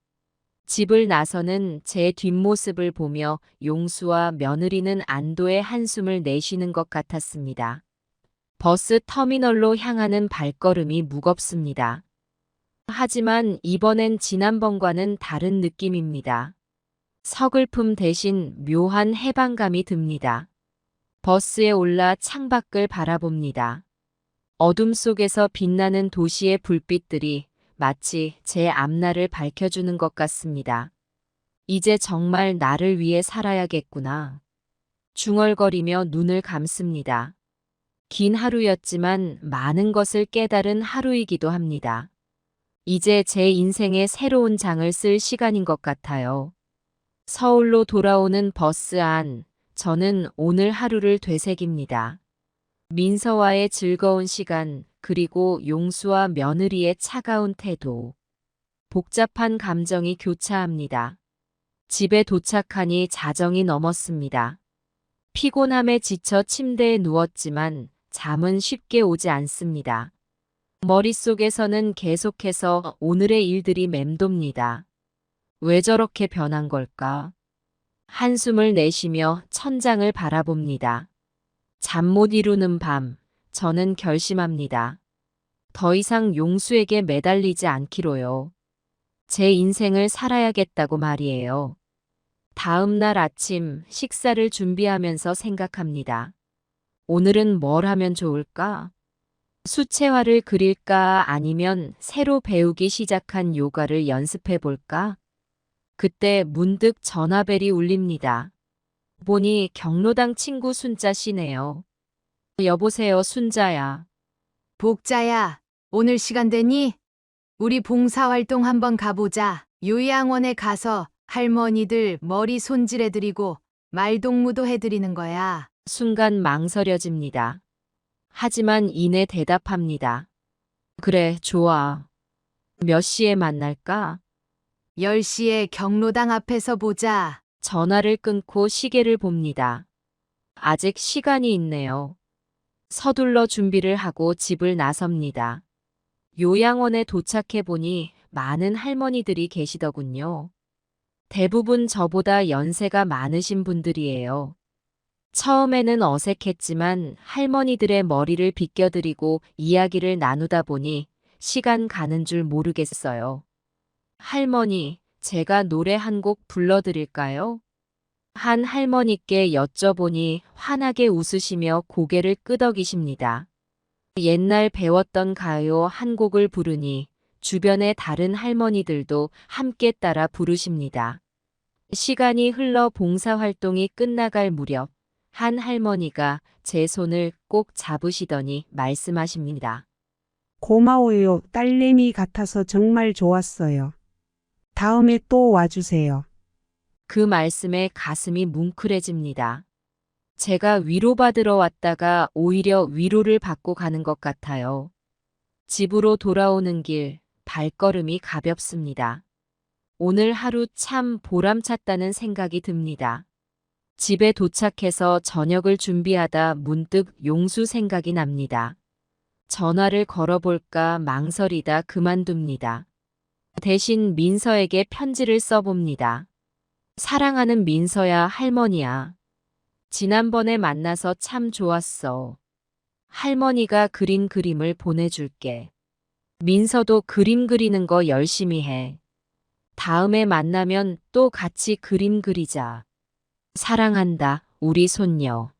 집을 나서는 제 뒷모습을 보며 용수와 며느리는 안도의 한숨을 내쉬는 것 같았습니다. 버스 터미널로 향하는 발걸음이 무겁습니다. 하지만 이번엔 지난번과는 다른 느낌입니다. 서글픔 대신 묘한 해방감이 듭니다. 버스에 올라 창밖을 바라봅니다. 어둠 속에서 빛나는 도시의 불빛들이 마치 제 앞날을 밝혀주는 것 같습니다. 이제 정말 나를 위해 살아야겠구나. 중얼거리며 눈을 감습니다. 긴 하루였지만 많은 것을 깨달은 하루이기도 합니다. 이제 제 인생의 새로운 장을 쓸 시간인 것 같아요. 서울로 돌아오는 버스 안, 저는 오늘 하루를 되새깁니다. 민서와의 즐거운 시간, 그리고 용수와 며느리의 차가운 태도. 복잡한 감정이 교차합니다. 집에 도착하니 자정이 넘었습니다. 피곤함에 지쳐 침대에 누웠지만 잠은 쉽게 오지 않습니다. 머릿속에서는 계속해서 오늘의 일들이 맴돕니다. 왜 저렇게 변한 걸까? 한숨을 내쉬며 천장을 바라봅니다. 잠 못 이루는 밤, 저는 결심합니다. 더 이상 용수에게 매달리지 않기로요. 제 인생을 살아야겠다고 말이에요. 다음 날 아침 식사를 준비하면서 생각합니다. 오늘은 뭘 하면 좋을까? 수채화를 그릴까 아니면 새로 배우기 시작한 요가를 연습해 볼까? 그때 문득 전화벨이 울립니다. 보니 경로당 친구 순자 씨네요. 여보세요, 순자야. 복자야, 오늘 시간 되니? 우리 봉사활동 한번 가보자. 요양원에 가서 할머니들 머리 손질해드리고 말동무도 해드리는 거야. 순간 망설여집니다. 하지만 이내 대답합니다. 그래, 좋아. 몇 시에 만날까? 10시에 경로당 앞에서 보자. 전화를 끊고 시계를 봅니다. 아직 시간이 있네요. 서둘러 준비를 하고 집을 나섭니다. 요양원에 도착해 보니 많은 할머니들이 계시더군요. 대부분 저보다 연세가 많으신 분들이에요. 처음에는 어색했지만 할머니들의 머리를 빗겨드리고 이야기를 나누다 보니 시간 가는 줄 모르겠어요. 할머니, 제가 노래 한 곡 불러드릴까요? 한 할머니께 여쭤보니 환하게 웃으시며 고개를 끄덕이십니다. 옛날 배웠던 가요 한 곡을 부르니 주변의 다른 할머니들도 함께 따라 부르십니다. 시간이 흘러 봉사활동이 끝나갈 무렵 한 할머니가 제 손을 꼭 잡으시더니 말씀하십니다. 고마워요. 딸내미 같아서 정말 좋았어요. 다음에 또 와주세요. 그 말씀에 가슴이 뭉클해집니다. 제가 위로받으러 왔다가 오히려 위로를 받고 가는 것 같아요. 집으로 돌아오는 길, 발걸음이 가볍습니다. 오늘 하루 참 보람찼다는 생각이 듭니다. 집에 도착해서 저녁을 준비하다 문득 용수 생각이 납니다. 전화를 걸어볼까 망설이다 그만둡니다. 대신 민서에게 편지를 써봅니다. 사랑하는 민서야, 할머니야. 지난번에 만나서 참 좋았어. 할머니가 그린 그림을 보내줄게. 민서도 그림 그리는 거 열심히 해. 다음에 만나면 또 같이 그림 그리자. 사랑한다, 우리 손녀.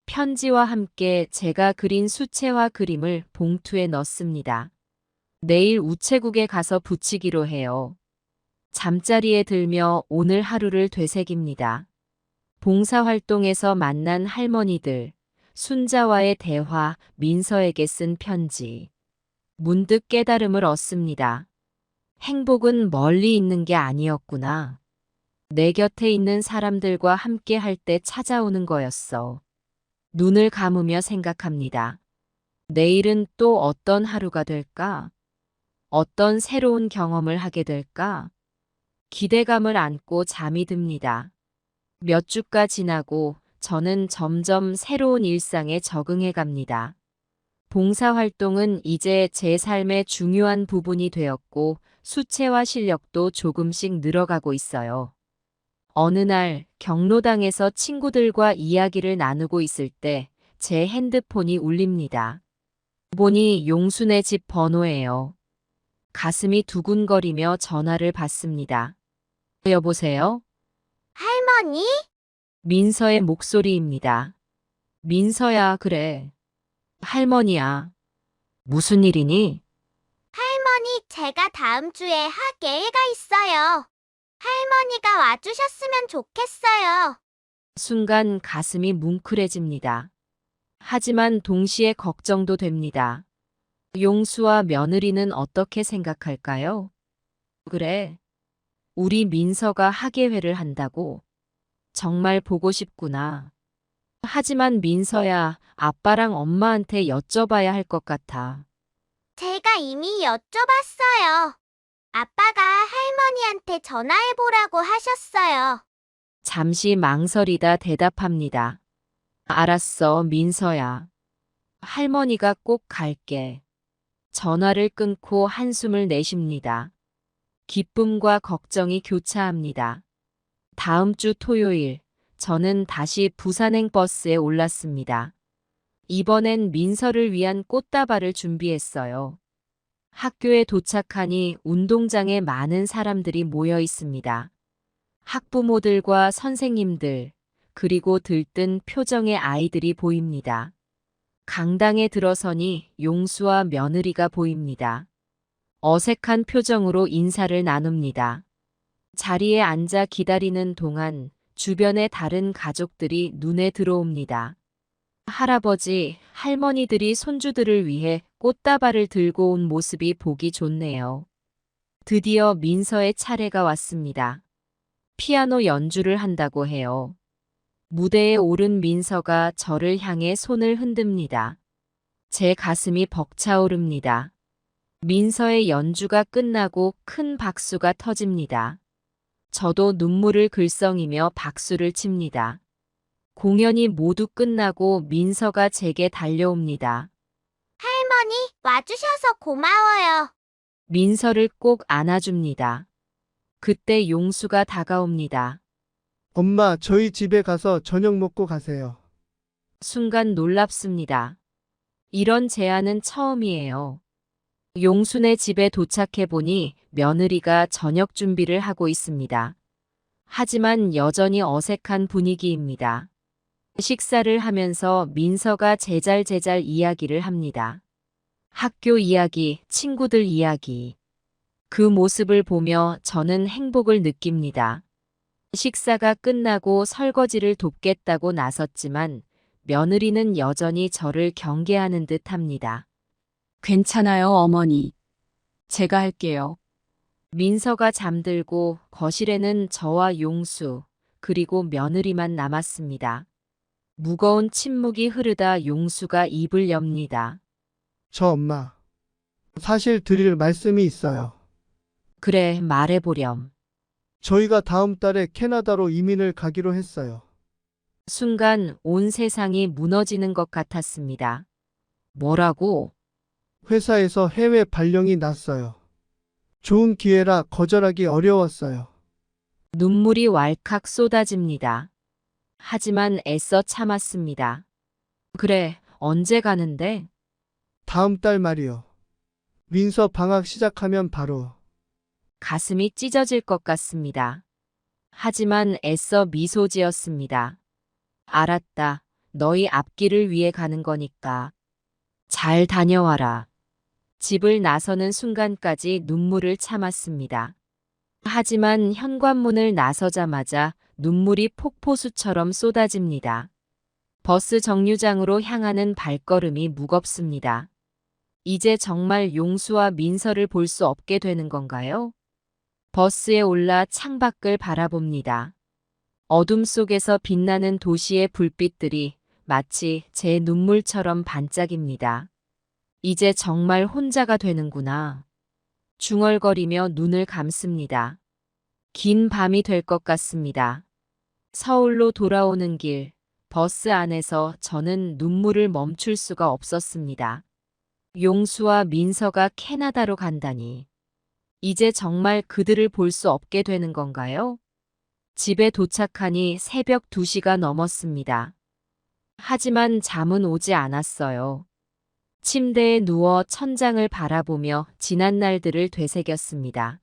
편지와 함께 제가 그린 수채화 그림을 봉투에 넣습니다. 내일 우체국에 가서 붙이기로 해요. 잠자리에 들며 오늘 하루를 되새깁니다. 봉사활동에서 만난 할머니들, 순자와의 대화, 민서에게 쓴 편지. 문득 깨달음을 얻습니다. 행복은 멀리 있는 게 아니었구나. 내 곁에 있는 사람들과 함께 할 때 찾아오는 거였어. 눈을 감으며 생각합니다. 내일은 또 어떤 하루가 될까? 어떤 새로운 경험을 하게 될까? 기대감을 안고 잠이 듭니다. 몇 주가 지나고 저는 점점 새로운 일상에 적응해 갑니다. 봉사활동은 이제 제 삶의 중요한 부분이 되었고 수채화 실력도 조금씩 늘어가고 있어요. 어느 날 경로당에서 친구들과 이야기를 나누고 있을 때 제 핸드폰이 울립니다. 보니 용순의 집 번호예요. 가슴이 두근거리며 전화를 받습니다. 여보세요? 할머니? 민서의 목소리입니다. 민서야, 그래. 할머니야. 무슨 일이니? 할머니, 제가 다음 주에 학예회가 있어요. 할머니가 와주셨으면 좋겠어요. 순간 가슴이 뭉클해집니다. 하지만 동시에 걱정도 됩니다. 용수와 며느리는 어떻게 생각할까요? 그래. 우리 민서가 학예회를 한다고? 정말 보고 싶구나. 하지만 민서야, 아빠랑 엄마한테 여쭤봐야 할 것 같아. 제가 이미 여쭤봤어요. 아빠가 할머니한테 전화해보라고 하셨어요. 잠시 망설이다 대답합니다. 알았어, 민서야. 할머니가 꼭 갈게. 전화를 끊고 한숨을 내쉽니다. 기쁨과 걱정이 교차합니다. 다음 주 토요일, 저는 다시 부산행 버스에 올랐습니다. 이번엔 민서를 위한 꽃다발을 준비했어요. 학교에 도착하니 운동장에 많은 사람들이 모여 있습니다. 학부모들과 선생님들, 그리고 들뜬 표정의 아이들이 보입니다. 강당에 들어서니 용수와 며느리가 보입니다. 어색한 표정으로 인사를 나눕니다. 자리에 앉아 기다리는 동안 주변의 다른 가족들이 눈에 들어옵니다. 할아버지, 할머니들이 손주들을 위해 꽃다발을 들고 온 모습이 보기 좋네요. 드디어 민서의 차례가 왔습니다. 피아노 연주를 한다고 해요. 무대에 오른 민서가 저를 향해 손을 흔듭니다. 제 가슴이 벅차오릅니다. 민서의 연주가 끝나고 큰 박수가 터집니다. 저도 눈물을 글썽이며 박수를 칩니다. 공연이 모두 끝나고 민서가 제게 달려옵니다. 할머니, 와주셔서 고마워요. 민서를 꼭 안아줍니다. 그때 용수가 다가옵니다. 엄마, 저희 집에 가서 저녁 먹고 가세요. 순간 놀랍습니다. 이런 제안은 처음이에요. 용순의 집에 도착해 보니 며느리가 저녁 준비를 하고 있습니다. 하지만 여전히 어색한 분위기입니다. 식사를 하면서 민서가 제잘제잘 이야기를 합니다. 학교 이야기, 친구들 이야기. 그 모습을 보며 저는 행복을 느낍니다. 식사가 끝나고 설거지를 돕겠다고 나섰지만 며느리는 여전히 저를 경계하는 듯 합니다. 괜찮아요, 어머니. 제가 할게요. 민서가 잠들고 거실에는 저와 용수, 그리고 며느리만 남았습니다. 무거운 침묵이 흐르다 용수가 입을 엽니다. 저 엄마. 사실 드릴 말씀이 있어요. 그래, 말해보렴. 저희가 다음 달에 캐나다로 이민을 가기로 했어요. 순간 온 세상이 무너지는 것 같았습니다. 뭐라고? 회사에서 해외 발령이 났어요. 좋은 기회라 거절하기 어려웠어요. 눈물이 왈칵 쏟아집니다. 하지만 애써 참았습니다. 그래, 언제 가는데? 다음 달 말이요. 민서 방학 시작하면 바로. 가슴이 찢어질 것 같습니다. 하지만 애써 미소 지었습니다. 알았다. 너희 앞길을 위해 가는 거니까. 잘 다녀와라. 집을 나서는 순간까지 눈물을 참았습니다. 하지만 현관문을 나서자마자 눈물이 폭포수처럼 쏟아집니다. 버스 정류장으로 향하는 발걸음이 무겁습니다. 이제 정말 용수와 민서를 볼 수 없게 되는 건가요? 버스에 올라 창밖을 바라봅니다. 어둠 속에서 빛나는 도시의 불빛들이 마치 제 눈물처럼 반짝입니다. 이제 정말 혼자가 되는구나. 중얼거리며 눈을 감습니다. 긴 밤이 될 것 같습니다. 서울로 돌아오는 길, 버스 안에서 저는 눈물을 멈출 수가 없었습니다. 용수와 민서가 캐나다로 간다니. 이제 정말 그들을 볼 수 없게 되는 건가요? 집에 도착하니 새벽 2시가 넘었습니다. 하지만 잠은 오지 않았어요. 침대에 누워 천장을 바라보며 지난 날들을 되새겼습니다.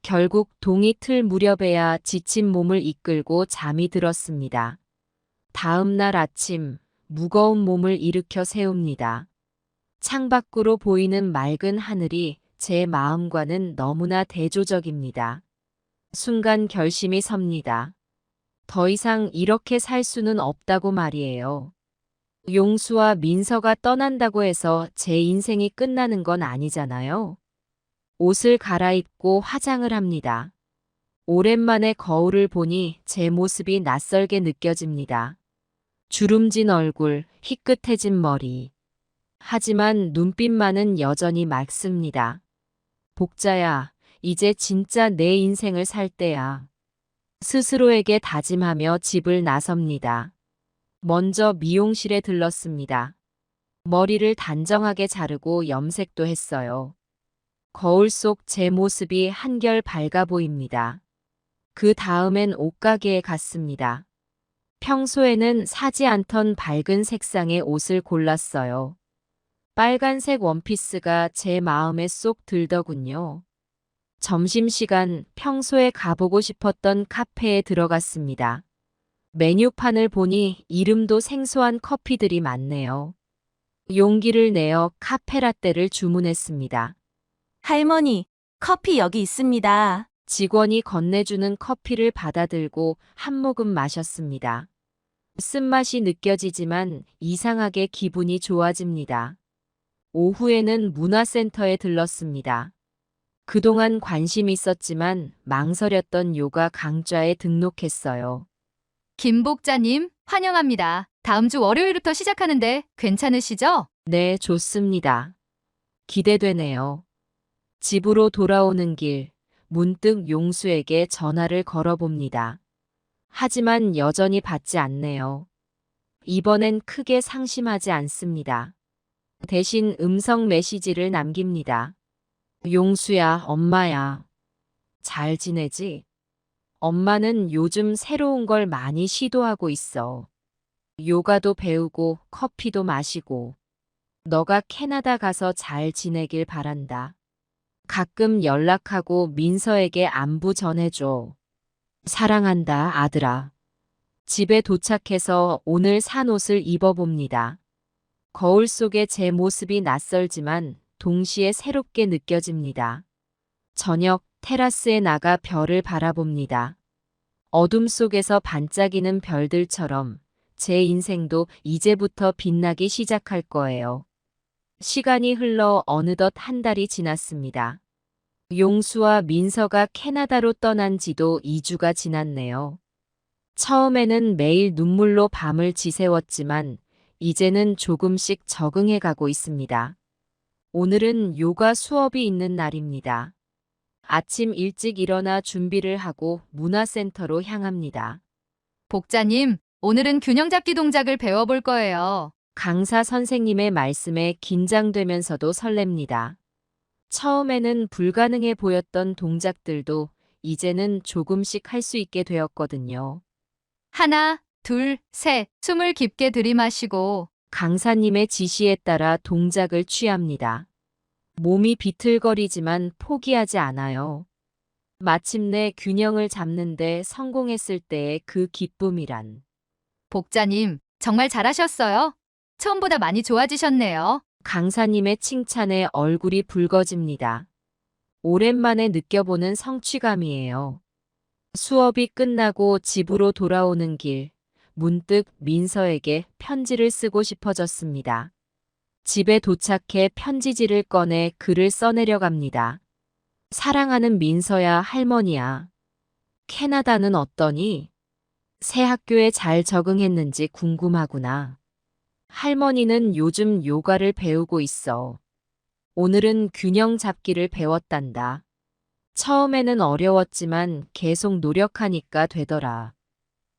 결국 동이 틀 무렵에야 지친 몸을 이끌고 잠이 들었습니다. 다음 날 아침, 무거운 몸을 일으켜 세웁니다. 창밖으로 보이는 맑은 하늘이 제 마음과는 너무나 대조적입니다. 순간 결심이 섭니다. 더 이상 이렇게 살 수는 없다고 말이에요. 용수와 민서가 떠난다고 해서 제 인생이 끝나는 건 아니잖아요. 옷을 갈아입고 화장을 합니다. 오랜만에 거울을 보니 제 모습이 낯설게 느껴집니다. 주름진 얼굴, 희끗해진 머리. 하지만 눈빛만은 여전히 맑습니다. 복자야, 이제 진짜 내 인생을 살 때야. 스스로에게 다짐하며 집을 나섭니다. 먼저 미용실에 들렀습니다. 머리를 단정하게 자르고 염색도 했어요. 거울 속 제 모습이 한결 밝아 보입니다. 그 다음엔 옷가게에 갔습니다. 평소에는 사지 않던 밝은 색상의 옷을 골랐어요. 빨간색 원피스가 제 마음에 쏙 들더군요. 점심시간 평소에 가보고 싶었던 카페에 들어갔습니다. 메뉴판을 보니 이름도 생소한 커피들이 많네요. 용기를 내어 카페라떼를 주문했습니다. 할머니, 커피 여기 있습니다. 직원이 건네주는 커피를 받아들고 한 모금 마셨습니다. 쓴맛이 느껴지지만 이상하게 기분이 좋아집니다. 오후에는 문화센터에 들렀습니다. 그동안 관심 있었지만 망설였던 요가 강좌에 등록했어요. 김 복자님, 환영합니다. 다음 주 월요일부터 시작하는데 괜찮으시죠? 네, 좋습니다. 기대되네요. 집으로 돌아오는 길, 문득 용수에게 전화를 걸어봅니다. 하지만 여전히 받지 않네요. 이번엔 크게 상심하지 않습니다. 대신 음성 메시지를 남깁니다. 용수야, 엄마야. 잘 지내지? 엄마는 요즘 새로운 걸 많이 시도하고 있어. 요가도 배우고 커피도 마시고. 너가 캐나다 가서 잘 지내길 바란다. 가끔 연락하고 민서에게 안부 전해줘. 사랑한다, 아들아. 집에 도착해서 오늘 산 옷을 입어봅니다. 거울 속에 제 모습이 낯설지만 동시에 새롭게 느껴집니다. 저녁 테라스에 나가 별을 바라봅니다. 어둠 속에서 반짝이는 별들처럼 제 인생도 이제부터 빛나기 시작할 거예요. 시간이 흘러 어느덧 한 달이 지났습니다. 용수와 민서가 캐나다로 떠난 지도 2주가 지났네요. 처음에는 매일 눈물로 밤을 지새웠지만 이제는 조금씩 적응해 가고 있습니다. 오늘은 요가 수업이 있는 날입니다. 아침 일찍 일어나 준비를 하고 문화센터로 향합니다. 복자님, 오늘은 균형 잡기 동작을 배워볼 거예요. 강사 선생님의 말씀에 긴장되면서도 설렙니다. 처음에는 불가능해 보였던 동작들도 이제는 조금씩 할 수 있게 되었거든요. 하나, 둘, 셋. 숨을 깊게 들이마시고 강사님의 지시에 따라 동작을 취합니다. 몸이 비틀거리지만 포기하지 않아요. 마침내 균형을 잡는데 성공했을 때의 그 기쁨이란. 복자님, 정말 잘하셨어요. 처음보다 많이 좋아지셨네요. 강사님의 칭찬에 얼굴이 붉어집니다. 오랜만에 느껴보는 성취감이에요. 수업이 끝나고 집으로 돌아오는 길, 문득 민서에게 편지를 쓰고 싶어졌습니다. 집에 도착해 편지지를 꺼내 글을 써내려갑니다. 사랑하는 민서야, 할머니야. 캐나다는 어떠니? 새 학교에 잘 적응했는지 궁금하구나. 할머니는 요즘 요가를 배우고 있어. 오늘은 균형 잡기를 배웠단다. 처음에는 어려웠지만 계속 노력하니까 되더라.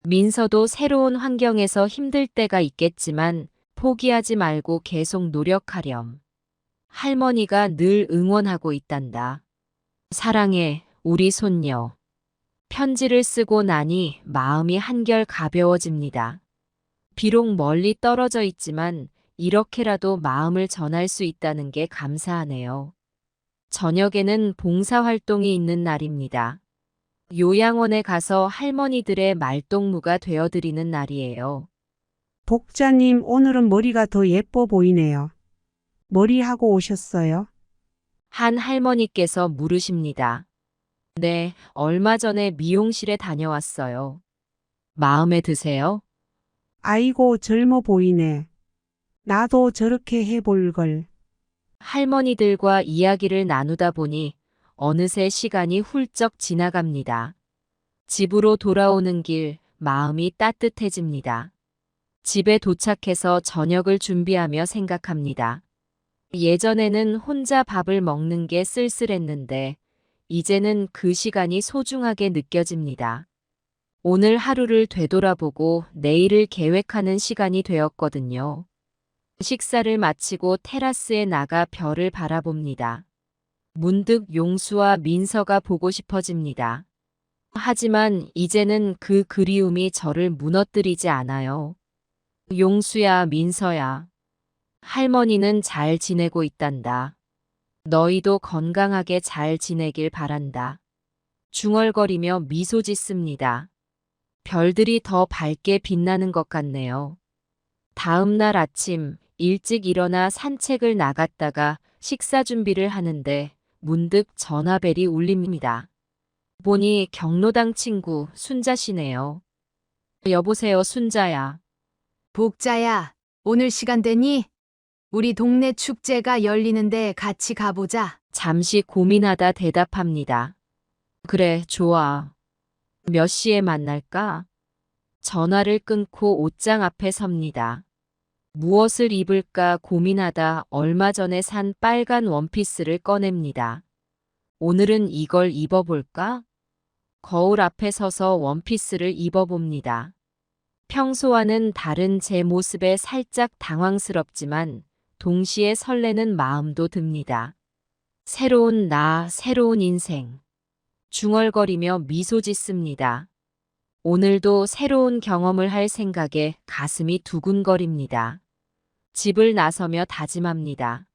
민서도 새로운 환경에서 힘들 때가 있겠지만 포기하지 말고 계속 노력하렴. 할머니가 늘 응원하고 있단다. 사랑해, 우리 손녀. 편지를 쓰고 나니 마음이 한결 가벼워집니다. 비록 멀리 떨어져 있지만 이렇게라도 마음을 전할 수 있다는 게 감사하네요. 저녁에는 봉사활동이 있는 날입니다. 요양원에 가서 할머니들의 말동무가 되어드리는 날이에요. 복자님, 오늘은 머리가 더 예뻐 보이네요. 머리하고 오셨어요? 한 할머니께서 물으십니다. 네, 얼마 전에 미용실에 다녀왔어요. 마음에 드세요? 아이고, 젊어 보이네. 나도 저렇게 해볼 걸. 할머니들과 이야기를 나누다 보니 어느새 시간이 훌쩍 지나갑니다. 집으로 돌아오는 길 마음이 따뜻해집니다. 집에 도착해서 저녁을 준비하며 생각합니다. 예전에는 혼자 밥을 먹는 게 쓸쓸했는데 이제는 그 시간이 소중하게 느껴집니다. 오늘 하루를 되돌아보고 내일을 계획하는 시간이 되었거든요. 식사를 마치고 테라스에 나가 별을 바라봅니다. 문득 용수와 민서가 보고 싶어집니다. 하지만 이제는 그 그리움이 저를 무너뜨리지 않아요. 용수야, 민서야. 할머니는 잘 지내고 있단다. 너희도 건강하게 잘 지내길 바란다. 중얼거리며 미소 짓습니다. 별들이 더 밝게 빛나는 것 같네요. 다음 날 아침 일찍 일어나 산책을 나갔다가 식사 준비를 하는데 문득 전화벨이 울립니다. 보니 경로당 친구 순자 씨네요. 여보세요, 순자야. 복자야, 오늘 시간 되니? 우리 동네 축제가 열리는데 같이 가보자. 잠시 고민하다 대답합니다. 그래, 좋아. 몇 시에 만날까? 전화를 끊고 옷장 앞에 섭니다. 무엇을 입을까 고민하다 얼마 전에 산 빨간 원피스를 꺼냅니다. 오늘은 이걸 입어볼까? 거울 앞에 서서 원피스를 입어봅니다. 평소와는 다른 제 모습에 살짝 당황스럽지만 동시에 설레는 마음도 듭니다. 새로운 나, 새로운 인생. 중얼거리며 미소 짓습니다. 오늘도 새로운 경험을 할 생각에 가슴이 두근거립니다. 집을 나서며 다짐합니다.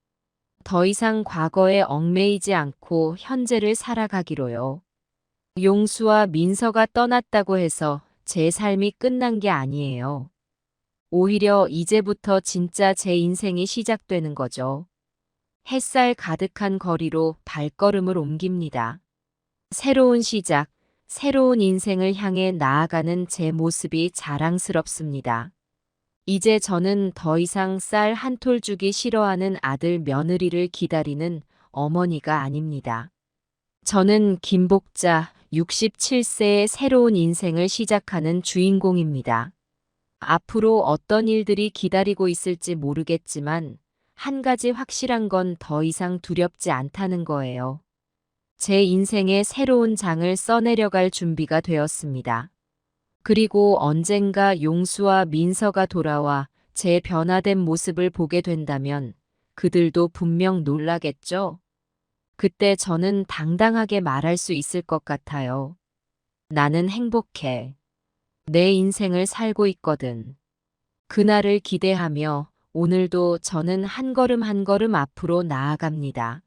더 이상 과거에 얽매이지 않고 현재를 살아가기로요. 용수와 민서가 떠났다고 해서 제 삶이 끝난 게 아니에요. 오히려 이제부터 진짜 제 인생이 시작되는 거죠. 햇살 가득한 거리로 발걸음을 옮깁니다. 새로운 시작, 새로운 인생을 향해 나아가는 제 모습이 자랑스럽습니다. 이제 저는 더 이상 쌀 한 톨 주기 싫어하는 아들 며느리를 기다리는 어머니가 아닙니다. 저는 김복자 67세의 새로운 인생을 시작하는 주인공입니다. 앞으로 어떤 일들이 기다리고 있을지 모르겠지만 한 가지 확실한 건 더 이상 두렵지 않다는 거예요. 제 인생의 새로운 장을 써내려갈 준비가 되었습니다. 그리고 언젠가 용수와 민서가 돌아와 제 변화된 모습을 보게 된다면 그들도 분명 놀라겠죠? 그때 저는 당당하게 말할 수 있을 것 같아요. 나는 행복해. 내 인생을 살고 있거든. 그날을 기대하며 오늘도 저는 한 걸음 한 걸음 앞으로 나아갑니다.